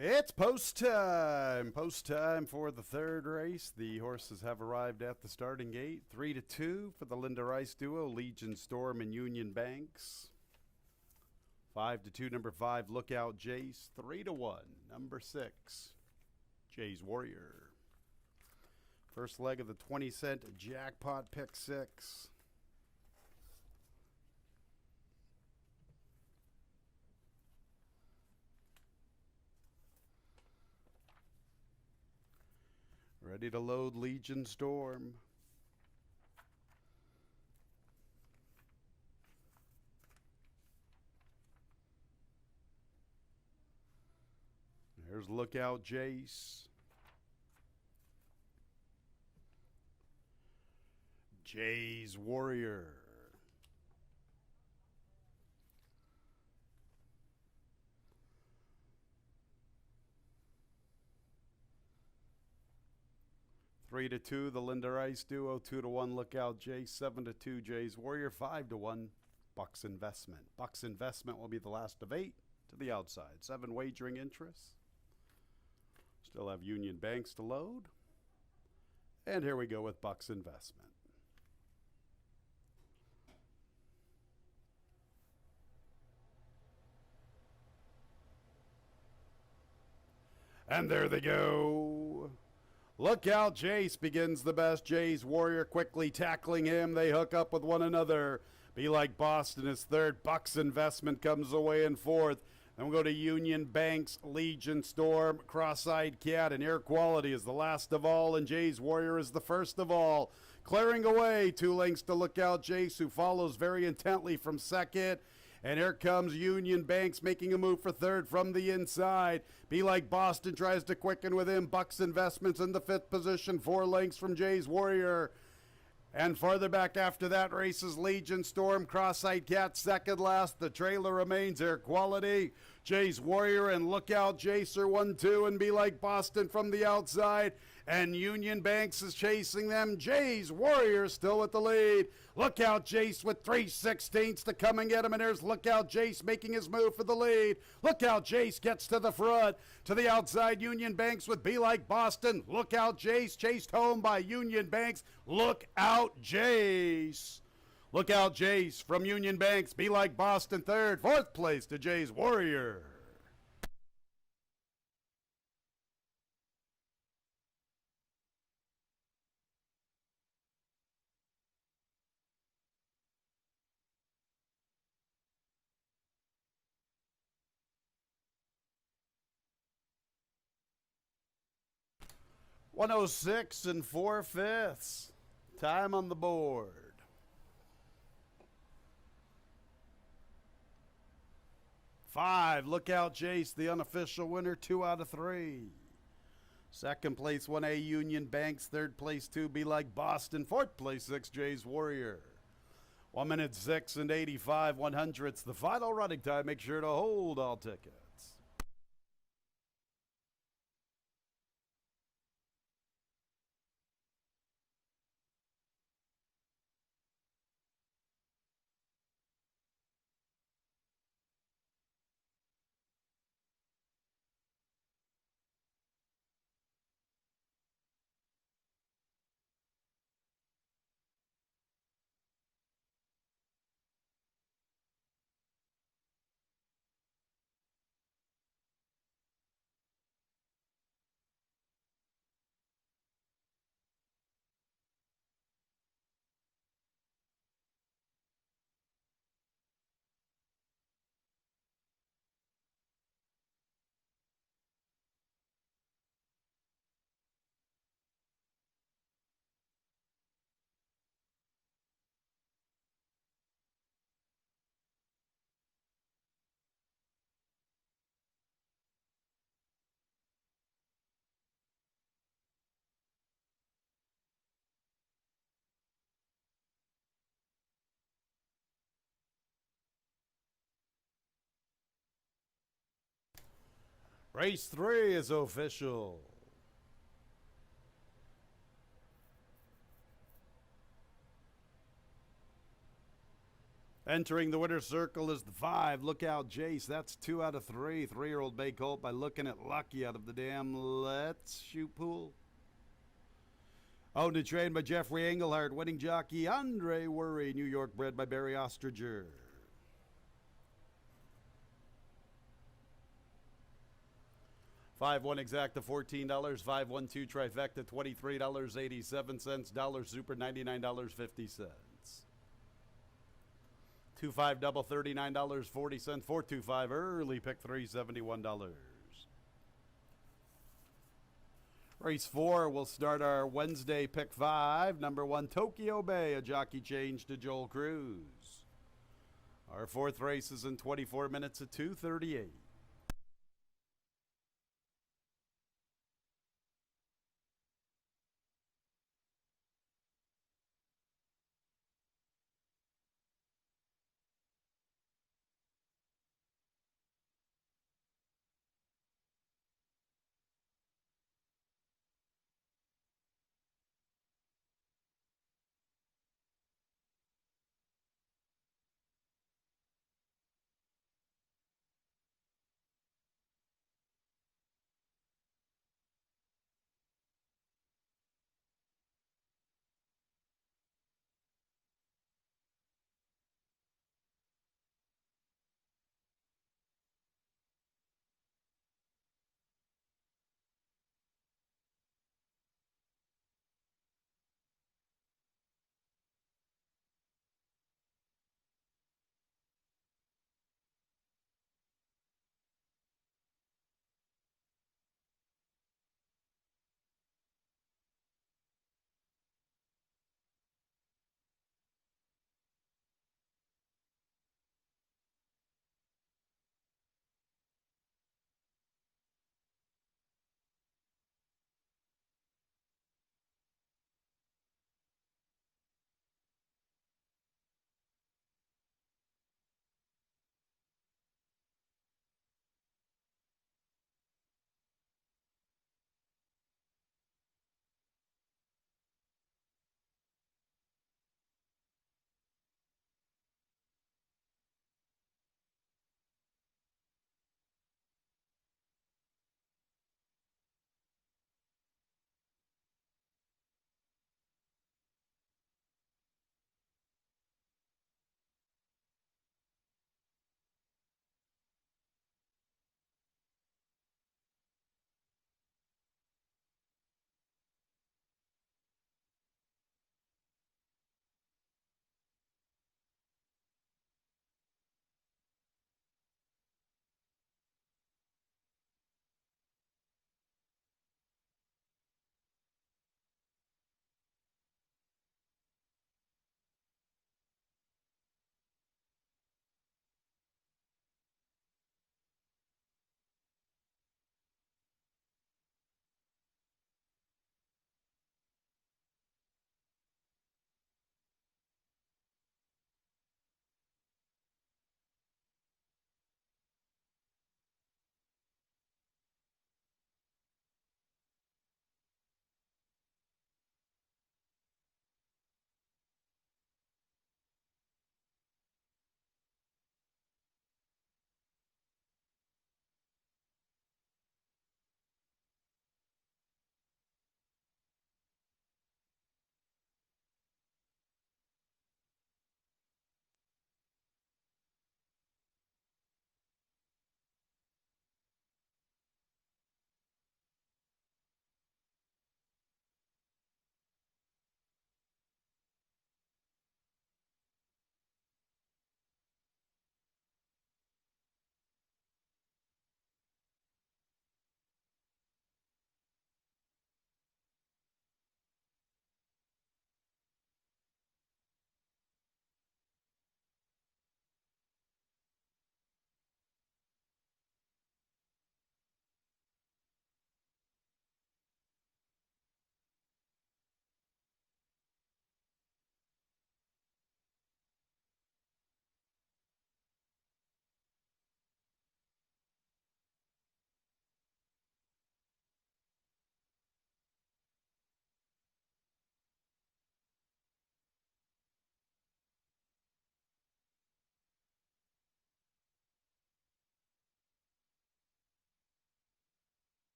It's post time. Post time for the third race. The horses have arrived at the starting gate. 3-2 for the Linda Rice duo, Legion Storm and Union Banks. 5-2, number 5, Lookout Jace. 3-1, number 6, Jay's Warrior. First leg of the 20-cent jackpot pick 6. Ready to load Legion Storm. There's Lookout Jace. Jay's Warrior. Three to two, the Linda Rice duo. 2-1, Lookout Jace. 7-2, Jay's Warrior. 5-1, Bucks Investment. Bucks Investment will be the last of 8 to the outside. 7 wagering interests. Still have Union Banks to load. And here we go with Bucks Investment. And there they go. Lookout Jace begins the best. Jay's Warrior quickly tackling him. They hook up with one another. Be Like Boston is third. Bucks Investment comes away in fourth. Then we'll go to Union Banks, Legion Storm, Cross-Eyed Cat, and Air Quality is the last of all, and Jay's Warrior is the first of all. Clearing away, 2 lengths to Lookout Jace, who follows very intently from second. And here comes Union Banks making a move for third from the inside. Be Like Boston tries to quicken with him. Bucks Investments in the 5th position, 4 lengths from Jay's Warrior. And farther back after that races Legion Storm, Cross-Eyed Cat second last. The trailer remains Air Quality. Jay's Warrior and Lookout Jace are 1-2, and Be Like Boston from the outside. And Union Banks is chasing them. Jay's Warrior still with the lead. Lookout Jace with 3/16 to come and get him. And there's Lookout Jace making his move for the lead. Lookout Jace gets to the front. To the outside, Union Banks with Be Like Boston. Lookout Jace chased home by Union Banks. Lookout Jace. Lookout Jace from Union Banks. Be Like Boston third. 4th place to Jay's Warrior. .106 and 4/5. Time on the board. Five, Lookout Jace, the unofficial winner, 2 out of 3. Second place, 1A, Union Banks. Third place, 2, Be Like Boston. Fourth place, 6, Jay's Warrior. 1 minute 6 and 85 100ths. The final running time. Make sure to hold all tickets. Race 3 is official. Entering the winner's circle is the 5. Look out, Jace. That's 2 out of 3. 3-year-old Bay Colt by Looking at Lucky out of the damn Let's Shoot pool. Owned and trained by Jeffrey Engelhardt. Winning jockey Andre Worry. New York bred by Barry Ostringer. $5-1 exacta $14. 5-1-2 trifecta $23.87. Dollar super $99.50. 2-5 double $39.40. 4-2-5 early pick $371. Race 4 will start our Wednesday pick 5. Number 1 Tokyo Bay, a jockey change to Joel Cruz. Our 4th race is in 24 minutes at 2:38.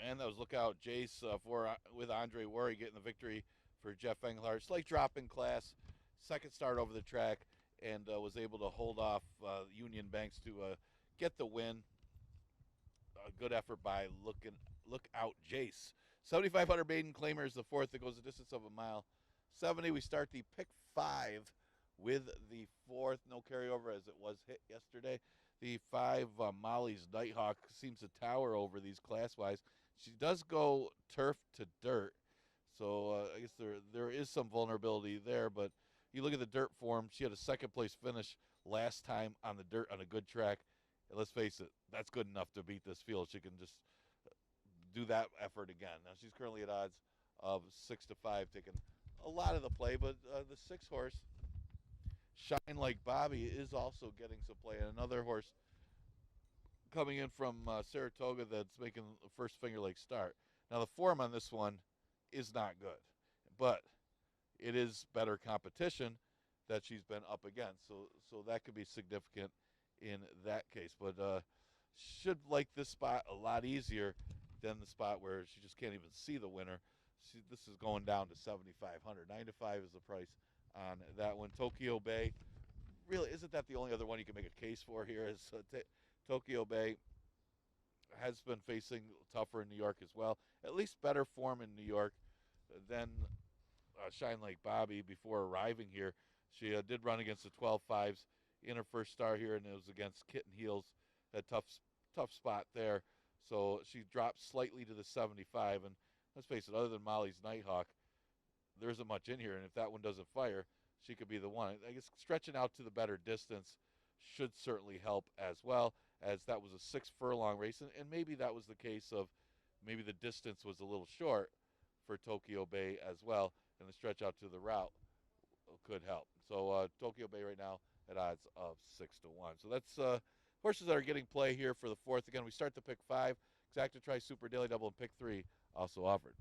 And that was Lookout Jace with Andre Worry getting the victory for Jeff Engelhardt. Slight drop in class, second start over the track, and was able to hold off Union Banks to get the win. A good effort by Lookout Jace. 7,500 maiden claimers, the fourth that goes a distance of a mile. 70, we start the pick 5 with the fourth. No carryover as it was hit yesterday. The 5, Molly's Nighthawk, seems to tower over these class-wise. She does go turf to dirt, so I guess there is some vulnerability there, but you look at the dirt form, she had a second-place finish last time on the dirt on a good track. And let's face it, that's good enough to beat this field. She can just do that effort again. Now, she's currently at odds of 6-5, taking a lot of the play, but the 6 horse, Shine Like Bobby, is also getting some play. And another horse coming in from Saratoga that's making the first Finger Lakes start. Now, the form on this one is not good, but it is better competition that she's been up against. So that could be significant in that case. But should like this spot a lot easier than the spot where she just can't even see the winner. This is going down to 7,500. 9-5 is the price on that one. Tokyo Bay, really, isn't that the only other one you can make a case for here? Is Tokyo Bay has been facing tougher in New York as well. At least better form in New York than Shine Like Bobby before arriving here. She did run against the 12-5s in her first start here, and it was against Kitten Heels. A tough spot there. So she dropped slightly to the 75. And let's face it, other than Molly's Nighthawk, there isn't much in here. And if that one doesn't fire, she could be the one. I guess stretching out to the better distance should certainly help as well, as that was a 6 furlong race. And maybe that was the case of maybe the distance was a little short for Tokyo Bay as well, and the stretch out to the route could help. So Tokyo Bay right now at odds of 6-1. So that's horses that are getting play here for the fourth. Again, we start the pick 5. Exacta Tri Super Daily Double and pick 3 also offered.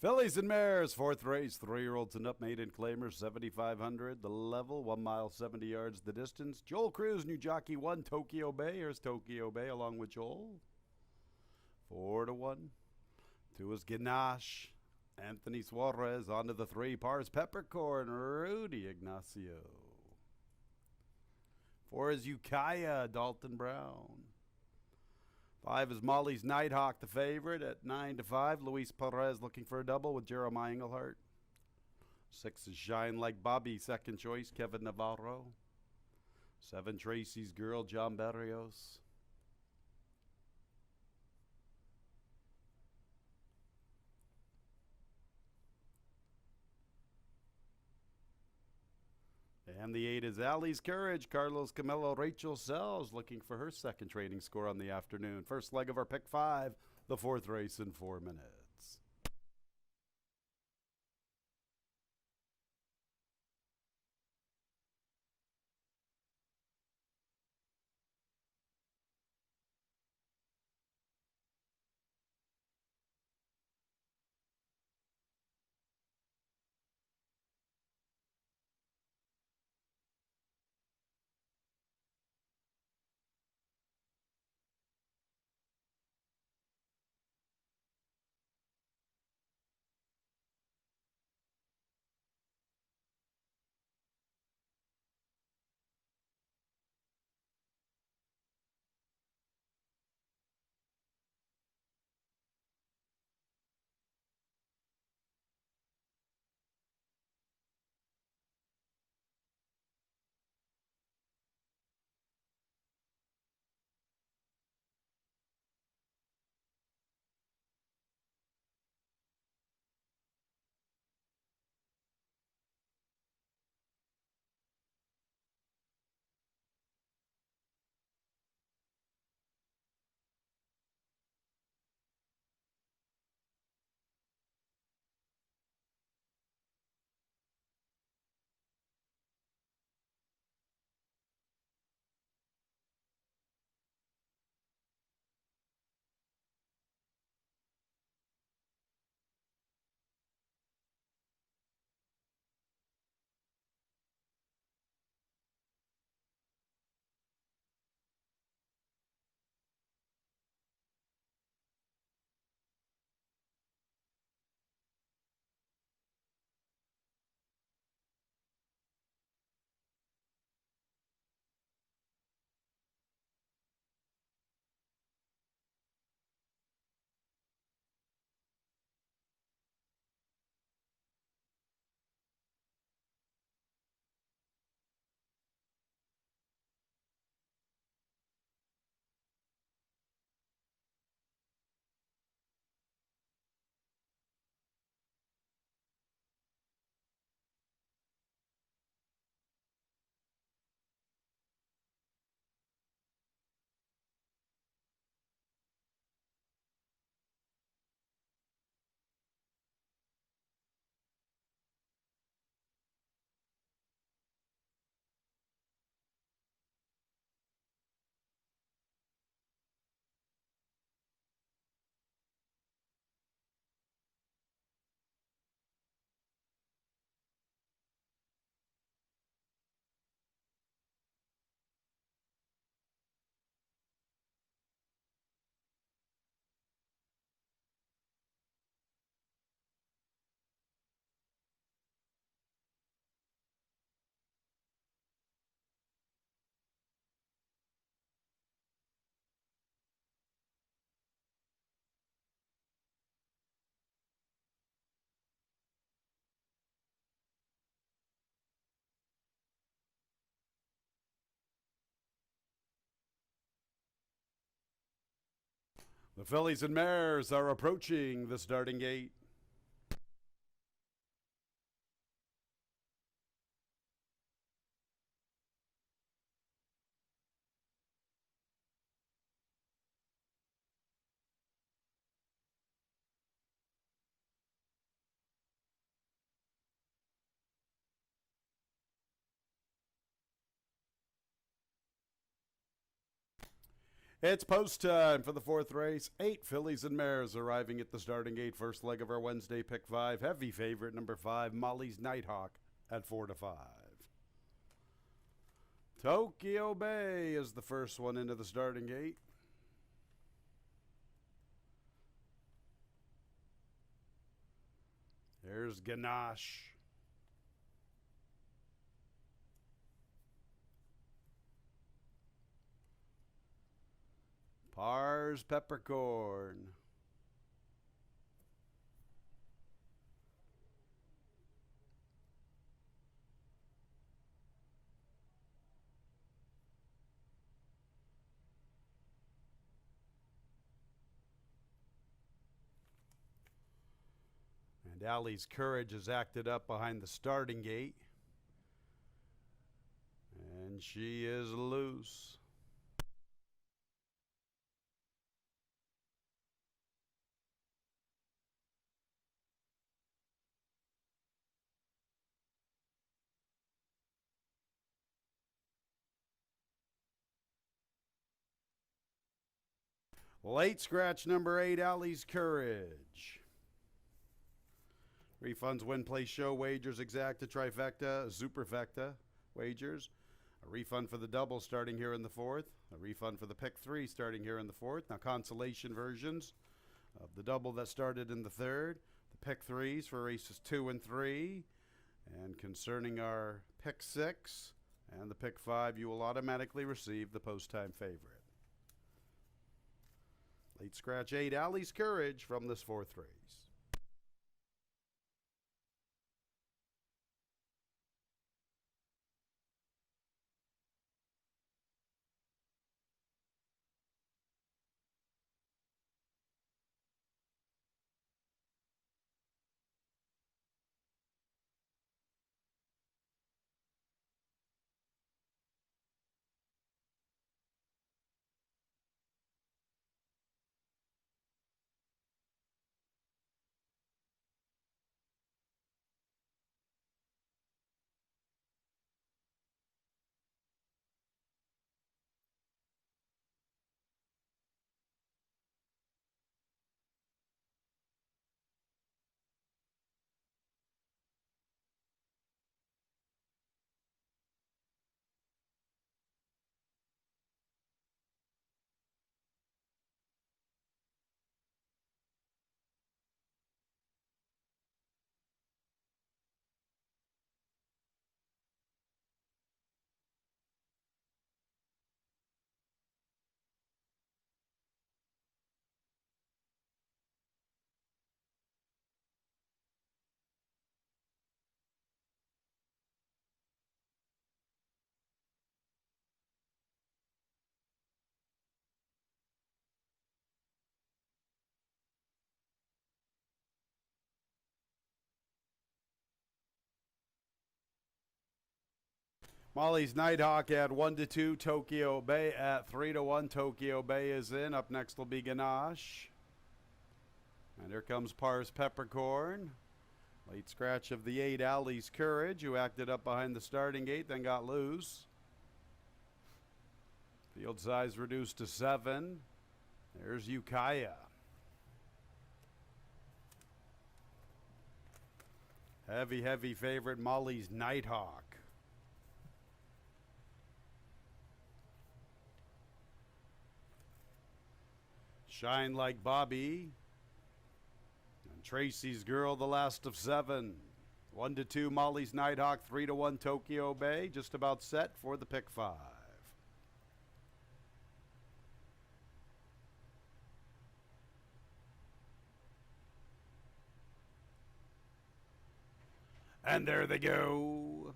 Fillies and Mares, fourth race, 3-year-olds and up, maiden claimers, 7,500. The level, 1 mile, 70 yards the distance. Joel Cruz, new jockey 1, Tokyo Bay. Here's Tokyo Bay along with Joel. 4-1. 2 is Ganache. Anthony Suarez onto the 3. Pars Peppercorn, Rudy Ignacio. 4 is Ukiah, Dalton Brown. 5 is Molly's Nighthawk, the favorite, at 9-5. Luis Perez looking for a double with Jeremiah Englehart. 6 is Shine Like Bobby, second choice, Kevin Navarro. 7, Tracy's Girl, John Berrios. And the 8 is Allie's Courage, Carlos Camelo, Rachel Sells looking for her second training score on the afternoon. First leg of our pick 5, the 4th race in 4 minutes. The Fillies and Mares are approaching the starting gate. It's post time for the fourth race. 8 fillies and mares arriving at the starting gate. First leg of our Wednesday pick 5. Heavy favorite number 5, Molly's Nighthawk at 4-5. Tokyo Bay is the first one into the starting gate. There's Ganache. Pars Peppercorn. And Allie's Courage is acted up behind the starting gate. And she is loose. Late scratch number 8, Allie's Courage. Refunds, win, play, show, wagers, exacta, trifecta, superfecta wagers. A refund for the double starting here in the fourth. A refund for the pick 3 starting here in the fourth. Now consolation versions of the double that started in the third. The pick 3s for races 2 and 3. And concerning our pick 6 and the pick 5, you will automatically receive the post-time favorite. Late scratch 8, Allie's Courage from this fourth race. Molly's Nighthawk at 1-2. Tokyo Bay at 3-1. Tokyo Bay is in. Up next will be Ganache. And here comes Pars Peppercorn. Late scratch of the 8, Allie's Courage, who acted up behind the starting gate, then got loose. Field size reduced to 7. There's Ukiah. Heavy favorite, Molly's Nighthawk. Shine Like Bobby. And Tracy's Girl, the last of 7. 1-2, Molly's Nighthawk. 3-1, Tokyo Bay. Just about set for the pick 5. And there they go.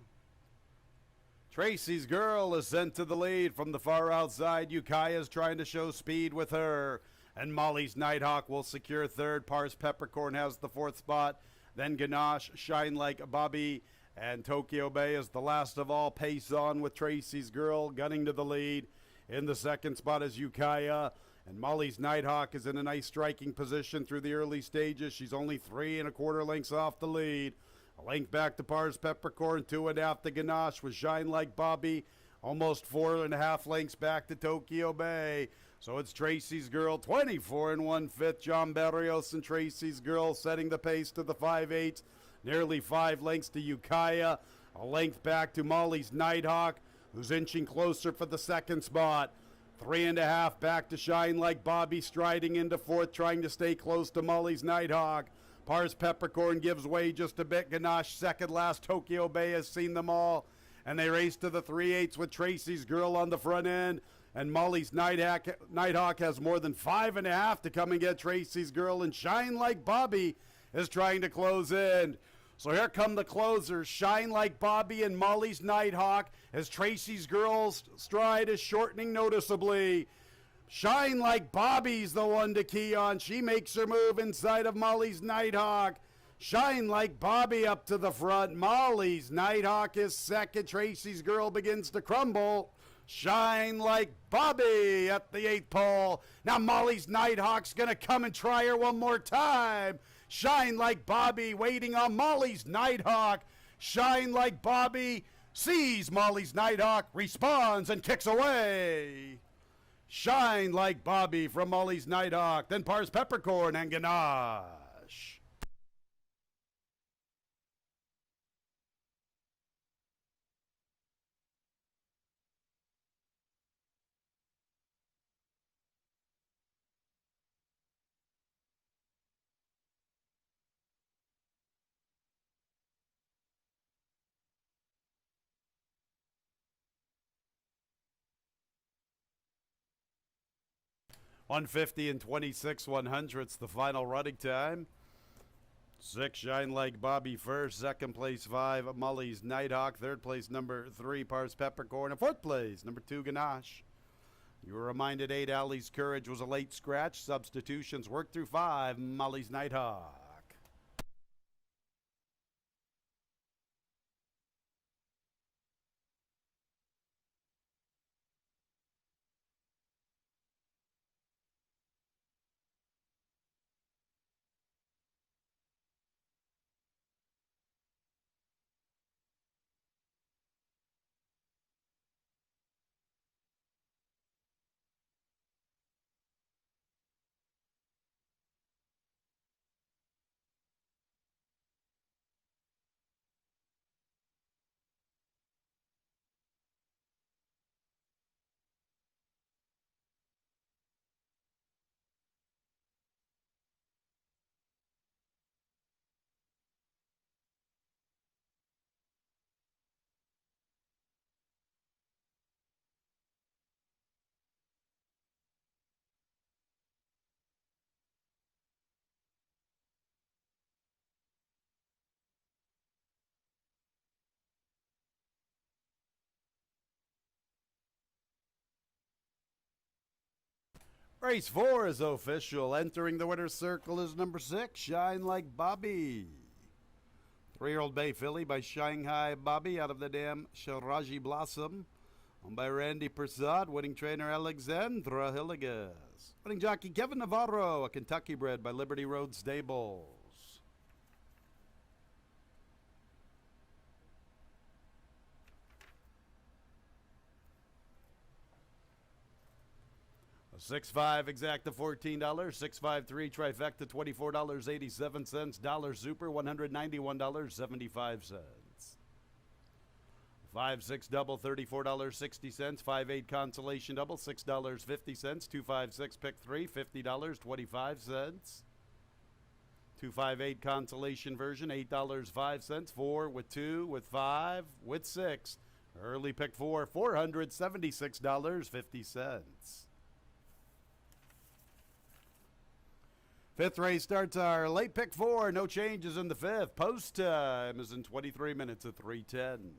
Tracy's Girl is sent to the lead from the far outside. Ukiah's trying to show speed with her. And Molly's Nighthawk will secure third. Pars Peppercorn has the fourth spot. Then Ganache, Shine Like Bobby, and Tokyo Bay is the last of all. Pace on with Tracy's Girl gunning to the lead. In the second spot is Ukiah. And Molly's Nighthawk is in a nice striking position through the early stages. She's only 3 1/4 lengths off the lead. A length back to Pars Peppercorn, 2 1/2 to Ganache with Shine Like Bobby. Almost 4 1/2 lengths back to Tokyo Bay. So it's Tracy's Girl, 24 and 1/5. John Barrios and Tracy's Girl setting the pace to the 5/8. Nearly 5 lengths to Ukiah. A length back to Molly's Nighthawk, who's inching closer for the second spot. 3.5 back to Shine Like Bobby, striding into fourth, trying to stay close to Molly's Nighthawk. Pars Peppercorn gives way just a bit. Ganache second last. Tokyo Bay has seen them all. And they race to the 3/8 with Tracy's Girl on the front end. And Molly's Nighthawk has more than 5.5 to come and get Tracy's Girl. And Shine Like Bobby is trying to close in. So here come the closers. Shine Like Bobby and Molly's Nighthawk as Tracy's Girl's stride is shortening noticeably. Shine Like Bobby's the one to key on. She makes her move inside of Molly's Nighthawk. Shine Like Bobby up to the front. Molly's Nighthawk is second. Tracy's Girl begins to crumble. Shine Like Bobby at the 8th pole. Now Molly's Nighthawk's going to come and try her one more time. Shine Like Bobby waiting on Molly's Nighthawk. Shine Like Bobby sees Molly's Nighthawk, responds, and kicks away. Shine Like Bobby from Molly's Nighthawk, then Pars Peppercorn and Ganache. $150 and 26/100ths, the final running time. 6, Shine Like Bobby first. Second place, 5, Molly's Nighthawk. Third place, number 3, Pars Peppercorn. And fourth place, number 2, Ganache. You were reminded 8, Allie's Courage was a late scratch. Substitutions worked through 5, Molly's Nighthawk. Race 4 is official. Entering the winner's circle is number 6, Shine Like Bobby. 3-year-old Bay filly by Shanghai Bobby out of the dam Shiraji Blossom. Owned by Randy Prasad. Winning trainer Alexandra Hillegas. Winning jockey Kevin Navarro, a Kentucky bred by Liberty Road Stables. A 6.5 exacta $14, 6.53 trifecta $24.87, dollar super $191.75. 5-6 double $34.60, 5-8 consolation double $6.50, 2-5-6 pick 3 $50.25. 2-5-8 consolation version $8.05, 4 with 2 with 5 with 6. Early pick 4 $476.50. Fifth race starts our late pick 4. No changes in the fifth. Post time is in 23 minutes at 3:10.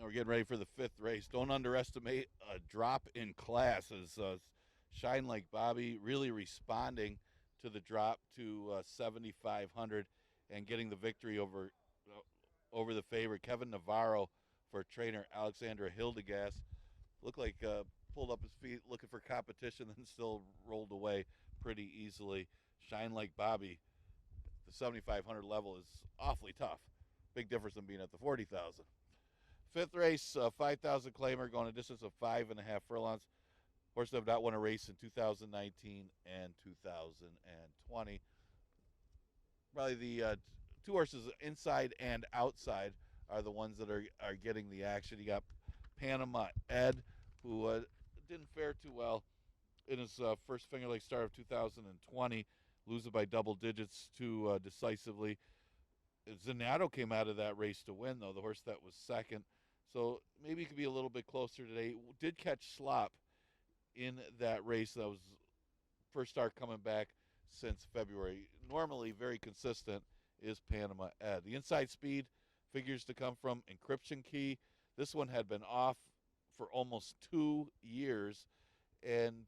We're getting ready for the fifth race. Don't underestimate a drop in class as Shine Like Bobby really responding to the drop to 7,500 and getting the victory over the favorite Kevin Navarro for trainer Alexandra Hildegast. Looked like pulled up his feet looking for competition, then still rolled away pretty easily. Shine Like Bobby, the 7,500 level is awfully tough. Big difference than being at the 40,000. Fifth race, 5,000 claimer going a distance of 5.5 furlongs. Horses have not won a race in 2019 and 2020. Probably the two horses inside and outside are the ones that are getting the action. You got Panama Ed, who didn't fare too well in his first Finger Lakes start of 2020, losing by double digits too decisively. Zanato came out of that race to win, though, the horse that was second. So maybe it could be a little bit closer today. Did catch slop in that race. That was first start coming back since February. Normally very consistent is Panama Ed. The inside speed figures to come from Encryption Key. This one had been off for almost 2 years, and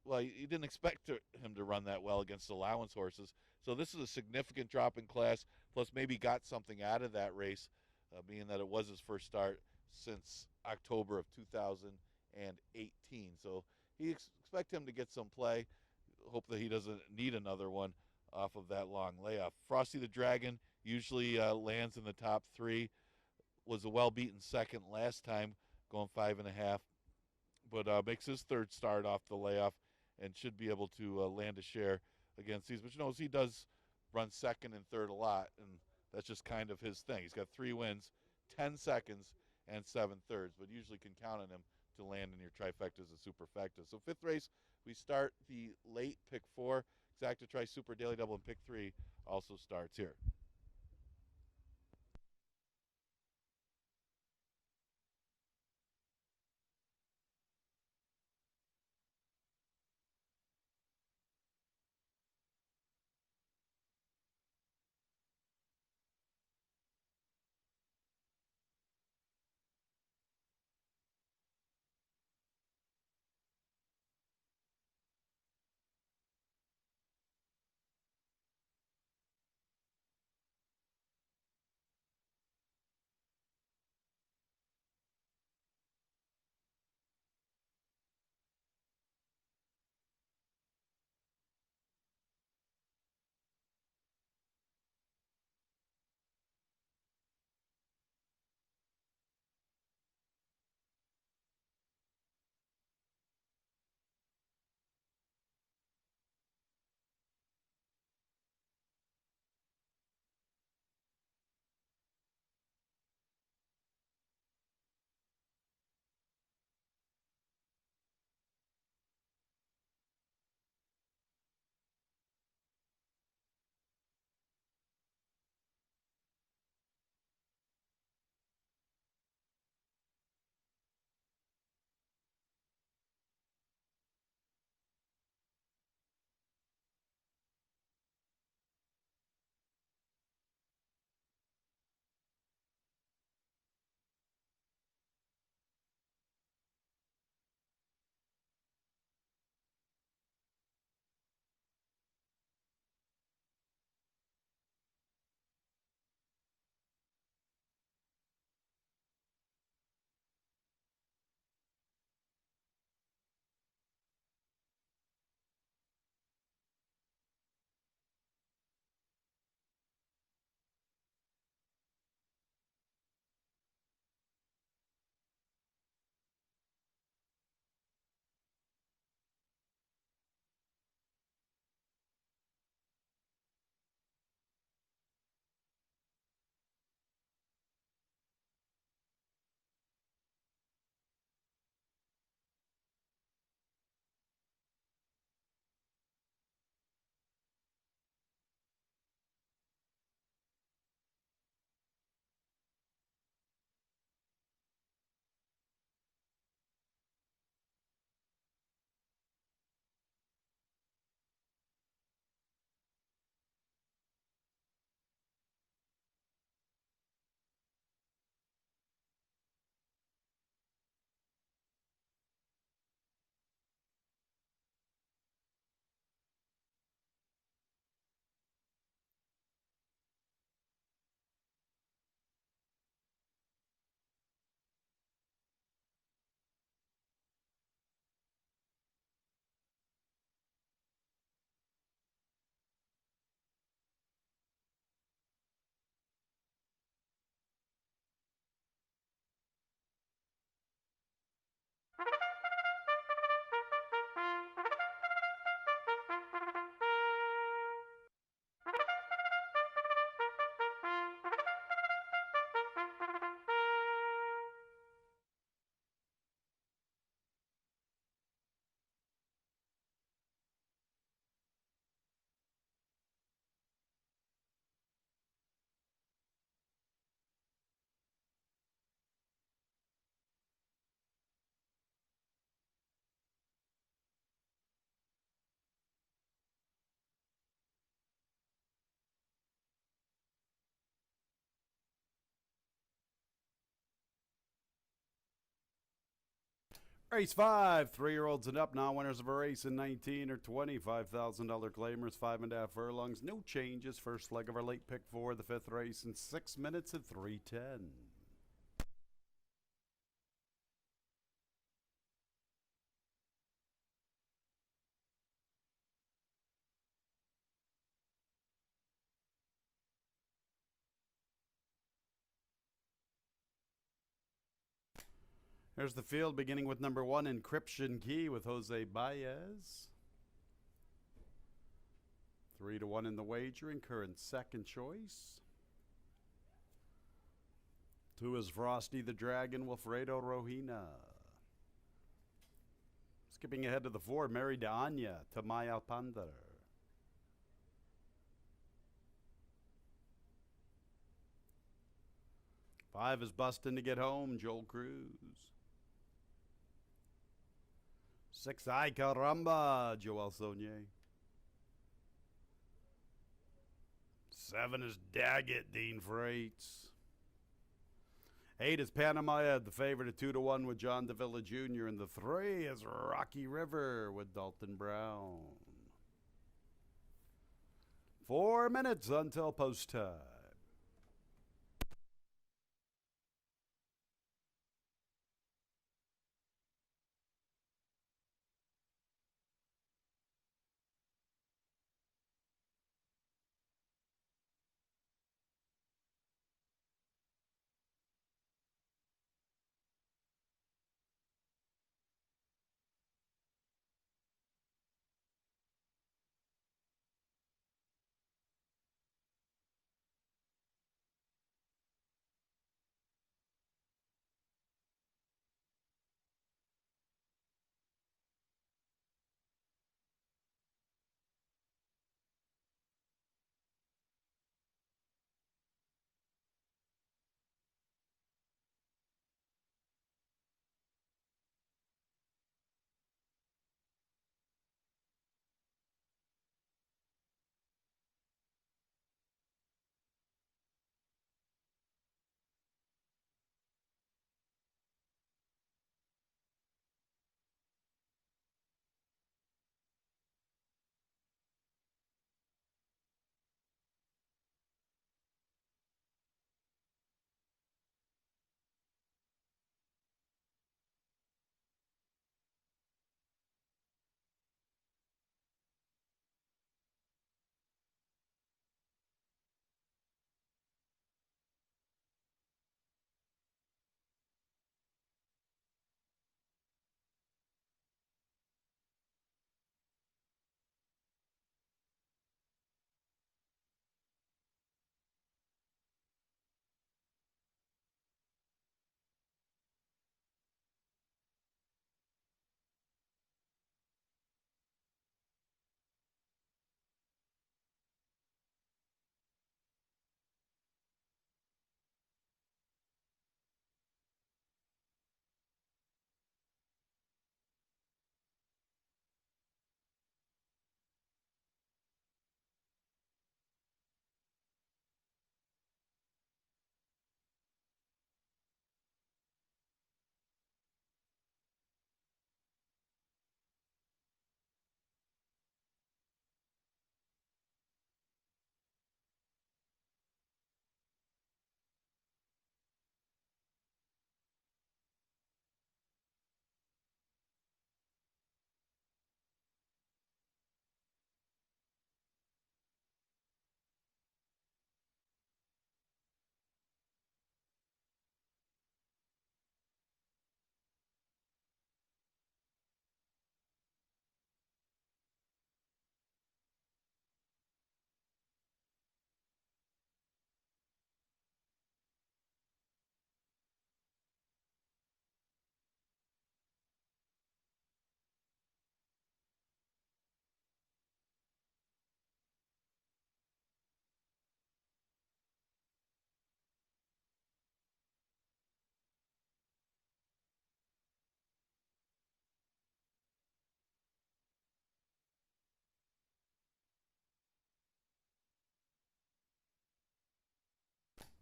well, you didn't expect him to run that well against allowance horses. So this is a significant drop in class, plus maybe got something out of that race, being that it was his first start since October of 2018. So he expect him to get some play. Hope that he doesn't need another one off of that long layoff. Frosty the Dragon usually lands in the top three. Was a well-beaten second last time, going 5.5. But makes his third start off the layoff and should be able to land a share against these. But you know, he does run second and third a lot, and that's just kind of his thing. He's got 3 wins, 10 seconds, and 7 thirds, but usually can count on him to land in your trifectas and superfectas. So fifth race, we start the late pick 4. Exacta Tri Super Daily Double, and pick 3 also starts here. Race 5, 3-year-olds and up, non-winners of a race in 19 or 20, $5,000 claimers, 5.5 furlongs, no changes. First leg of our late pick for the 5th race in 6 minutes at 3:10. There's the field beginning with number 1, Encryption Key with Jose Baez. 3-1 in the wagering, current second choice. 2 is Frosty the Dragon, Wilfredo Rohina. Skipping ahead to the 4, Mary de Anya, Tamaya Alpander. 5 is Bustin' to Get Home, Joel Cruz. 6, Ay Caramba, Joel Saunier. 7 is Daggett, Dean Freites. 8 is Panama Ed, the favorite at 2-1 with John Davila Jr. And the 3 is Rocky River with Dalton Brown. 4 minutes until post time.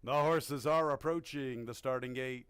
The horses are approaching the starting gate.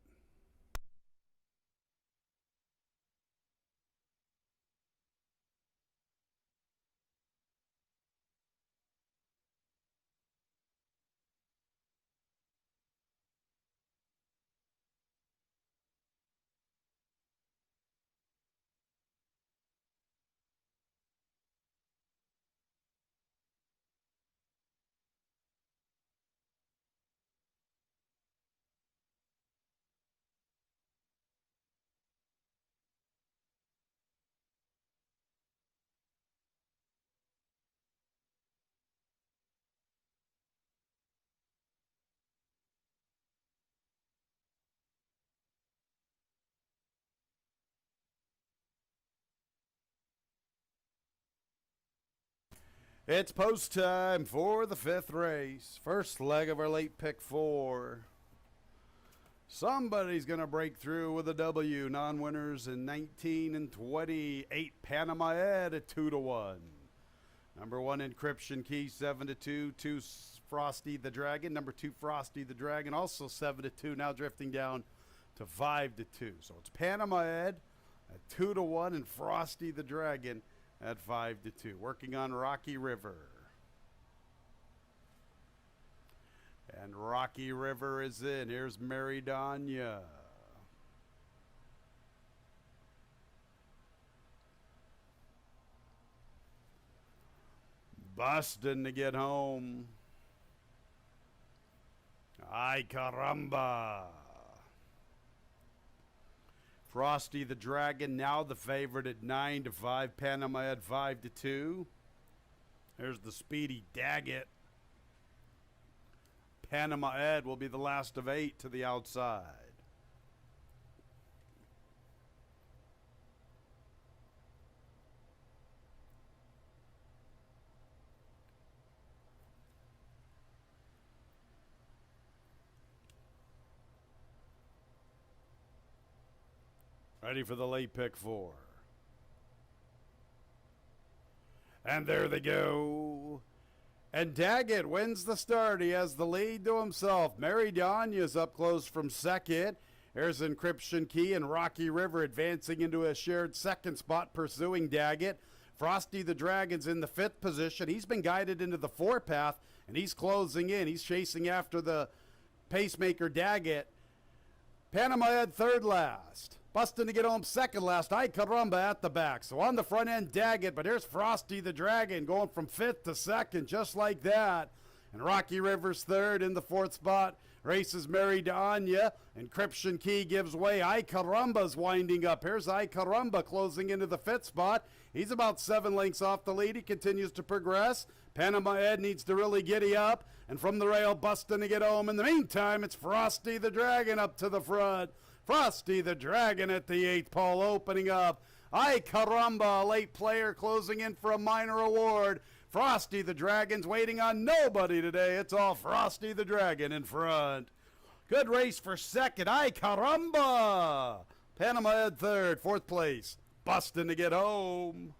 It's post time for the fifth race. First leg of our late pick four. Somebody's going to break through with a W. Non-winners in 19 and 28. Panama Ed at 2-1. Number 1, Encryption Key, 7-2. 2, Frosty the Dragon. Number 2, Frosty the Dragon, also 7-2. Now drifting down to 5-2. So it's Panama Ed at 2-1 and Frosty the Dragon at 5-2. Working on Rocky River. And Rocky River is in. Here's Mary Danya. Bustin' to get home. Ay caramba. Frosty the Dragon now the favorite at 9-5. Panama at 5-2. There's the speedy Daggett. Panama Ed will be the last of 8 to the outside. Ready for the late pick 4. And there they go. And Daggett wins the start. He has the lead to himself. Mary Danya's up close from second. There's Encryption Key and Rocky River advancing into a shared second spot, pursuing Daggett. Frosty the Dragon's in the 5th position. He's been guided into the 4 path, and he's closing in. He's chasing after the pacemaker Daggett. Panama Ed 3rd last. Bustin' to get home 2nd last. Ay caramba at the back. So on the front end, Daggett, but here's Frosty the Dragon going from 5th to 2nd, just like that. And Rocky River's 3rd in the 4th spot. Races Mary Danya. Encryption Key gives way. Ay caramba's winding up. Here's Ay caramba closing into the 5th spot. He's about 7 lengths off the lead. He continues to progress. Panama Ed needs to really giddy up. And from the rail, bustin' to get home. In the meantime, it's Frosty the Dragon up to the front. Frosty the Dragon at the 8th pole opening up. Ay caramba, a late player closing in for a minor award. Frosty the Dragon's waiting on nobody today. It's all Frosty the Dragon in front. Good race for 2nd. Ay caramba. Panama Ed 3rd, 4th place. Bustin' to get home.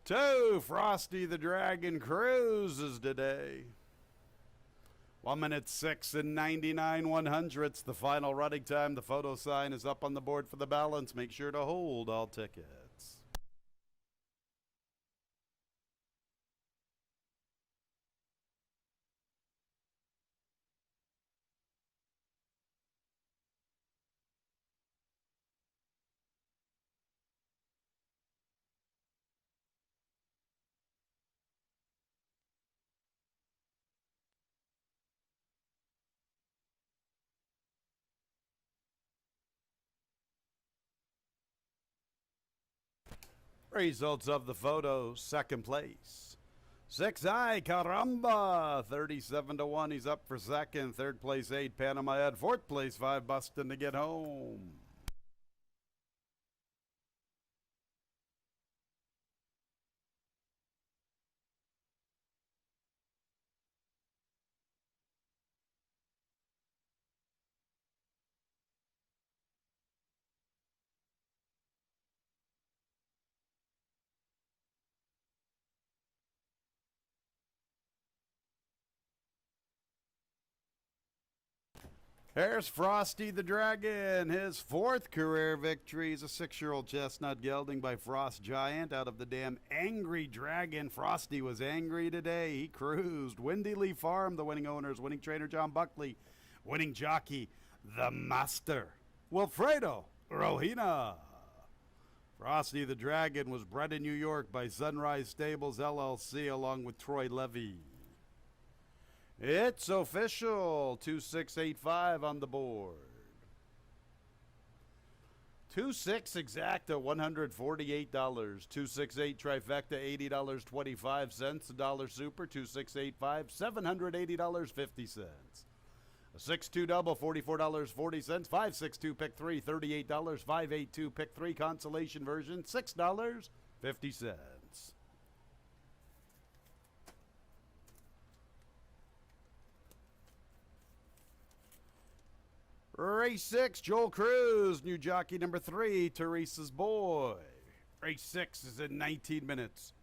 Two, Frosty the Dragon cruises today. 1 minute 6 and 99/100ths. The final running time. The photo sign is up on the board for the balance. Make sure to hold all tickets. Results of the photo, 2nd place. 6, Ay caramba, 37-1. He's up for 2nd. 3rd place, 8, Panama Ed. 4th place, 5, Bustin' to get home. There's Frosty the Dragon, his 4th career victory. He's a 6-year-old chestnut gelding by Frost Giant out of the damn Angry Dragon. Frosty was angry today. He cruised. Windy Lee Farm, the winning owners, winning trainer John Buckley, Winning jockey, the Master, Wilfredo Rohina. Frosty the Dragon was bred in New York by Sunrise Stables LLC along with Troy Levy. It's official. 2685 on the board. 26 exacta, $148. 268 trifecta, $80.25. A dollar super, 2685, $780.50. A 6-2 double, $44.40. 562 pick 3, $38. 582 pick 3 consolation version, $6.50. Race 6, Joel Cruz, new jockey number 3, Teresa's Boy. Race 6 is in 19 minutes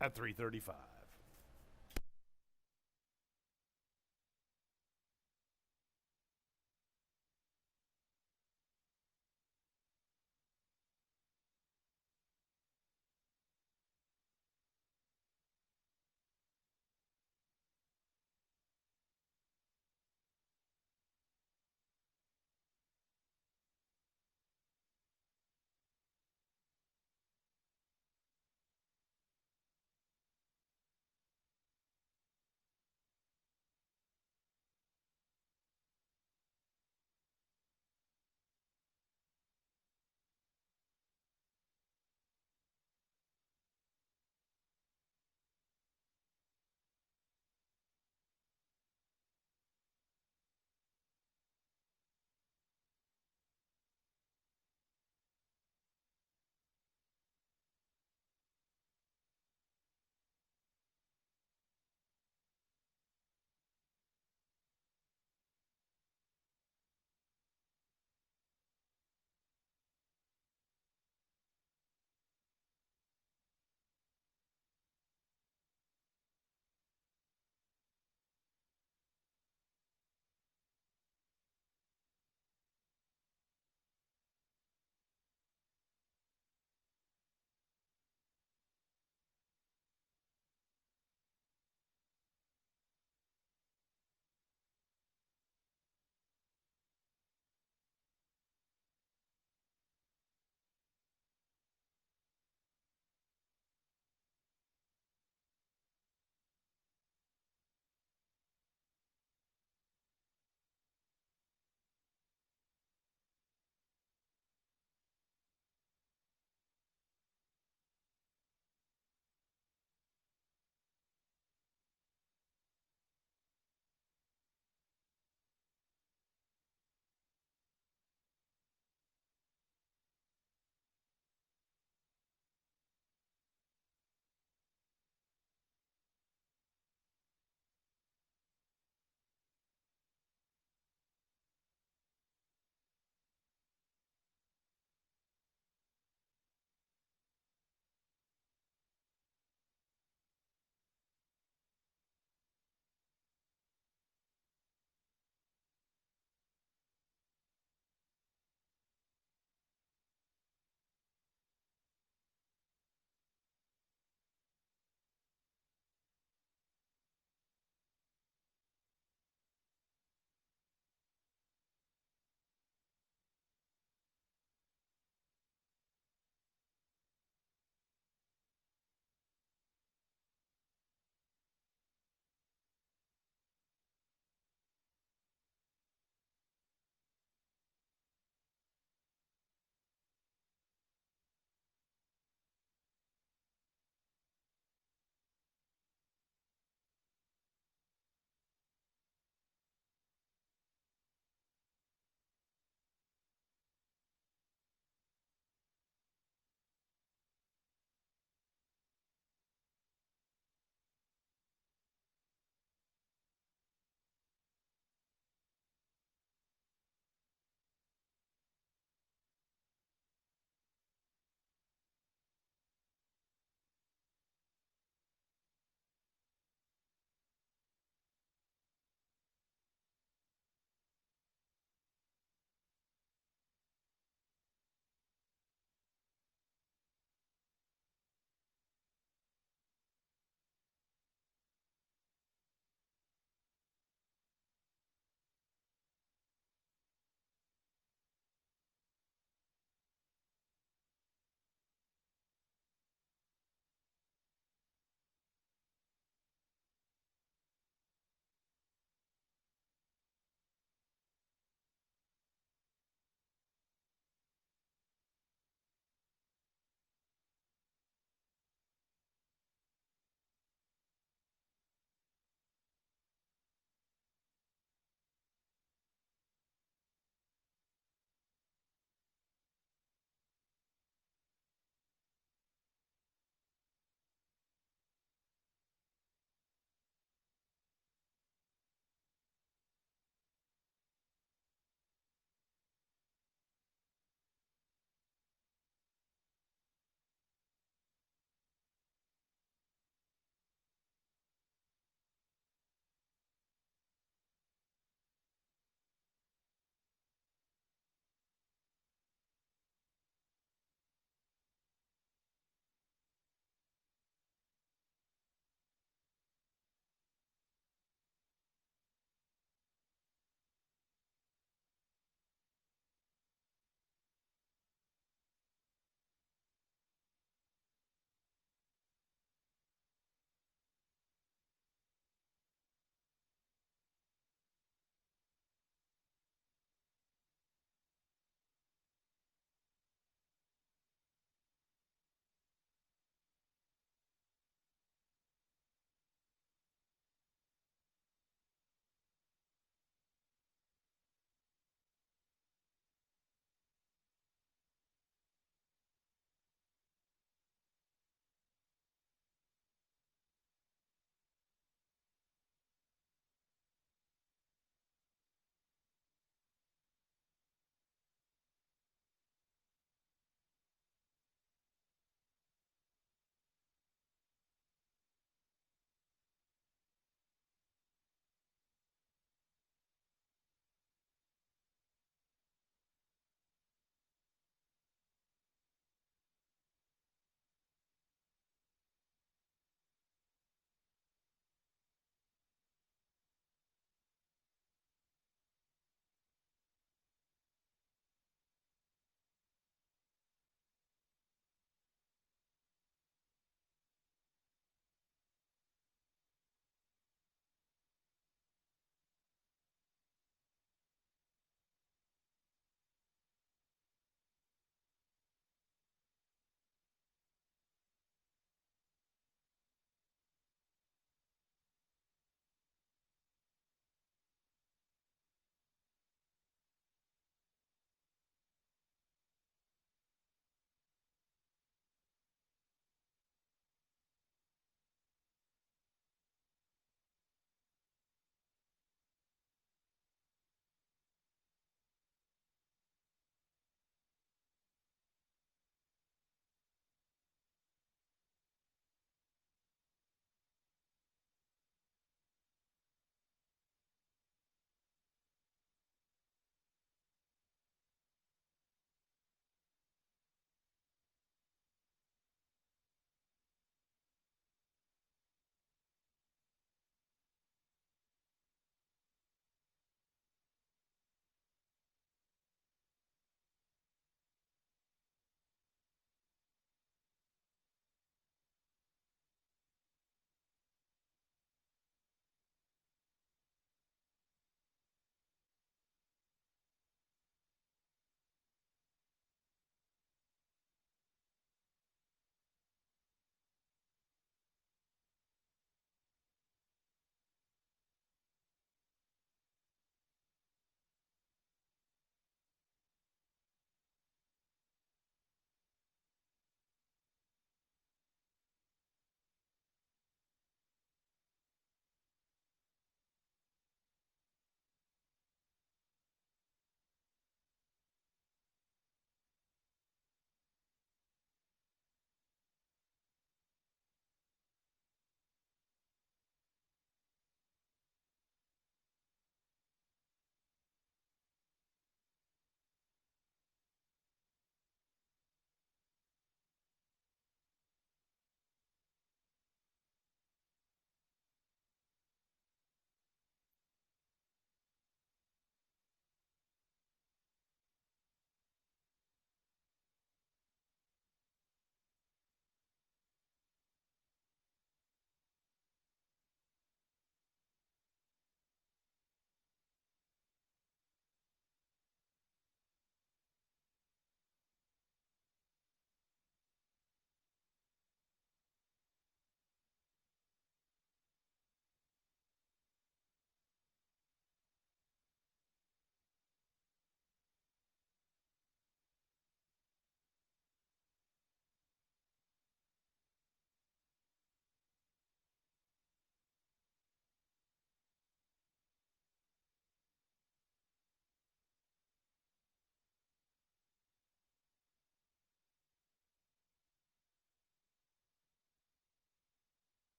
at 3:35.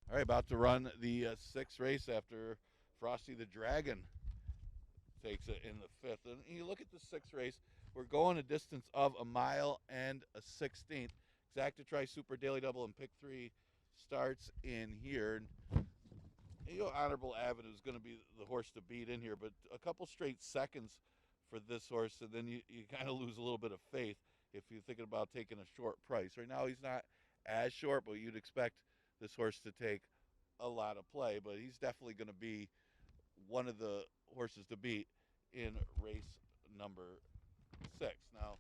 All right, about to run the sixth race after Frosty the Dragon takes it in the fifth. And you look at the sixth race, we're going a distance of a mile and a 16th. Exactitry Super Daily Double and Pick 3 starts in here. And, Honorable Avenue is going to be the horse to beat in here, but a couple straight seconds for this horse, and then you kind of lose a little bit of faith if you're thinking about taking a short price. Right now, he's not as short, but you'd expect this horse to take a lot of play, but he's definitely going to be one of the horses to beat in race number 6. Now,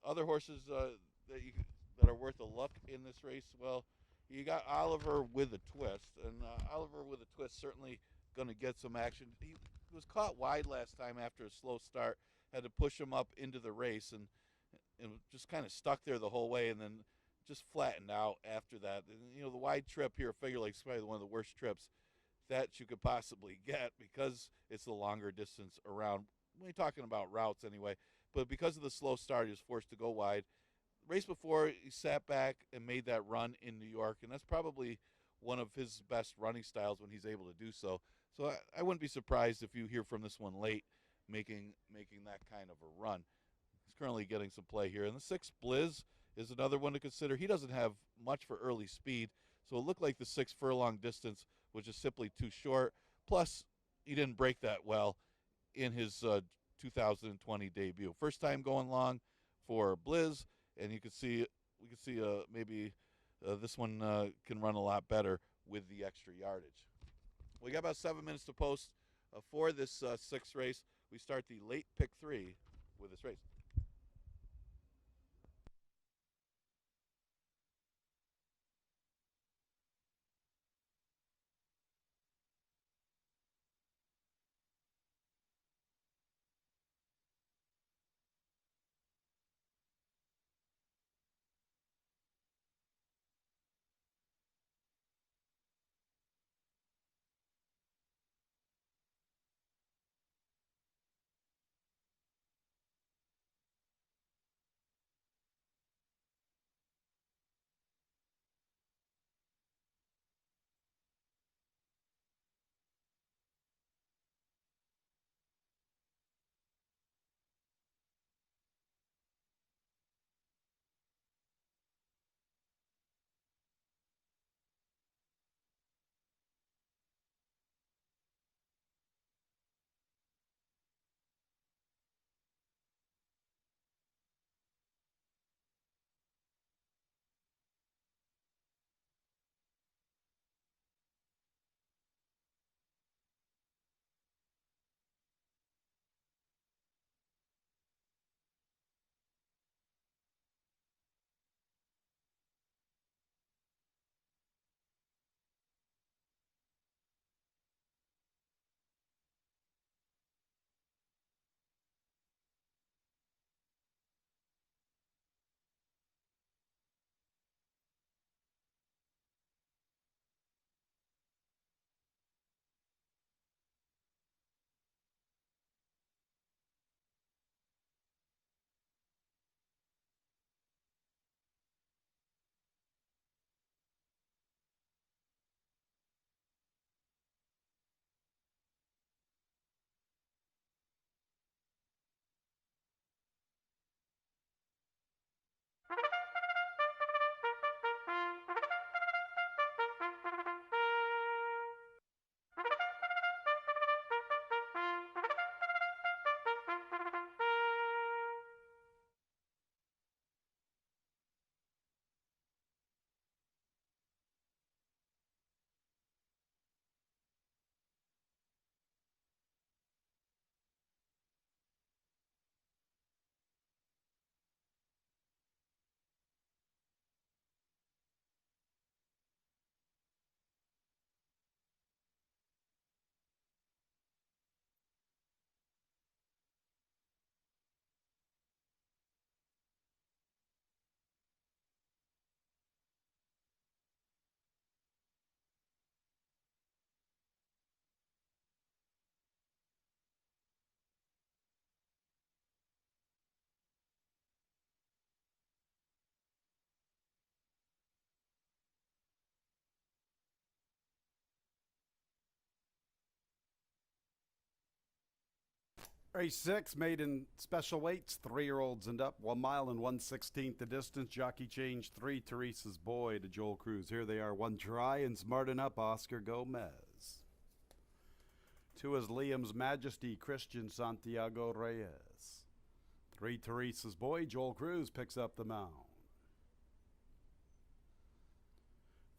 other horses that are worth a look in this race, well, you got Oliver with a twist, and Oliver with a twist certainly going to get some action. He was caught wide last time after a slow start, had to push him up into the race, and just kind of stuck there the whole way, and then just flattened out after that. And, the wide trip here at Finger Lakes is probably one of the worst trips that you could possibly get because it's the longer distance around. We're talking about routes anyway, but because of the slow start, he was forced to go wide. The race before, he sat back and made that run in New York, and that's probably one of his best running styles when he's able to do so. So I wouldn't be surprised if you hear from this one late, making that kind of a run. He's currently getting some play here. And the 6 Blizz is another one to consider. He doesn't have much for early speed, so it looked like the 6 furlong distance was just simply too short. Plus, he didn't break that well in his 2020 debut. First time going long for Blizz, and we can see maybe this one can run a lot better with the extra yardage. We got about 7 minutes to post for this 6th race. We start the late pick 3 with this race. Race 6, made in special weights, 3-year-olds and up, 1 mile and 1/16 the distance. Jockey change 3, Teresa's Boy to Joel Cruz. Here they are, 1 try and smarting up Oscar Gomez. 2 is Liam's Majesty, Christian Santiago Reyes. 3, Teresa's Boy, Joel Cruz picks up the mount.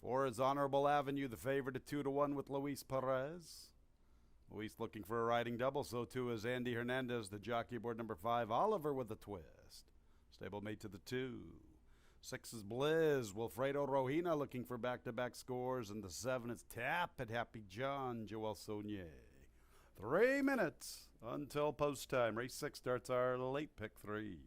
4 is Honorable Avenue, the favorite at 2-1 with Luis Perez. Luis looking for a riding double, so too is Andy Hernandez, the jockey aboard number 5. Oliver with a twist. Stablemate to the 2. 6 is Blizz. Wilfredo Rohina looking for back-to-back scores. And the 7 is Tap at Happy John, Joel Saunier. 3 minutes until post time. Race 6 starts our late pick 3.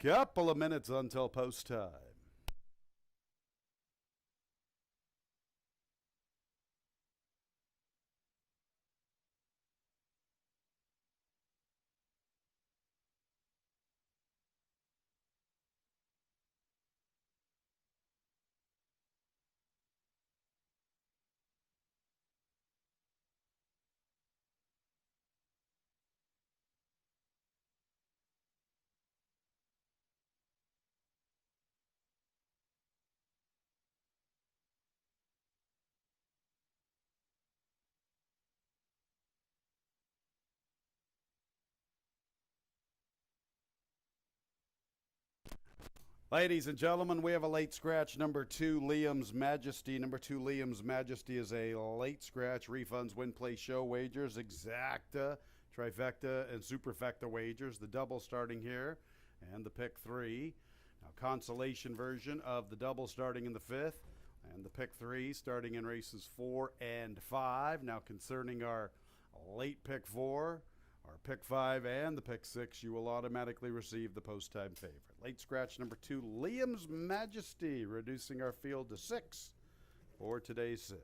Couple of minutes until post time. Ladies and gentlemen, we have a late scratch, number 2, Liam's Majesty. Number 2, Liam's Majesty is a late scratch. Refunds, win, play, show wagers, exacta, trifecta, and superfecta wagers. The double starting here, and the pick 3. Now, consolation version of the double starting in the 5th, and the pick 3 starting in races 4 and 5. Now, concerning our late pick 4, our pick 5 and the pick 6, you will automatically receive the post-time favorite. Late scratch number 2, Liam's Majesty, reducing our field to 6 for today's 6.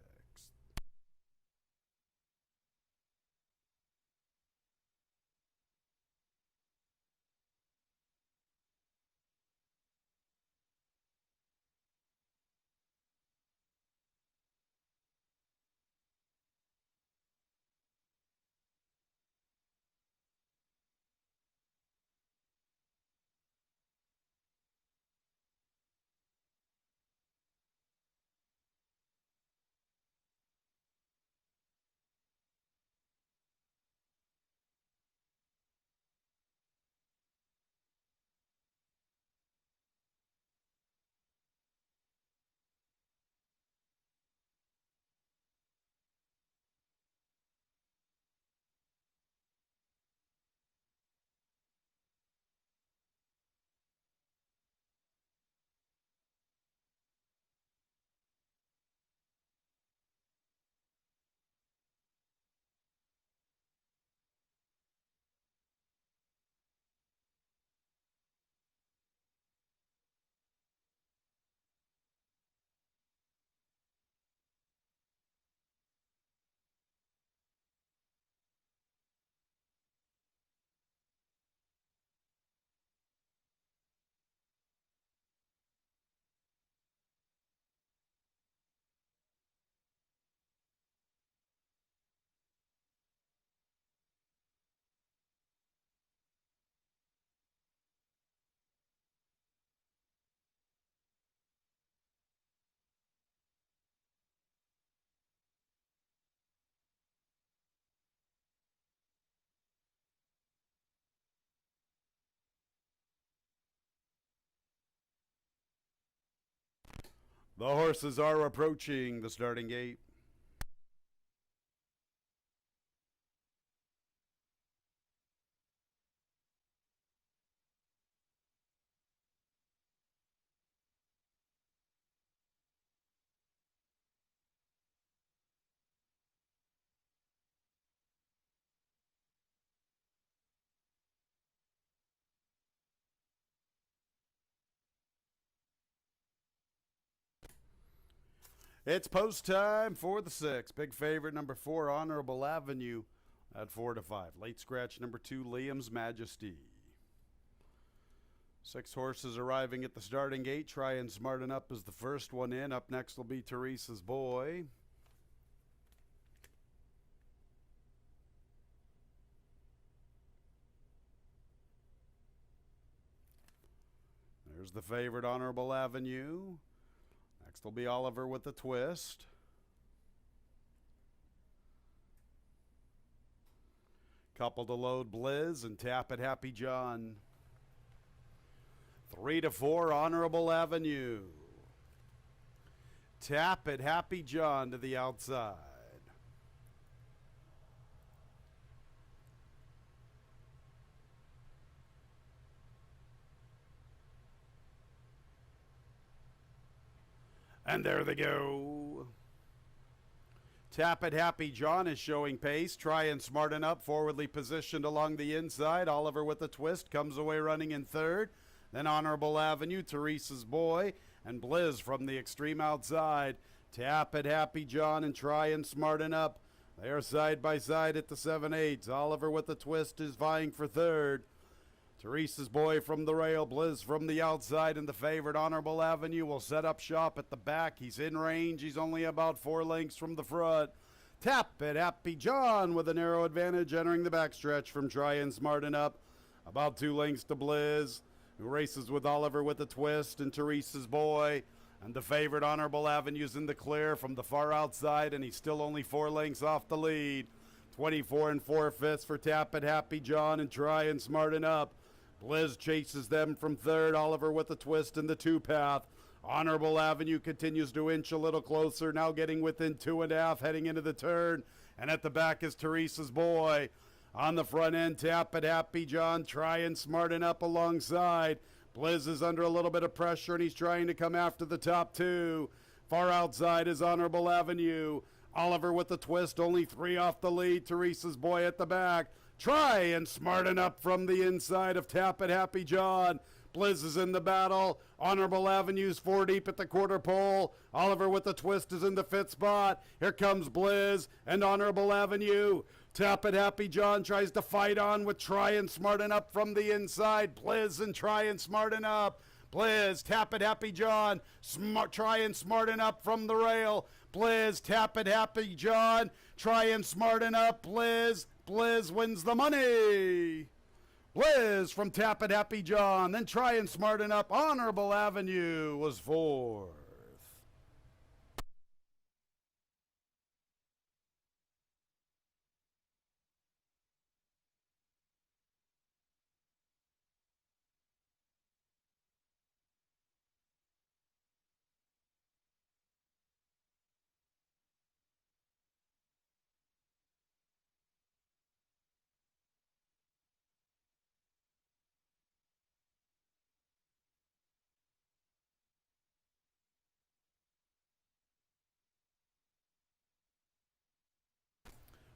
The horses are approaching the starting gate. It's post time for the 6. Big favorite number 4, Honorable Avenue at 4 to 5. Late scratch number 2, Liam's Majesty. 6 horses arriving at the starting gate. Try and Smarten Up is the first one in. Up next will be Teresa's Boy. There's the favorite, Honorable Avenue. Next will be Oliver with a Twist. Couple to load, Blizz and Tap It Happy John. 3 to 4, Honorable Avenue. Tap It Happy John to the outside. And there they go. Tap It Happy John is showing pace. Try and Smarten Up, forwardly positioned along the inside. Oliver with a Twist comes away running in third. Then Honorable Avenue, Teresa's Boy, and Blizz from the extreme outside. Tap It Happy John and Try and Smarten Up. They are side by side at the 7/8. Oliver with a Twist is vying for third. Teresa's Boy from the rail, Blizz from the outside, and the favorite Honorable Avenue will set up shop at the back. He's in range. He's only about 4 lengths from the front. Tap It Happy John with a narrow advantage entering the backstretch from Try and Smarten Up. About 2 lengths to Blizz, who races with Oliver with a Twist and Teresa's Boy. And the favorite Honorable Avenue's in the clear from the far outside, and he's still only 4 lengths off the lead. 24 4/5 for Tap It Happy John and Try and Smarten Up. Blizz chases them from third. Oliver with a Twist in the 2-path. Honorable Avenue continues to inch a little closer, now getting within 2.5, heading into the turn. And at the back is Teresa's Boy. On the front end, Tap It Happy John, Try and Smarten Up alongside. Blizz is under a little bit of pressure, and he's trying to come after the top 2. Far outside is Honorable Avenue. Oliver with a Twist, only 3 off the lead. Teresa's Boy at the back. Try and Smarten Up from the inside of Tap It Happy John. Blizz is in the battle. Honorable Avenue's 4 deep at the quarter pole. Oliver with a Twist is in the 5th spot. Here comes Blizz and Honorable Avenue. Tap It Happy John tries to fight on with Try and Smarten Up from the inside. Blizz and Try and Smarten Up. Blizz, Tap It Happy John, Try and Smarten Up from the rail. Blizz, Tap It Happy John, Try and Smarten Up. Blizz wins the money. Blizz from Tap It Happy John, then Try and Smarten Up. Honorable Avenue was 4th.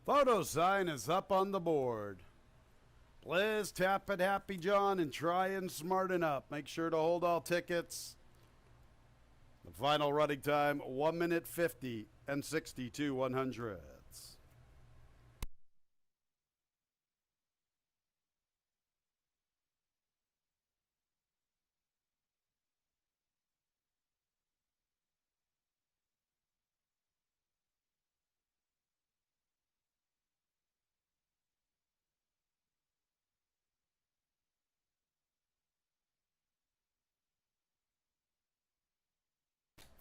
Photo sign is up on the board. Blizz, Tap It Happy John, and Try and Smarten Up. Make sure to hold all tickets. The final running time, 1 minute 50 and 62 100ths.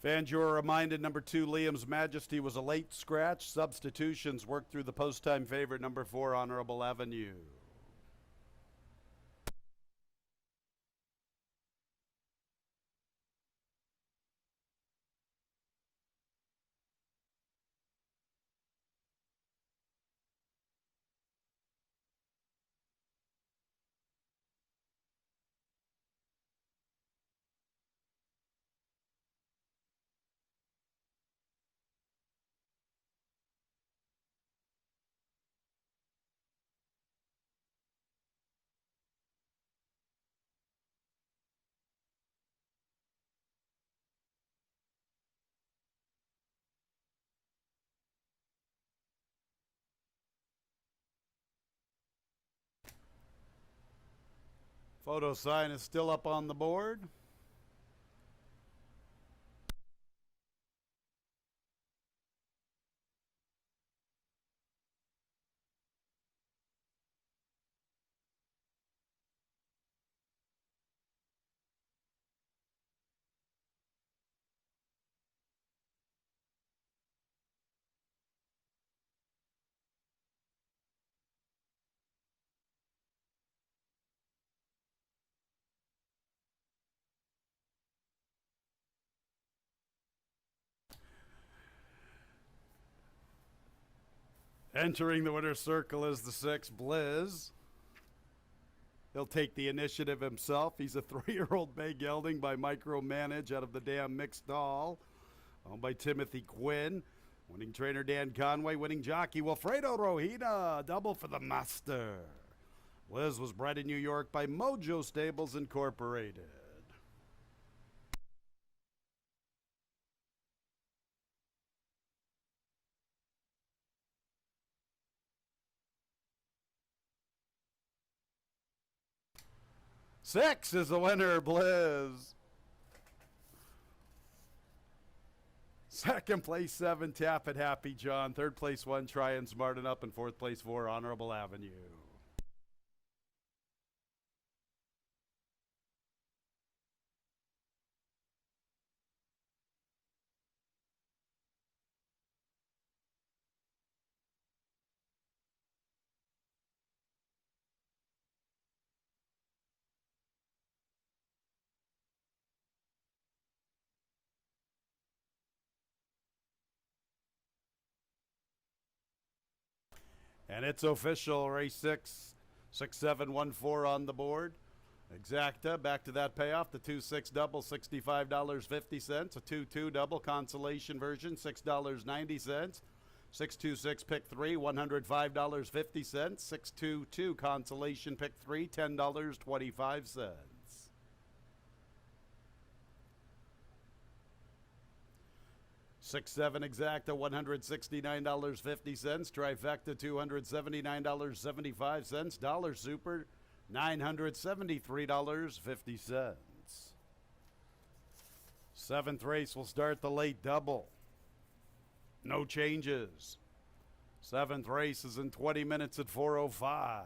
Fans, you are reminded number 2, Liam's Majesty, was a late scratch. Substitutions worked through the post-time favorite, number 4, Honorable Avenue. Photo sign is still up on the board. Entering the winner's circle is the 6, Blizz. He'll take the initiative himself. He's a 3-year-old bay gelding by Micromanage out of the Dam Mixed Stall, owned by Timothy Quinn. Winning trainer Dan Conway, winning jockey Wilfredo Rojita, double for the master. Liz was bred in New York by Mojo Stables Incorporated. Six is the winner, Blizz. Second place, 7, Tap It Happy John. Third place, 1, Try and Smarten Up. And fourth place, 4, Honorable Avenue. And it's official, race 6, 6714 on the board. Exacta, back to that payoff. The 2-6 double, $65.50. A 2-2 double consolation version, $6.90. 6-2-6 pick 3, $105.50. 6-2-2 consolation pick 3, $10.25. 6-7 exacta, $169.50. Trifecta, $279.75. Dollar Super, $973.50. Seventh race will start the late double. No changes. Seventh race is in 20 minutes at 4:05.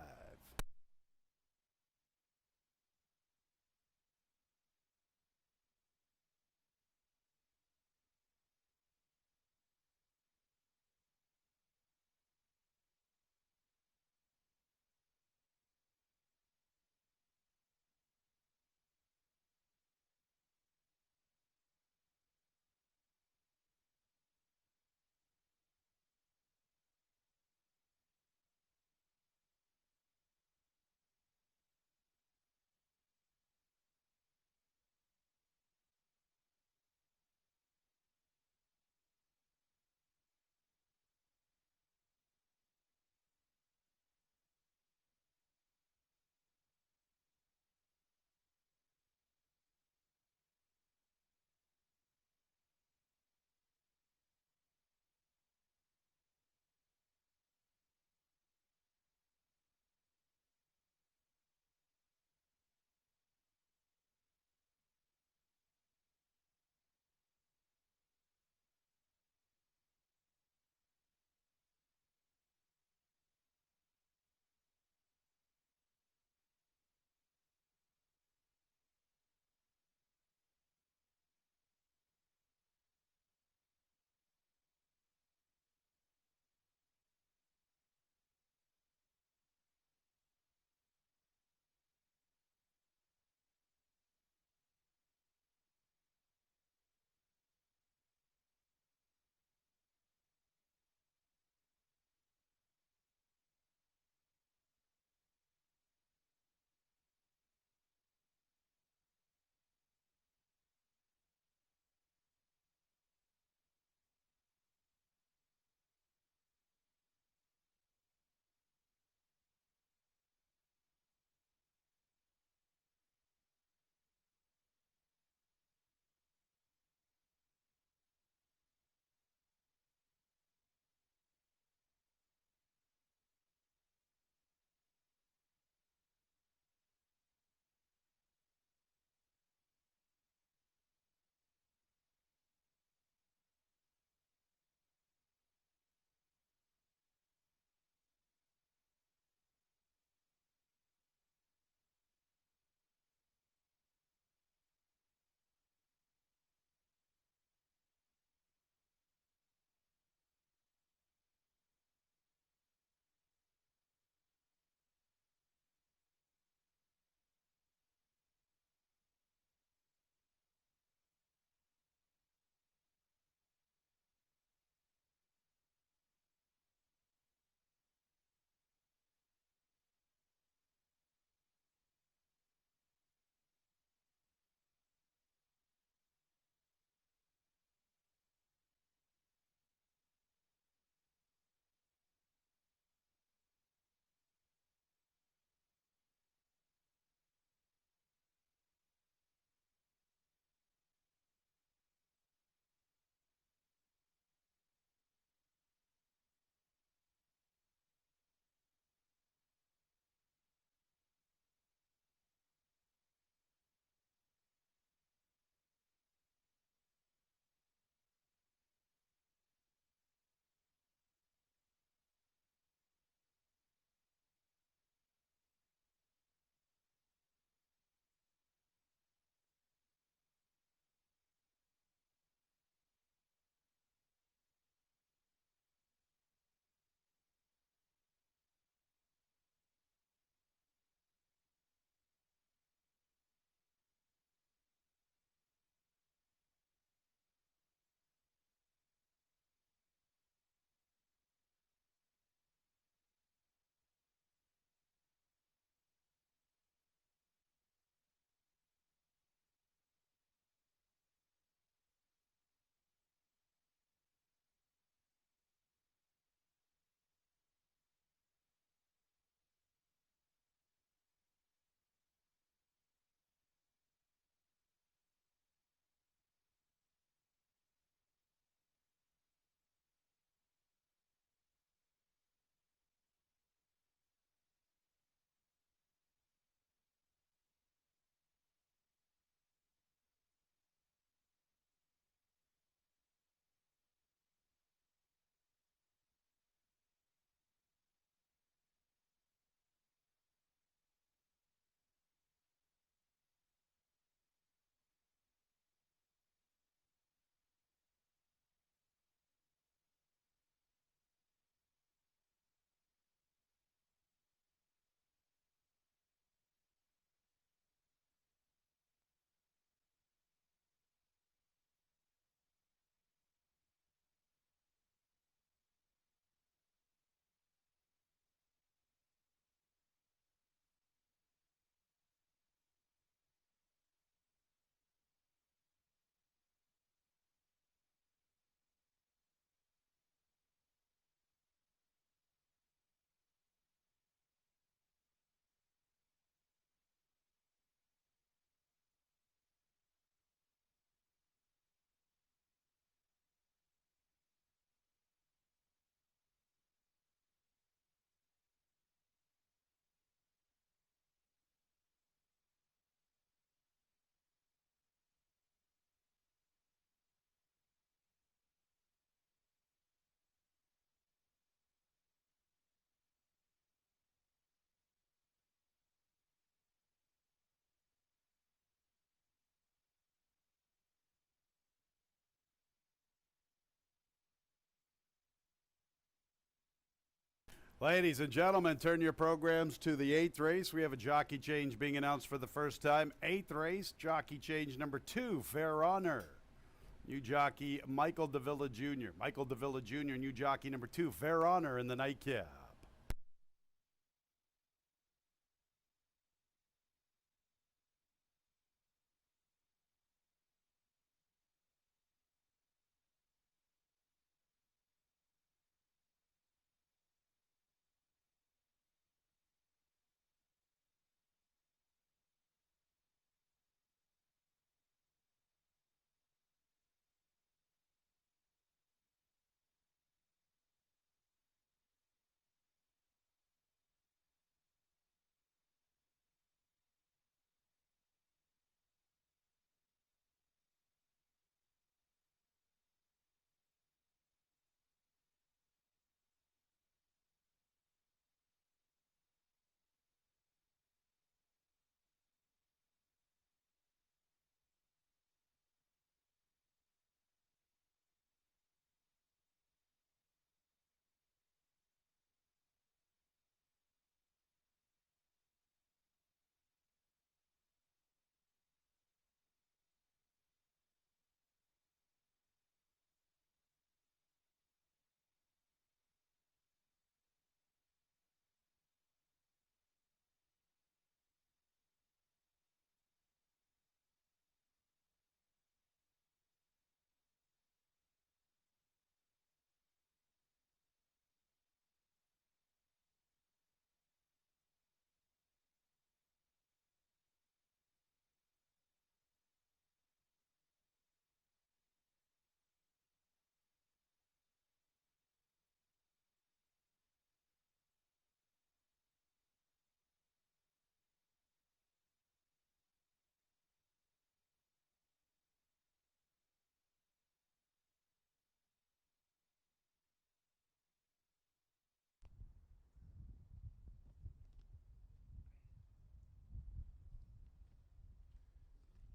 Ladies and gentlemen, turn your programs to the 8th race. We have a jockey change being announced for the first time. 8th race, jockey change number 2, Fair Honor. New jockey Michael Davila Jr. Michael Davila Jr., new jockey number 2, Fair Honor in the nightcap.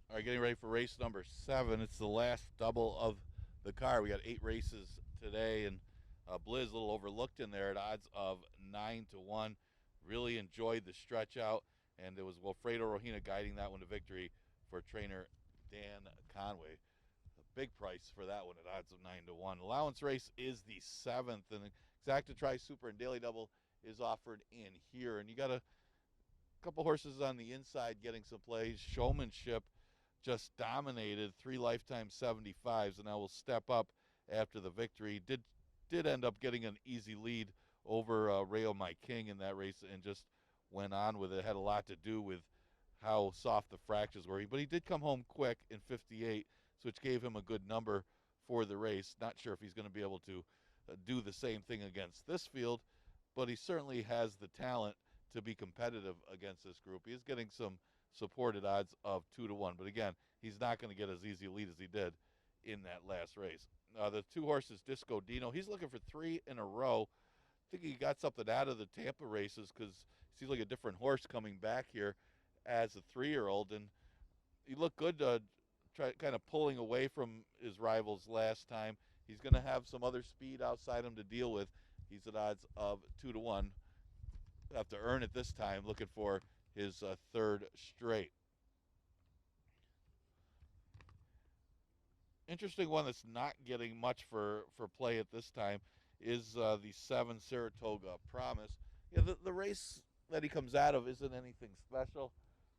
All right, getting ready for race number 7. It's the last double of the car. We got 8 races today, and Blizz a little overlooked in there at odds of 9-1. Really enjoyed the stretch out, and it was Wilfredo Rohina guiding that one to victory for trainer Dan Conway. A big price for that one at odds of 9-1. Allowance race is the 7th, and Exacta Tri Super and Daily Double is offered in here. And you got a couple horses on the inside getting some plays. Showmanship just dominated 3 lifetime 75s, and now will step up after the victory. Did end up getting an easy lead over Rayo My King in that race, and just went on with it. Had a lot to do with how soft the fractures were. But he did come home quick in 58, which gave him a good number for the race. Not sure if he's going to be able to do the same thing against this field, but he certainly has the talent to be competitive against this group. He is getting some supported odds of 2-1, but again, he's not going to get as easy a lead as he did in that last race. The 2 horses, Disco Dino, he's looking for 3 in a row. I think he got something out of the Tampa races because he seems like a different horse coming back here as a 3-year-old, and he looked good kind of pulling away from his rivals last time. He's going to have some other speed outside him to deal with. He's at odds of 2-1. Have to earn it this time, looking for his 3rd straight. Interesting one that's not getting much for play at this time is the 7 Saratoga Promise. Yeah, the race that he comes out of isn't anything special.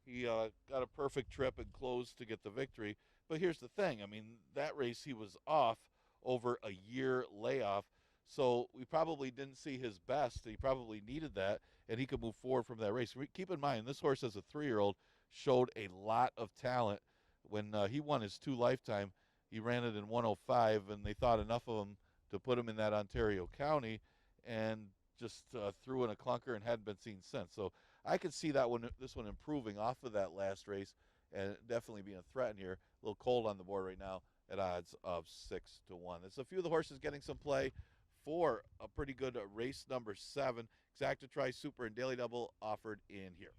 He got a perfect trip and closed to get the victory. But here's the thing. I mean, that race he was off over a year layoff. So we probably didn't see his best. He probably needed that, and he could move forward from that race. Keep in mind, this horse as a 3-year-old showed a lot of talent. When he won his 2 lifetime, he ran it in 105, and they thought enough of him to put him in that Ontario County, and just threw in a clunker and hadn't been seen since. So I could see this one improving off of that last race and definitely being a threat in here. A little cold on the board right now at odds of 6-1. There's a few of the horses getting some play for a pretty good race number 7. Exacta Tri Super and Daily Double offered in here.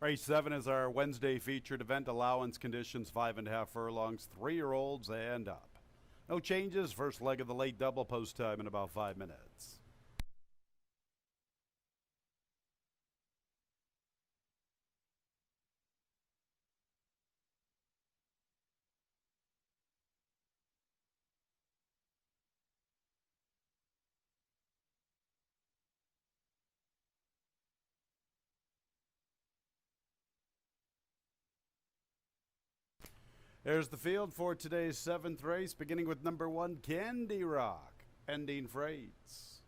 Race 7 is our Wednesday featured event. Allowance conditions 5.5 furlongs, 3-year-olds and up. No changes. First leg of the late double, post time in about 5 minutes. There's the field for today's 7th race, beginning with number 1, Candy Rock, pending freights.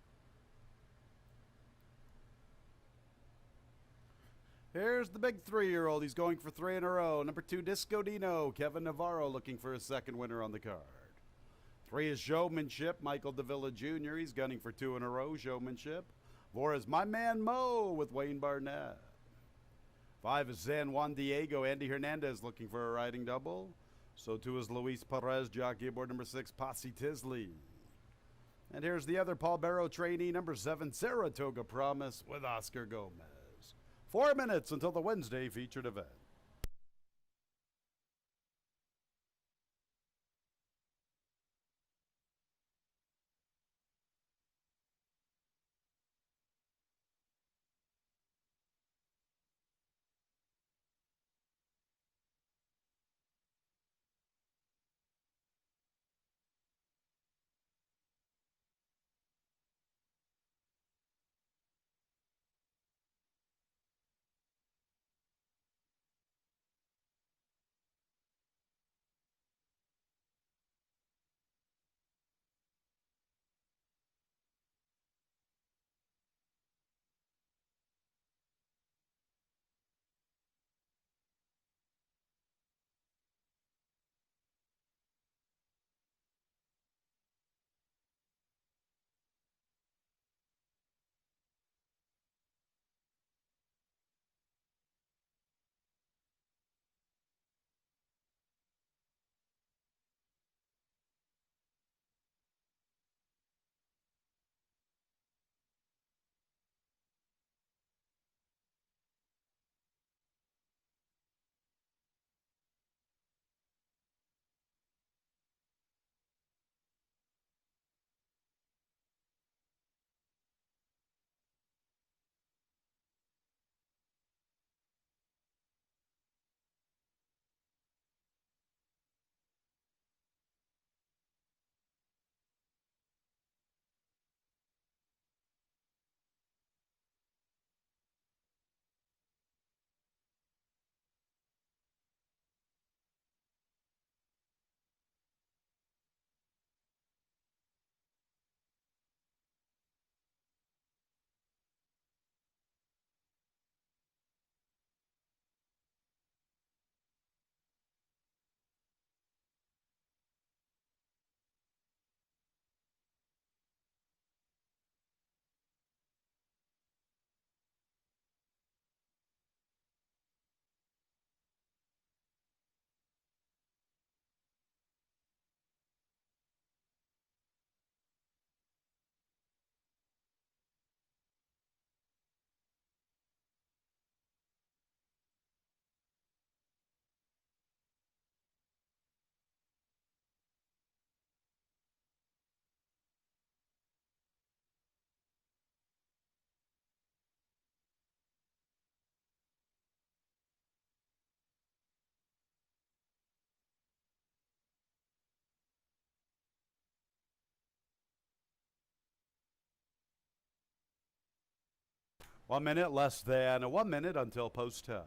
Here's the big 3-year-old. He's going for 3 in a row. Number 2, Disco Dino. Kevin Navarro looking for his second winner on the card. 3 is Showmanship. Michael Davila Jr. He's gunning for 2 in a row. Showmanship. 4 is My Man Mo with Wayne Barnett. 5 is San Juan Diego. Andy Hernandez looking for a riding double. So too is Luis Perez, jockey aboard number 6, Posse Tisley. And here's the other Paul Barrow trainee, number 7, Saratoga Promise with Oscar Gomez. 4 minutes until the Wednesday featured event. Less than 1 minute until post time.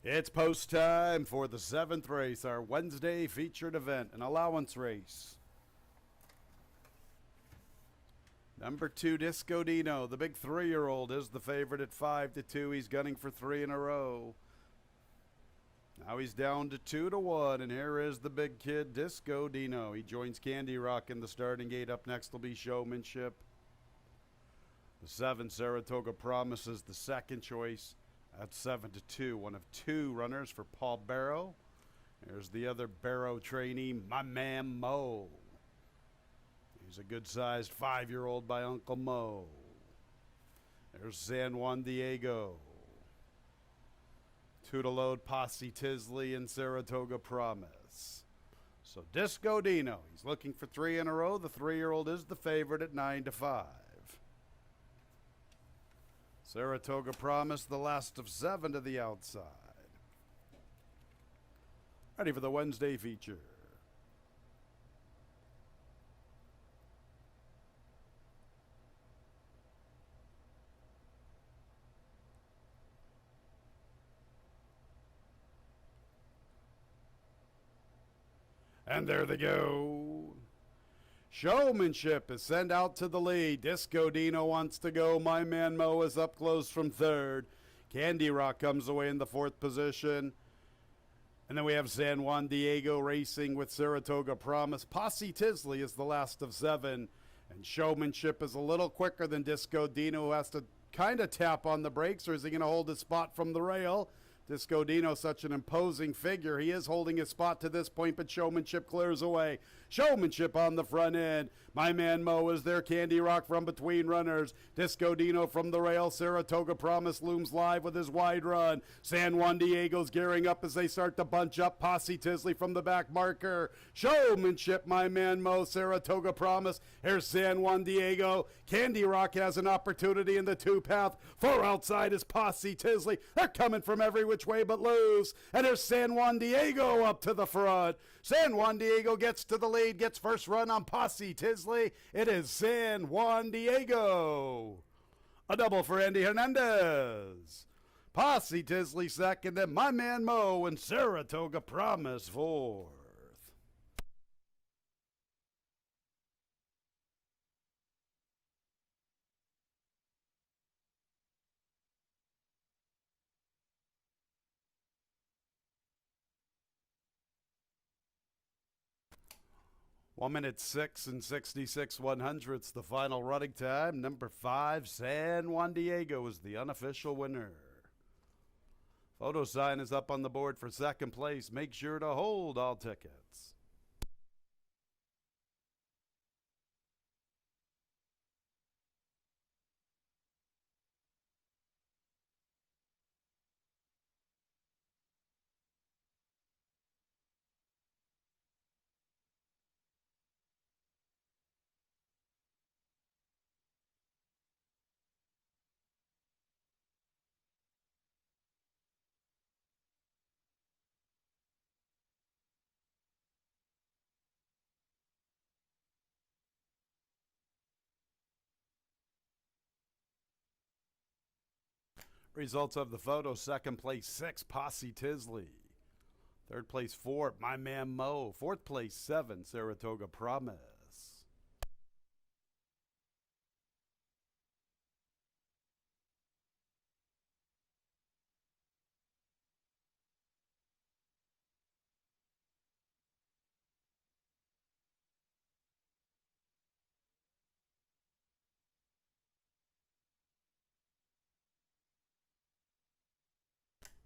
It's post time for the 7th race, our Wednesday featured event, an allowance race. Number 2, Disco Dino, the big 3-year-old, is the favorite at 5-2. He's gunning for 3 in a row. Now he's down to 2-1, and here is the big kid, Disco Dino. He joins Candy Rock in the starting gate. Up next will be Showmanship. The 7, Saratoga Promise, is the second choice at 7-2. One of 2 runners for Paul Barrow. Here's the other Barrow trainee, my man Mo. He's a good-sized 5-year-old by Uncle Mo. There's San Juan Diego. 2 to load, Posse Tisley and Saratoga Promise. So Disco Dino, he's looking for 3 in a row. The 3-year-old is the favorite at 9-5. Saratoga Promise, the last of 7 to the outside. Ready for the Wednesday feature. And there they go. Showmanship is sent out to the lead. Disco Dino wants to go. My man Mo is up close from 3rd. Candy Rock comes away in the 4th position. And then we have San Juan Diego racing with Saratoga Promise. Posse Tisley is the last of 7. And Showmanship is a little quicker than Disco Dino, who has to kind of tap on the brakes, or is he going to hold his spot from the rail? Disco Dino, such an imposing figure. He is holding his spot to this point, but Showmanship clears away. Showmanship on the front end. My man Mo is there. Candy Rock from between runners. Disco Dino from the rail. Saratoga Promise looms live with his wide run. San Juan Diego's gearing up as they start to bunch up. Posse Tisley from the back marker. Showmanship, my man Mo. Saratoga Promise. Here's San Juan Diego. Candy Rock has an opportunity in the 2-path. 4 outside is Posse Tisley. They're coming from every which way but loose. And there's San Juan Diego up to the front. San Juan Diego gets to the lead, gets first run on Posse Tisley. It is San Juan Diego. A double for Andy Hernandez. Posse Tisley second, and my man Mo and Saratoga Promise 4th. One minute 6 and 66 100ths, the final running time. Number 5, San Juan Diego, is the unofficial winner. Photo sign is up on the board for second place. Make sure to hold all tickets. Results of the photo: second place 6, Posse Tisley. Third place 4, my man Mo. Fourth place 7, Saratoga Promise.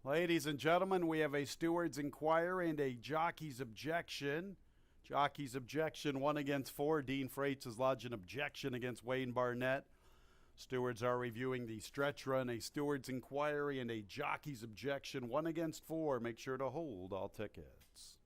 Ladies and gentlemen, we have a steward's inquiry and a jockey's objection. Jockey's objection 1 against 4. Dean Freites has lodged an objection against Wayne Barnett. Stewards are reviewing the stretch run, a steward's inquiry, and a jockey's objection 1 against 4. Make sure to hold all tickets.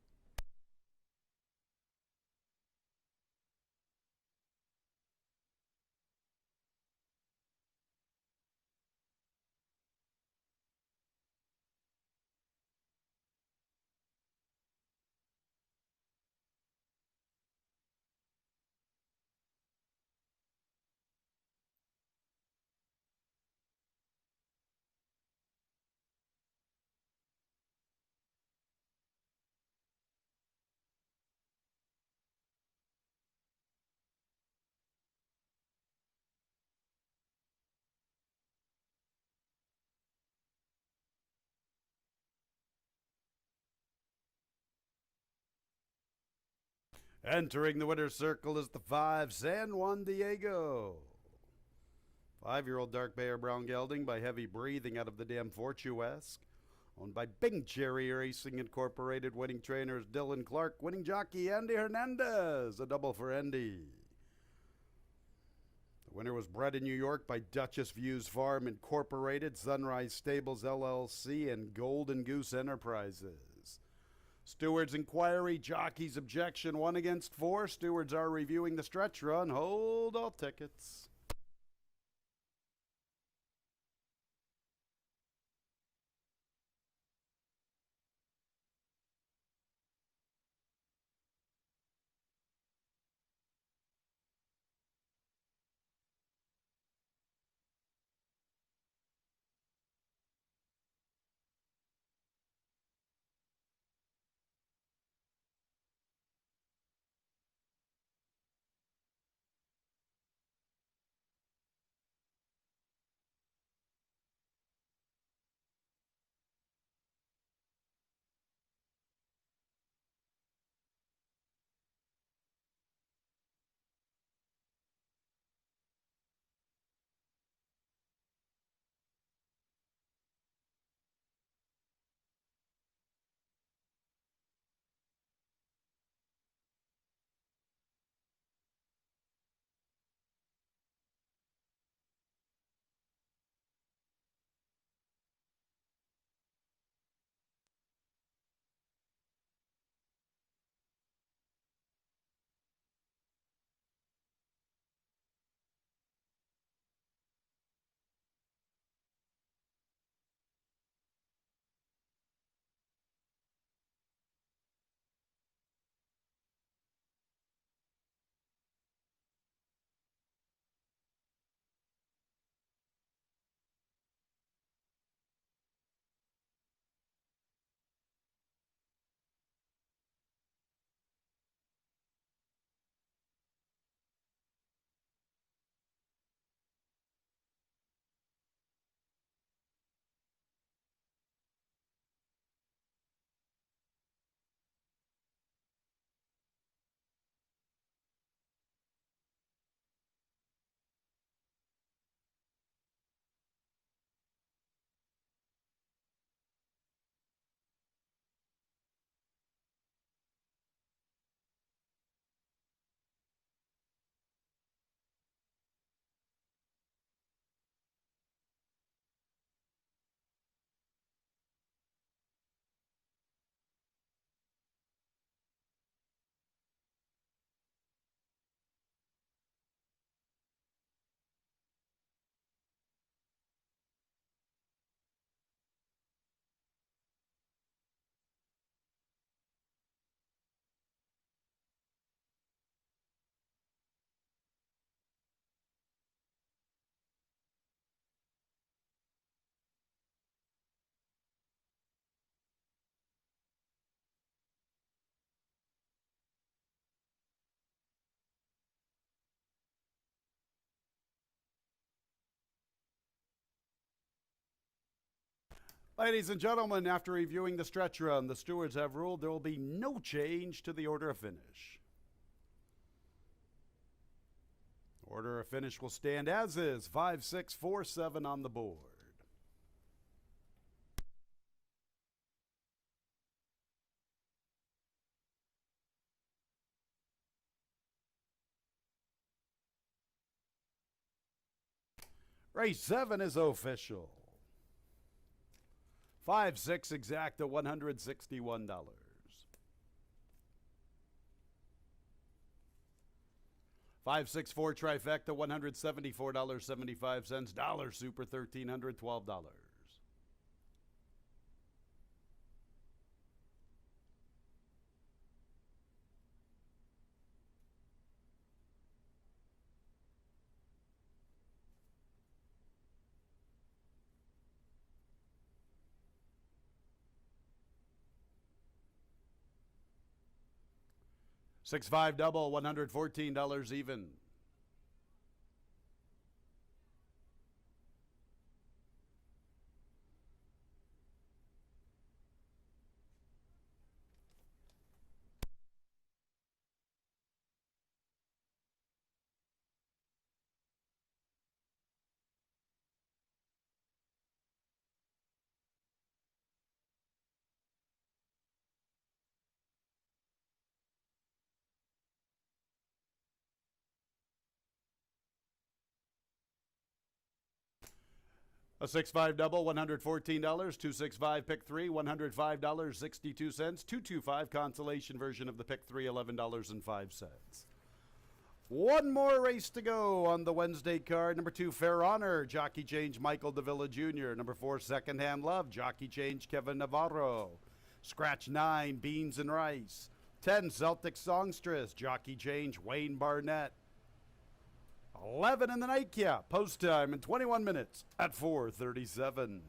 Entering the winner's circle is the 5, San Juan Diego. 5-year-old dark bay or brown gelding by Heavy Breathing out of the dam Fortuesque. Owned by Big Cherry Racing Incorporated. Winning trainers Dylan Clark. Winning jockey Andy Hernandez. A double for Andy. The winner was bred in New York by Duchess Views Farm Incorporated, Sunrise Stables LLC, and Golden Goose Enterprises. Stewards inquiry, jockey's objection, 1 against 4. Stewards are reviewing the stretch run. Hold all tickets. Ladies and gentlemen, after reviewing the stretch run, the stewards have ruled there will be no change to the order of finish. Order of finish will stand as is, 5, 6, 4, 7 on the board. Race 7 is official. 5, 6 exact at $161. 5, 6, 4 trifecta, $174.75. Dollar Super, $1,312. Six five double, $114 even. A 6-5 double, $114. 265 pick 3, $105.62. 225 consolation version of the pick 3, $11.05. One more race to go on the Wednesday card. Number 2, Fair Honor, jockey change Michael Davila Jr. Number 4, Second Hand Love, jockey change Kevin Navarro. Scratch 9, Beans and Rice. 10, Celtic Songstress, jockey change Wayne Barnett. 11 in the nightcap, post time in 21 minutes at 4:37.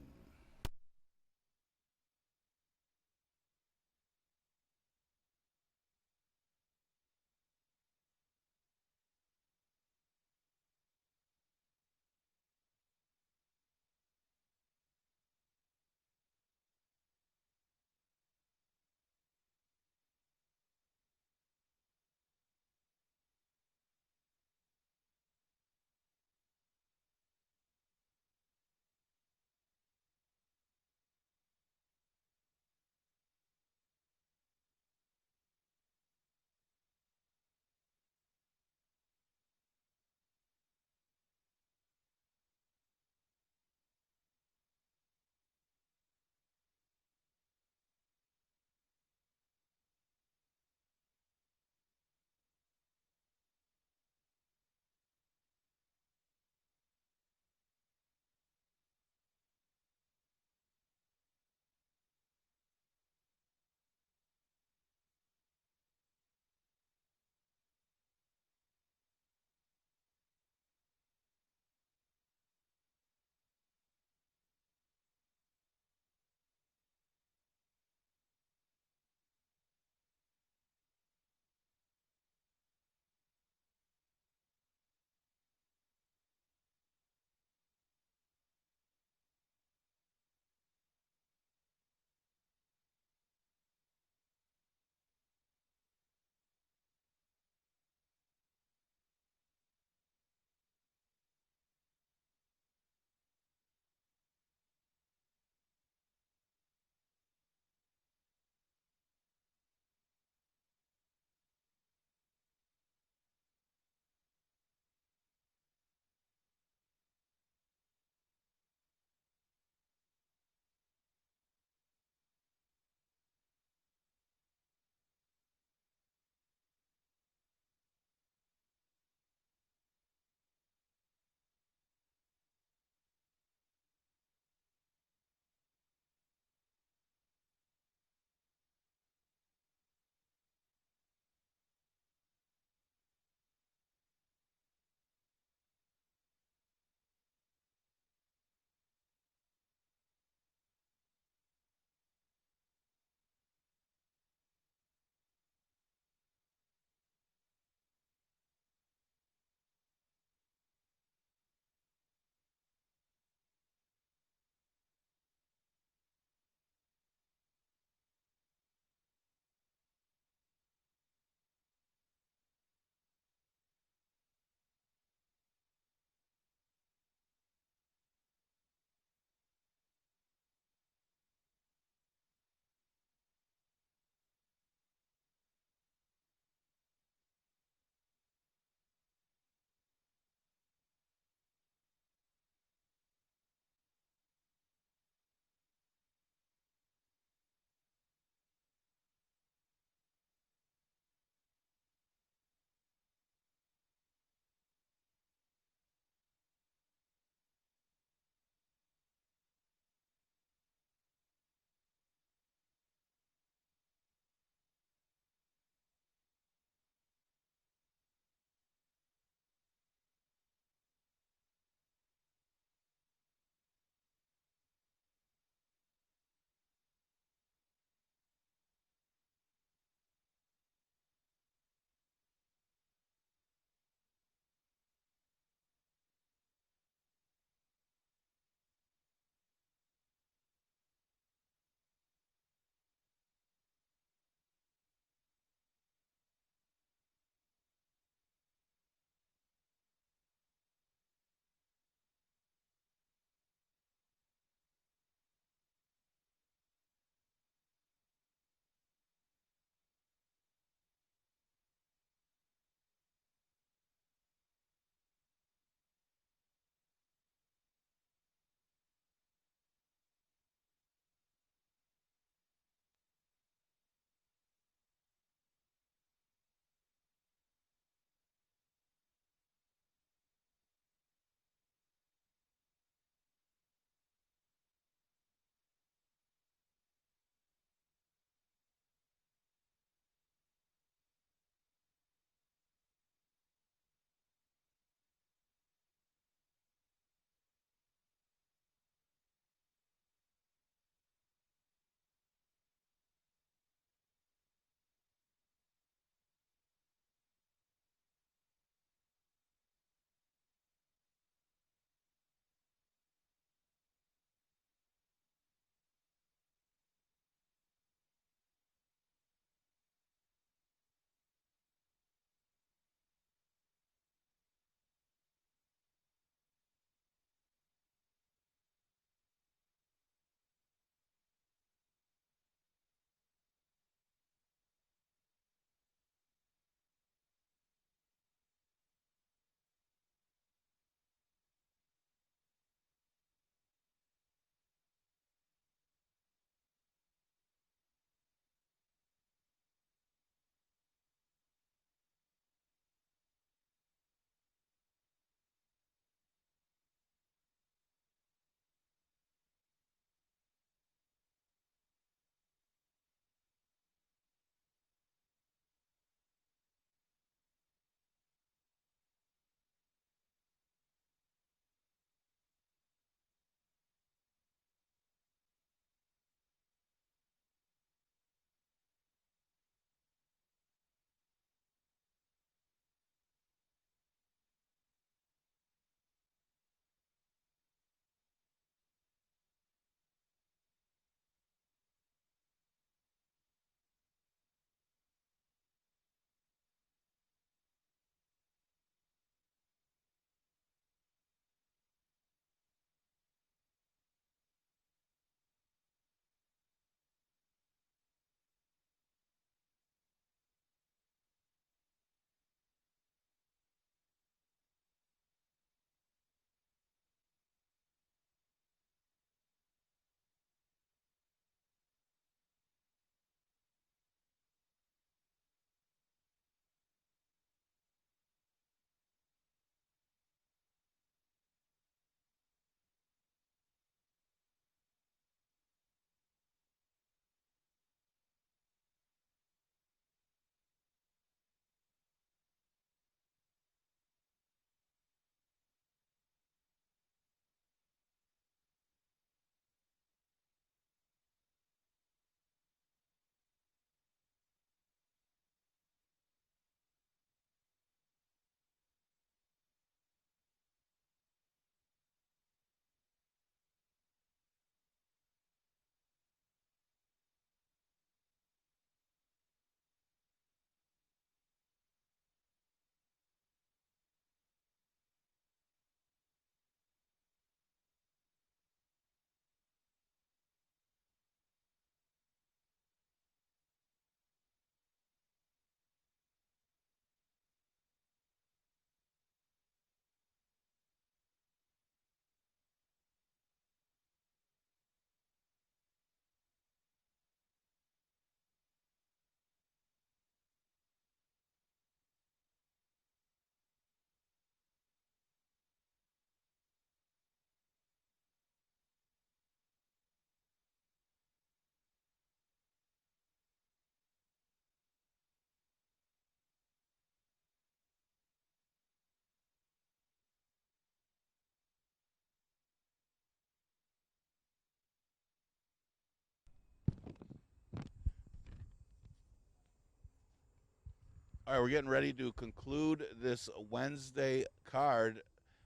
All right, we're getting ready to conclude this Wednesday card.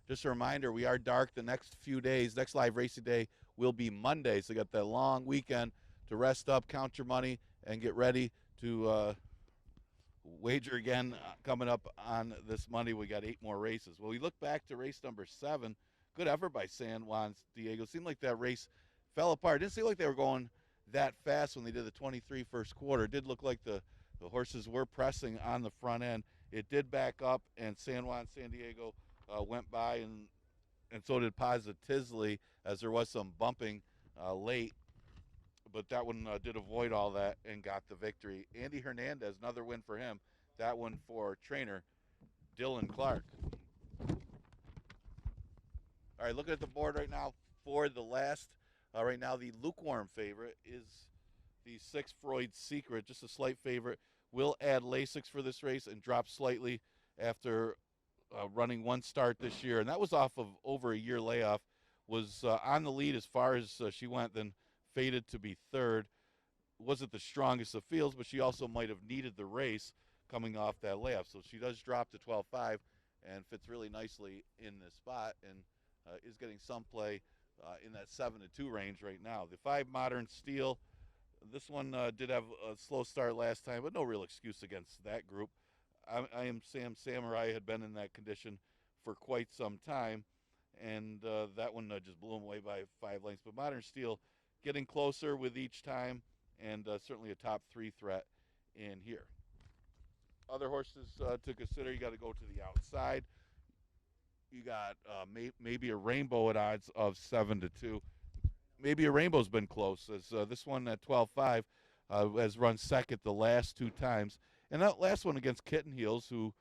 Just a reminder, we are dark the next few days. Next live racing day will be Monday, so you got that long weekend to rest up, count your money, and get ready to wager again coming up on this Monday. We got 8 more races. Well, we look back to race number 7. Good effort by San Juan Diego. Seemed like that race fell apart. Didn't seem like they were going that fast when they did the 23 first quarter. It did look like the horses were pressing on the front end. It did back up, and San Diego went by, and so did Positively, as there was some bumping late. But that one did avoid all that and got the victory. Andy Hernandez, another win for him. That one for trainer Dylan Clark. All right, looking at the board right now for the last. Right now, the lukewarm favorite is the 6 Freud Secret, just a slight favorite. Will add Lasix for this race and drop slightly after running one start this year. And that was off of over a year layoff. Was on the lead as far as she went, then faded to be third. Wasn't the strongest of fields, but she also might have needed the race coming off that layoff. So she does drop to 12.5 and fits really nicely in this spot and is getting some play in that 7-2 range right now. The 5 Modern Steel, this one did have a slow start last time, but no real excuse against that group. I am Sam Samurai, had been in that condition for quite some time, and that one just blew him away by 5 lengths. But Modern Steel getting closer with each time, and certainly a top 3 threat in here. Other horses to consider, you got to go to the outside. You got maybe a Rainbow at odds of 7-2. Maybe a Rainbow's been close, as this one at 12.5 has run second the last 2 times. And that last one against Kitten Heels, who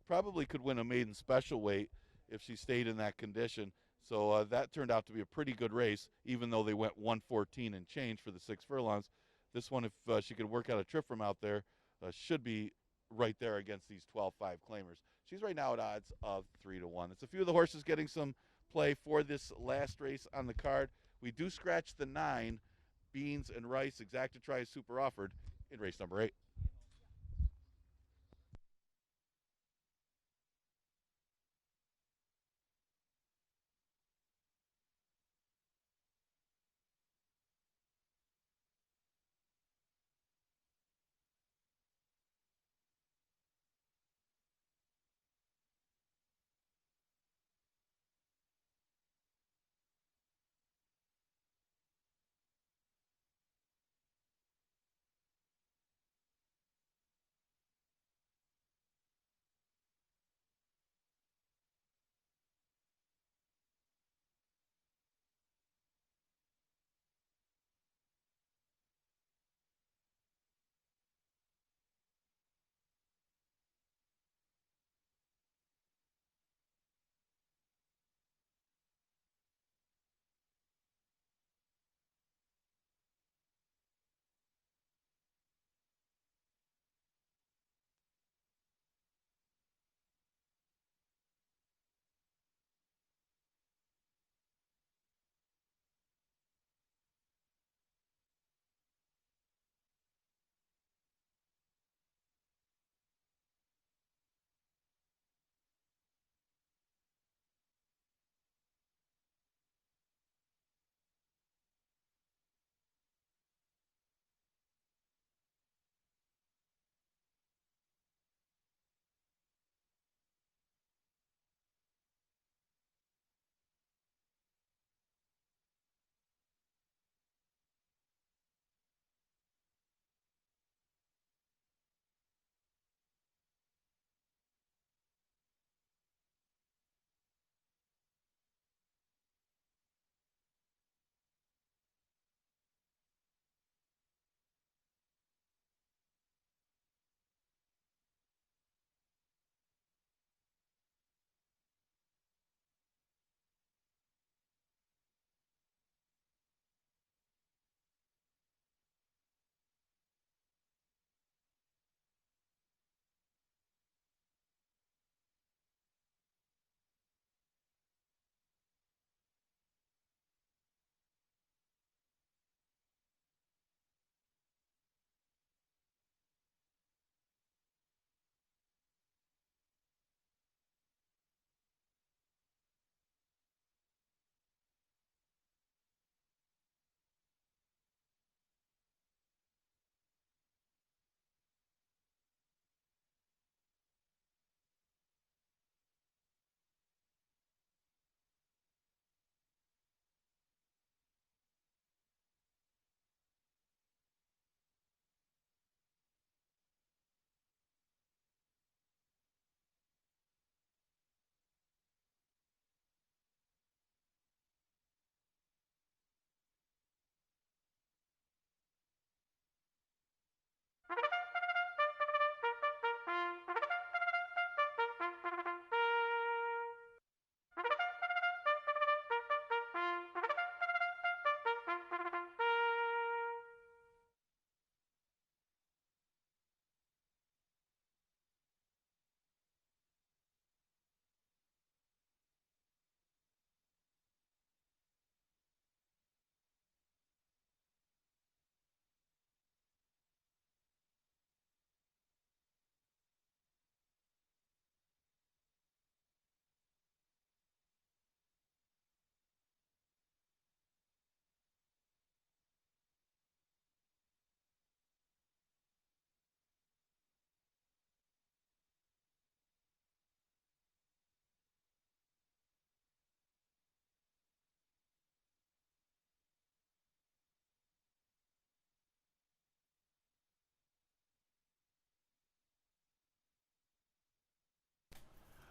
probably could win a maiden special weight if she stayed in that condition. So that turned out to be a pretty good race, even though they went 114 and change for the 6 furlongs. This one, if she could work out a trip from out there, should be right there against these 12.5 claimers. She's right now at odds of 3-1. It's a few of the horses getting some play for this last race on the card. We do scratch the 9, Beans and Rice, Exacta Try Super Offered in race number 8.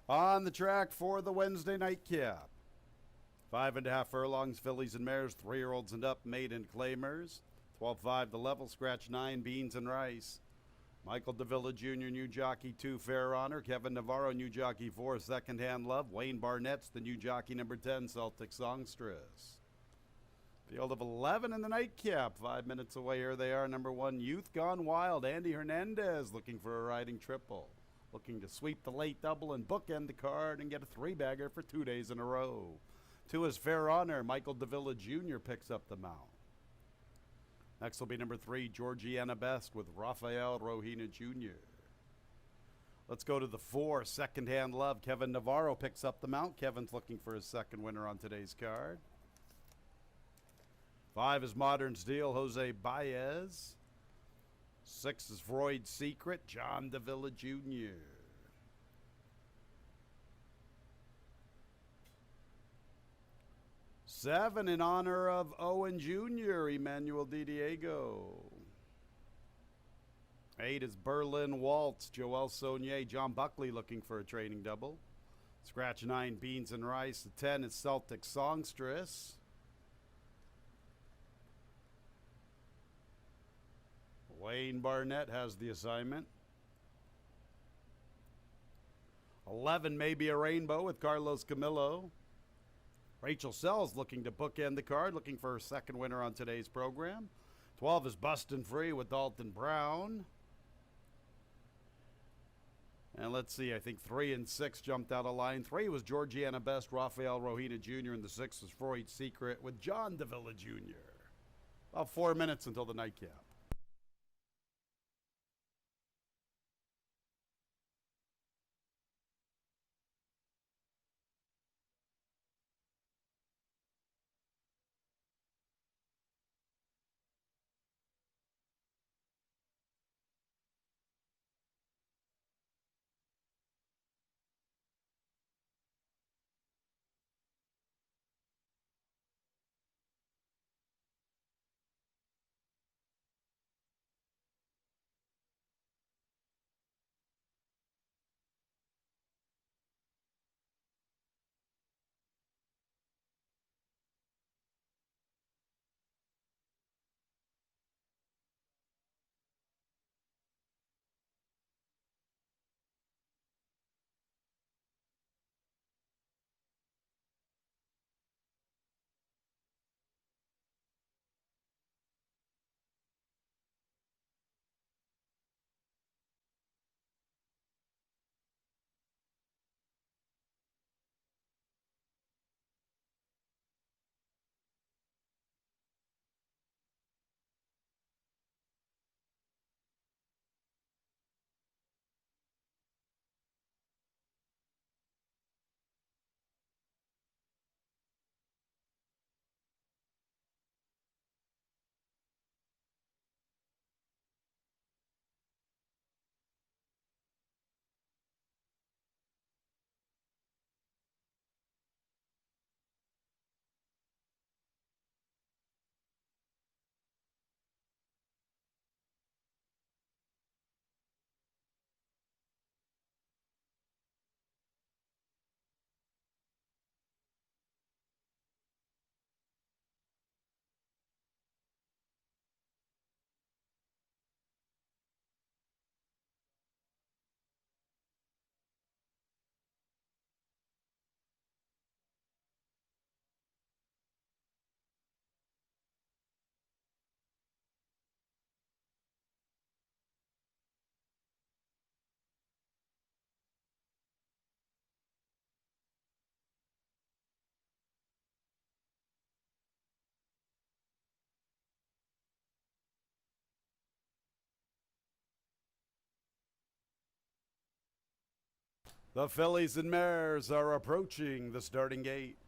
On the track for the Wednesday night cap. 5.5 furlongs, fillies and mares, 3-year-olds and up, maiden claimers. 12.5 the level, scratch 9, beans and rice. Michael Davila Jr., new jockey 2, Fair Honor. Kevin Navarro, new jockey 4, Second Hand Love. Wayne Barnett's the new jockey number 10, Celtic Songstress. Field of 11 in the nightcap. 5 minutes away, here they are. Number 1, Youth Gone Wild. Andy Hernandez looking for a riding triple. Looking to sweep the late double and bookend the card and get a 3-bagger for 2 days in a row. 2 is Fair Honor. Michael Davila Jr. picks up the mount. Next will be number 3, Georgiana Best with Rafael Rohina Jr. Let's go to the 4, Second Hand Love. Kevin Navarro picks up the mount. Kevin's looking for his second winner on today's card. 5 is Modern Steel, Jose Baez. 6 is Freud's Secret, John Davila Jr. 7 in honor of Owen Jr., Emmanuel Di Diego. 8 is Berlin Waltz, Joel Saunier, John Buckley looking for a training double. Scratch 9, Beans and Rice. The 10 is Celtic Songstress. Wayne Barnett has the assignment. 11 may be a rainbow with Carlos Camillo. Rachel Sells looking to bookend the card, looking for her second winner on today's program. 12 is Bustin' Free with Dalton Brown. And let's see, I think 3 and 6 jumped out of line. 3 was Georgiana Best, Rafael Rohina Jr., and the 6 was Freud's Secret with John Davila Jr. About 4 minutes until the nightcap. The fillies and mares are approaching the starting gate.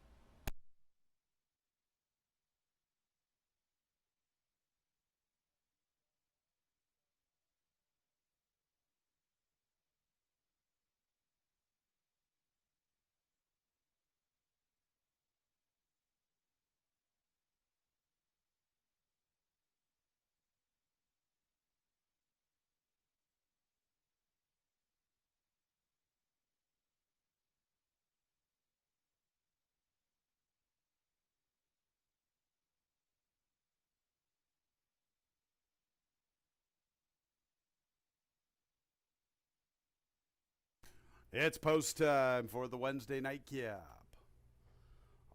It's post time for the Wednesday night cap.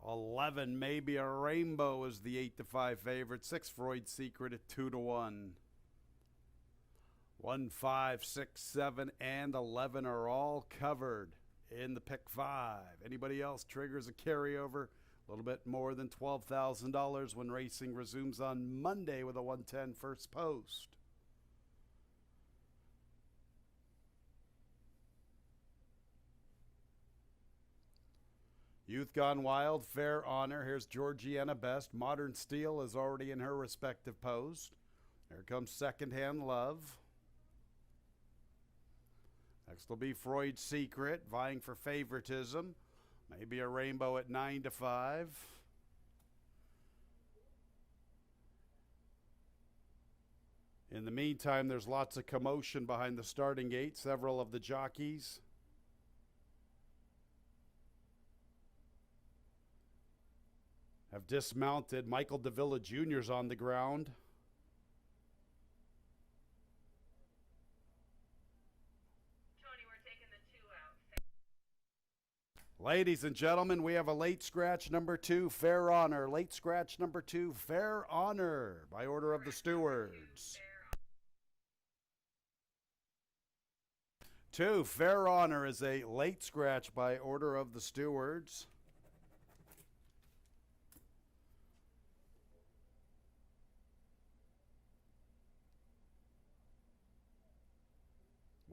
11 Maybe a Rainbow is the 8-5 favorite. 6 Freud's Secret at 2-1. 1, 5, 6, 7, and 11 are all covered in the pick 5. Anybody else triggers a carryover? A little bit more than $12,000 when racing resumes on Monday with a 110 first post. Youth Gone Wild, Fair Honor. Here's Georgiana Best. Modern Steel is already in her respective post. There comes Secondhand Love. Next will be Freud's Secret, vying for favoritism. Maybe a Rainbow at 9-5. In the meantime, there's lots of commotion behind the starting gate. Several of the jockeys have dismounted. Michael Davila Jr.'s on the ground. Tony, we're taking the 2 out. Ladies and gentlemen, we have a late scratch number 2, Fair Honor. Late scratch number 2, Fair Honor, by order of the stewards. 2, Fair Honor is a late scratch by order of the stewards.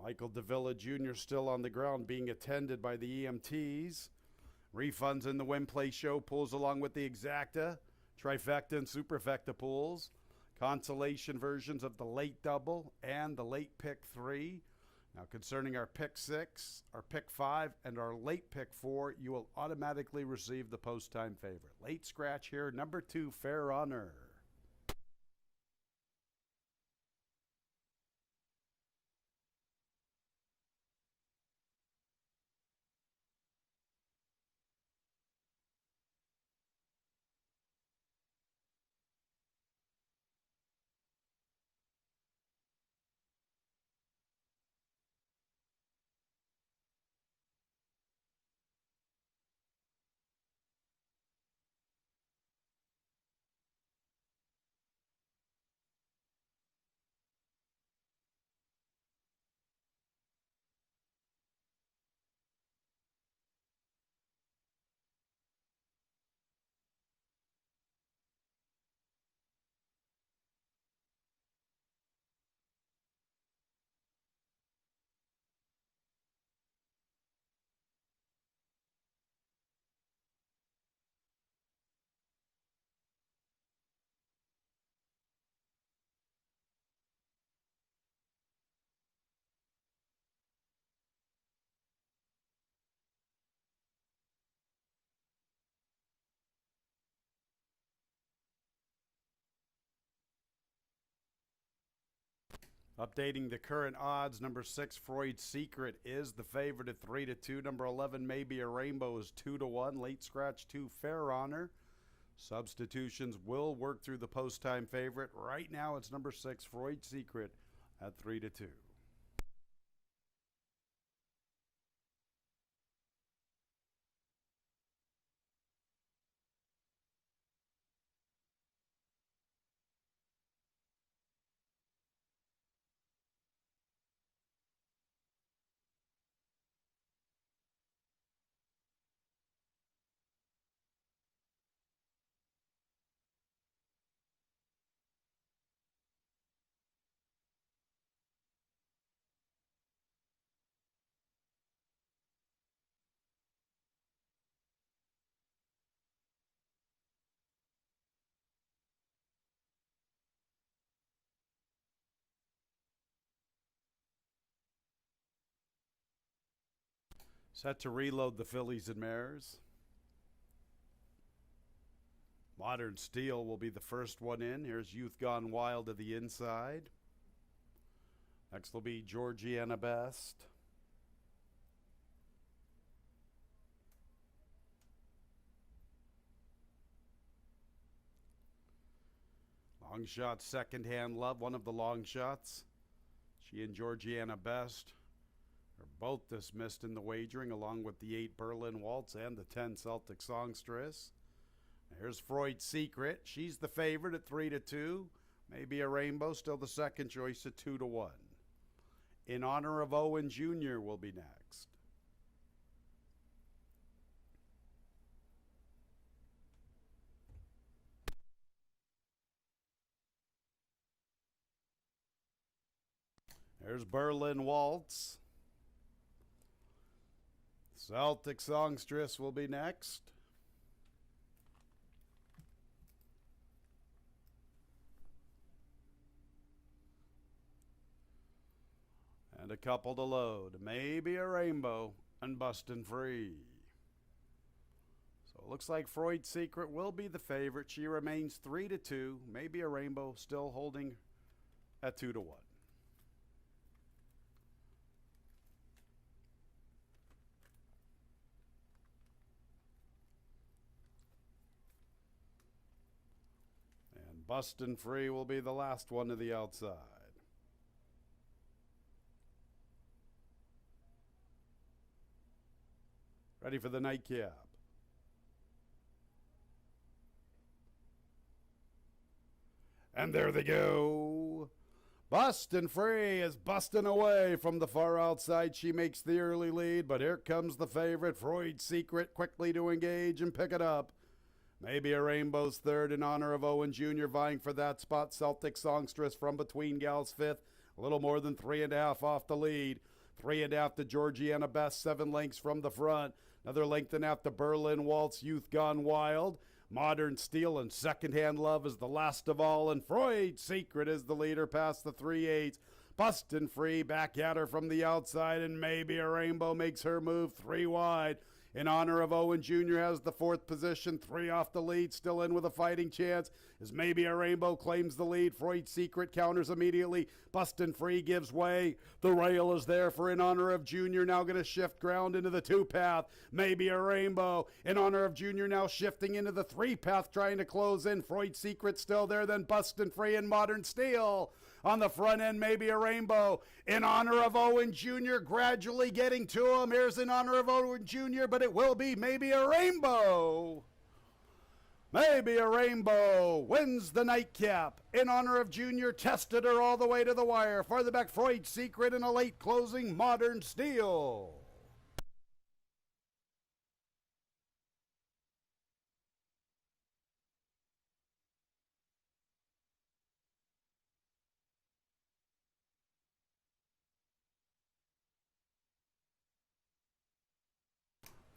Michael Davila Jr. still on the ground being attended by the EMTs. Refunds in the Win Play Show pulls along with the Exacta, Trifecta, and Superfecta pools. Consolation versions of the late double and the late pick 3. Now concerning our pick 6, our pick 5, and our late pick 4, you will automatically receive the post-time favorite. Late scratch here, number 2, Fair Honor. Updating the current odds, number 6, Freud's Secret, is the favorite at 3-2. Number 11, Maybe a Rainbow, is 2-1. Late scratch 2, Fair Honor. Substitutions will work through the post-time favorite. Right now, it's number 6, Freud's Secret, at 3-2. Set to reload the fillies and mares. Modern Steel will be the first one in. Here's Youth Gone Wild to the inside. Next will be Georgiana Best. Long shot, Secondhand Love, one of the long shots. She and Georgiana Best are both dismissed in the wagering, along with the 8 Berlin Waltz and the 10 Celtic Songstress. Here's Freud's Secret. She's the favorite at 3-2. Maybe a Rainbow, still the second choice at 2-1. In Honor of Owen Jr. will be next. There's Berlin Waltz. Celtic Songstress will be next. And a couple to load. Maybe a Rainbow and Bustin' Free. So it looks like Freud's Secret will be the favorite. She remains 3-2. Maybe a Rainbow still holding at 2-1. And Bustin' Free will be the last one to the outside. Ready for the nightcap. And there they go. Bustin' Free is busting away from the far outside. She makes the early lead, but here comes the favorite, Freud's Secret, quickly to engage and pick it up. Maybe a Rainbow's third in honor of Owen Jr. vying for that spot. Celtic Songstress from between gals fifth. A little more than 3.5 off the lead. 3.5 to Georgiana Best, 7 lengths from the front. Another length and a half to Berlin Waltz, Youth Gone Wild. Modern Steel and Secondhand Love is the last of all. And Freud's Secret is the leader past the 3/8. Bustin' Free back at her from the outside. And maybe a Rainbow makes her move 3 wide. In honor of Owen Jr. has the 4th position, 3 off the lead, still in with a fighting chance. As maybe a Rainbow claims the lead. Freud's Secret counters immediately. Bustin' Free gives way. The rail is there for In Honor of Jr. Now going to shift ground into the 2 path. Maybe a Rainbow. In Honor of Jr. now shifting into the 3 path, trying to close in. Freud's Secret still there, then Bustin' Free and Modern Steel. On the front end, maybe a Rainbow. In honor of Owen Jr. gradually getting to him. Here's In Honor of Owen Jr., but it will be maybe a Rainbow. Maybe a Rainbow wins the nightcap. In Honor of Jr. tested her all the way to the wire. Farther back, Freud's Secret in a late closing, Modern Steel.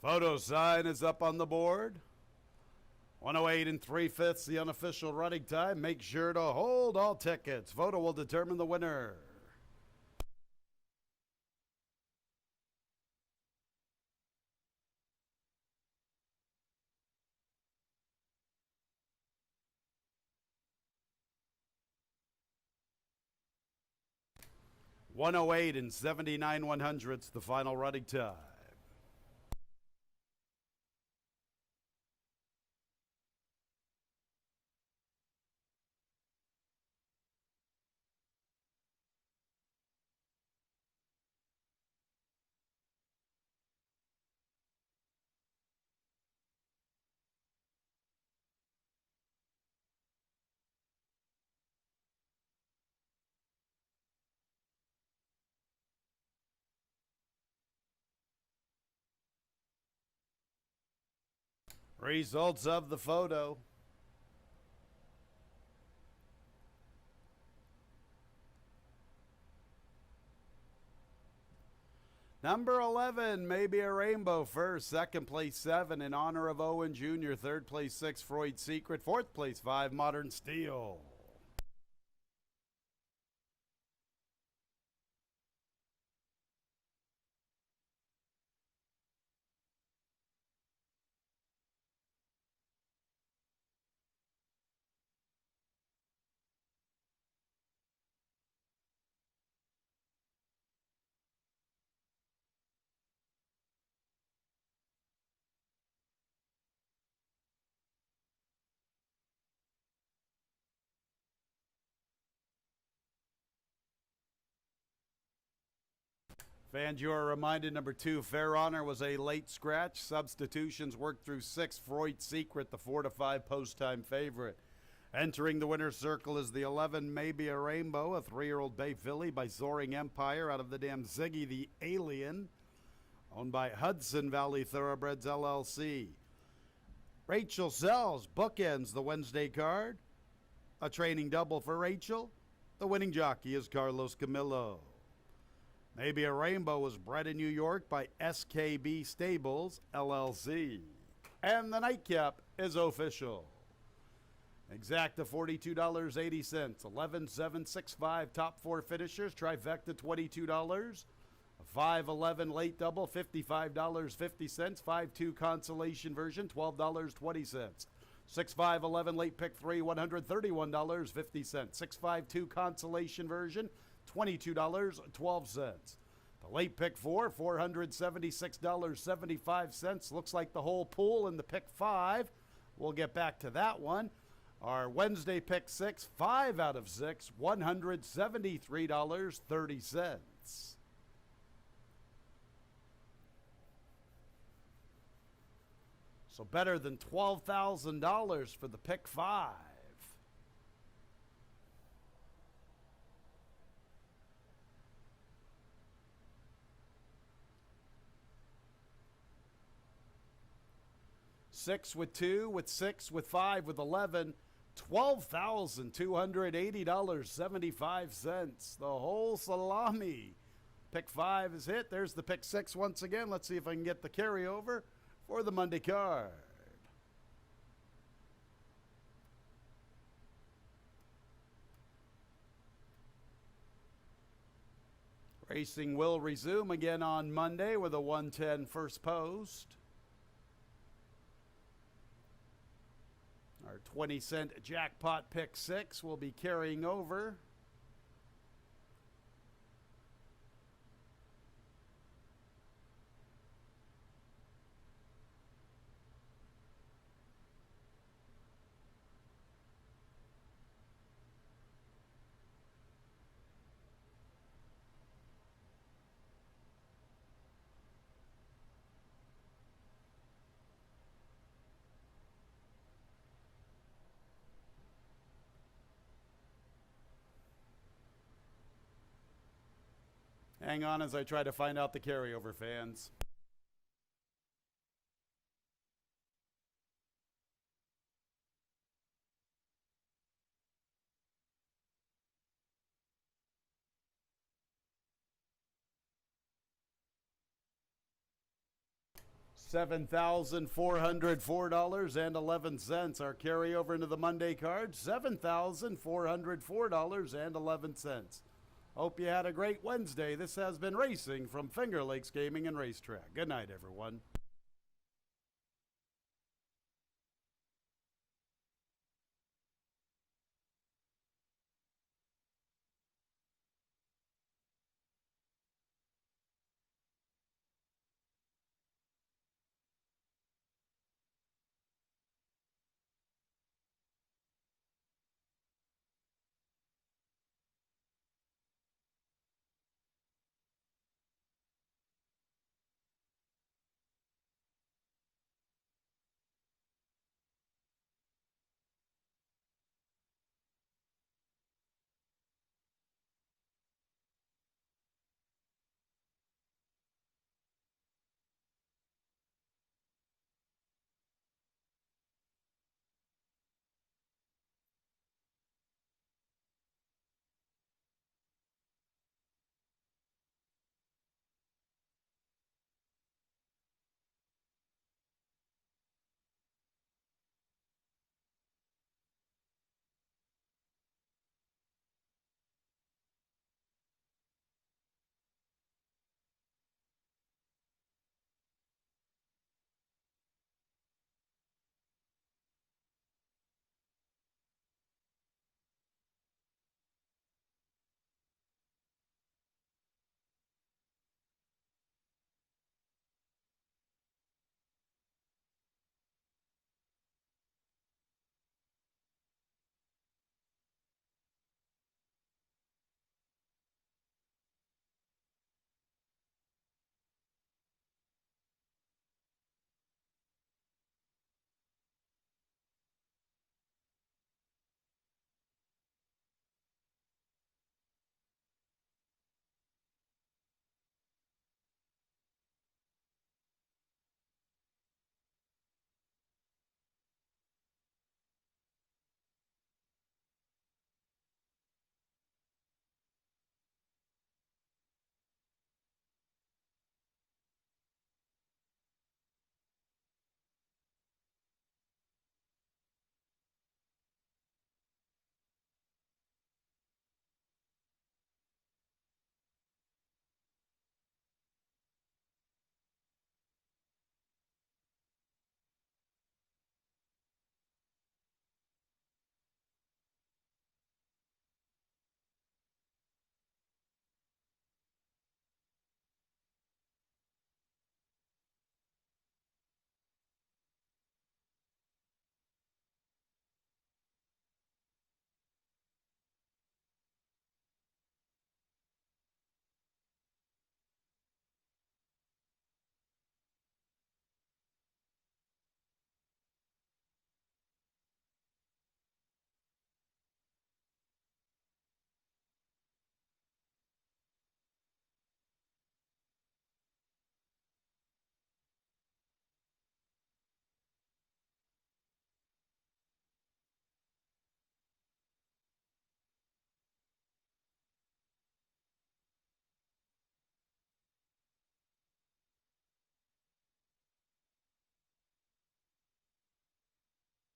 Photo sign is up on the board. 108 3/5, the unofficial running time. Make sure to hold all tickets. Photo will determine the winner. .108 and 79/100ths, the final running time. Results of the photo. Number 11, maybe a Rainbow first. Second place 7 in honor of Owen Jr. Third place 6, Freud's Secret. Fourth place 5, Modern Steel. Fans, you are reminded number 2, Fair Honor, was a late scratch. Substitutions worked through 6. Freud Secret, the 4-5 post-time favorite. Entering the winner's circle is the 11, Maybe a Rainbow, a 3-year-old Bay Filly by Soaring Empire out of the dam Ziggy the Alien, owned by Hudson Valley Thoroughbreds LLC. Rachel Sells bookends the Wednesday card. A training double for Rachel. The winning jockey is Carlos Camillo. Maybe a Rainbow was bred in New York by SKB Stables LLC. And the nightcap is official. Exacta $42.80. 11, 7, 6, 5 top 4 finishers. Trifecta $22. 5-11 late double $55.50. 5-2 consolation version $12.20. 6-5-11 late pick 3 $131.50. 6-5-2 consolation version $22.12. The late pick 4 $476.75. Looks like the whole pool in the pick 5. We'll get back to that one. Our Wednesday pick 6, 5 out of 6, $173.30. So better than $12,000 for the pick 5. Six with 2, with 6, with 5, with 11, $12,280.75. The whole salami. Pick 5 is hit. There's the pick 6 once again. Let's see if I can get the carryover for the Monday card. Racing will resume again on Monday with a 110 first post. Our 20-cent jackpot pick 6 will be carrying over. Hang on as I try to find out the carryover, fans. $7,404.11. Our carryover into the Monday card, $7,404.11. Hope you had a great Wednesday. This has been Racing from Finger Lakes Gaming and Racetrack. Good night, everyone.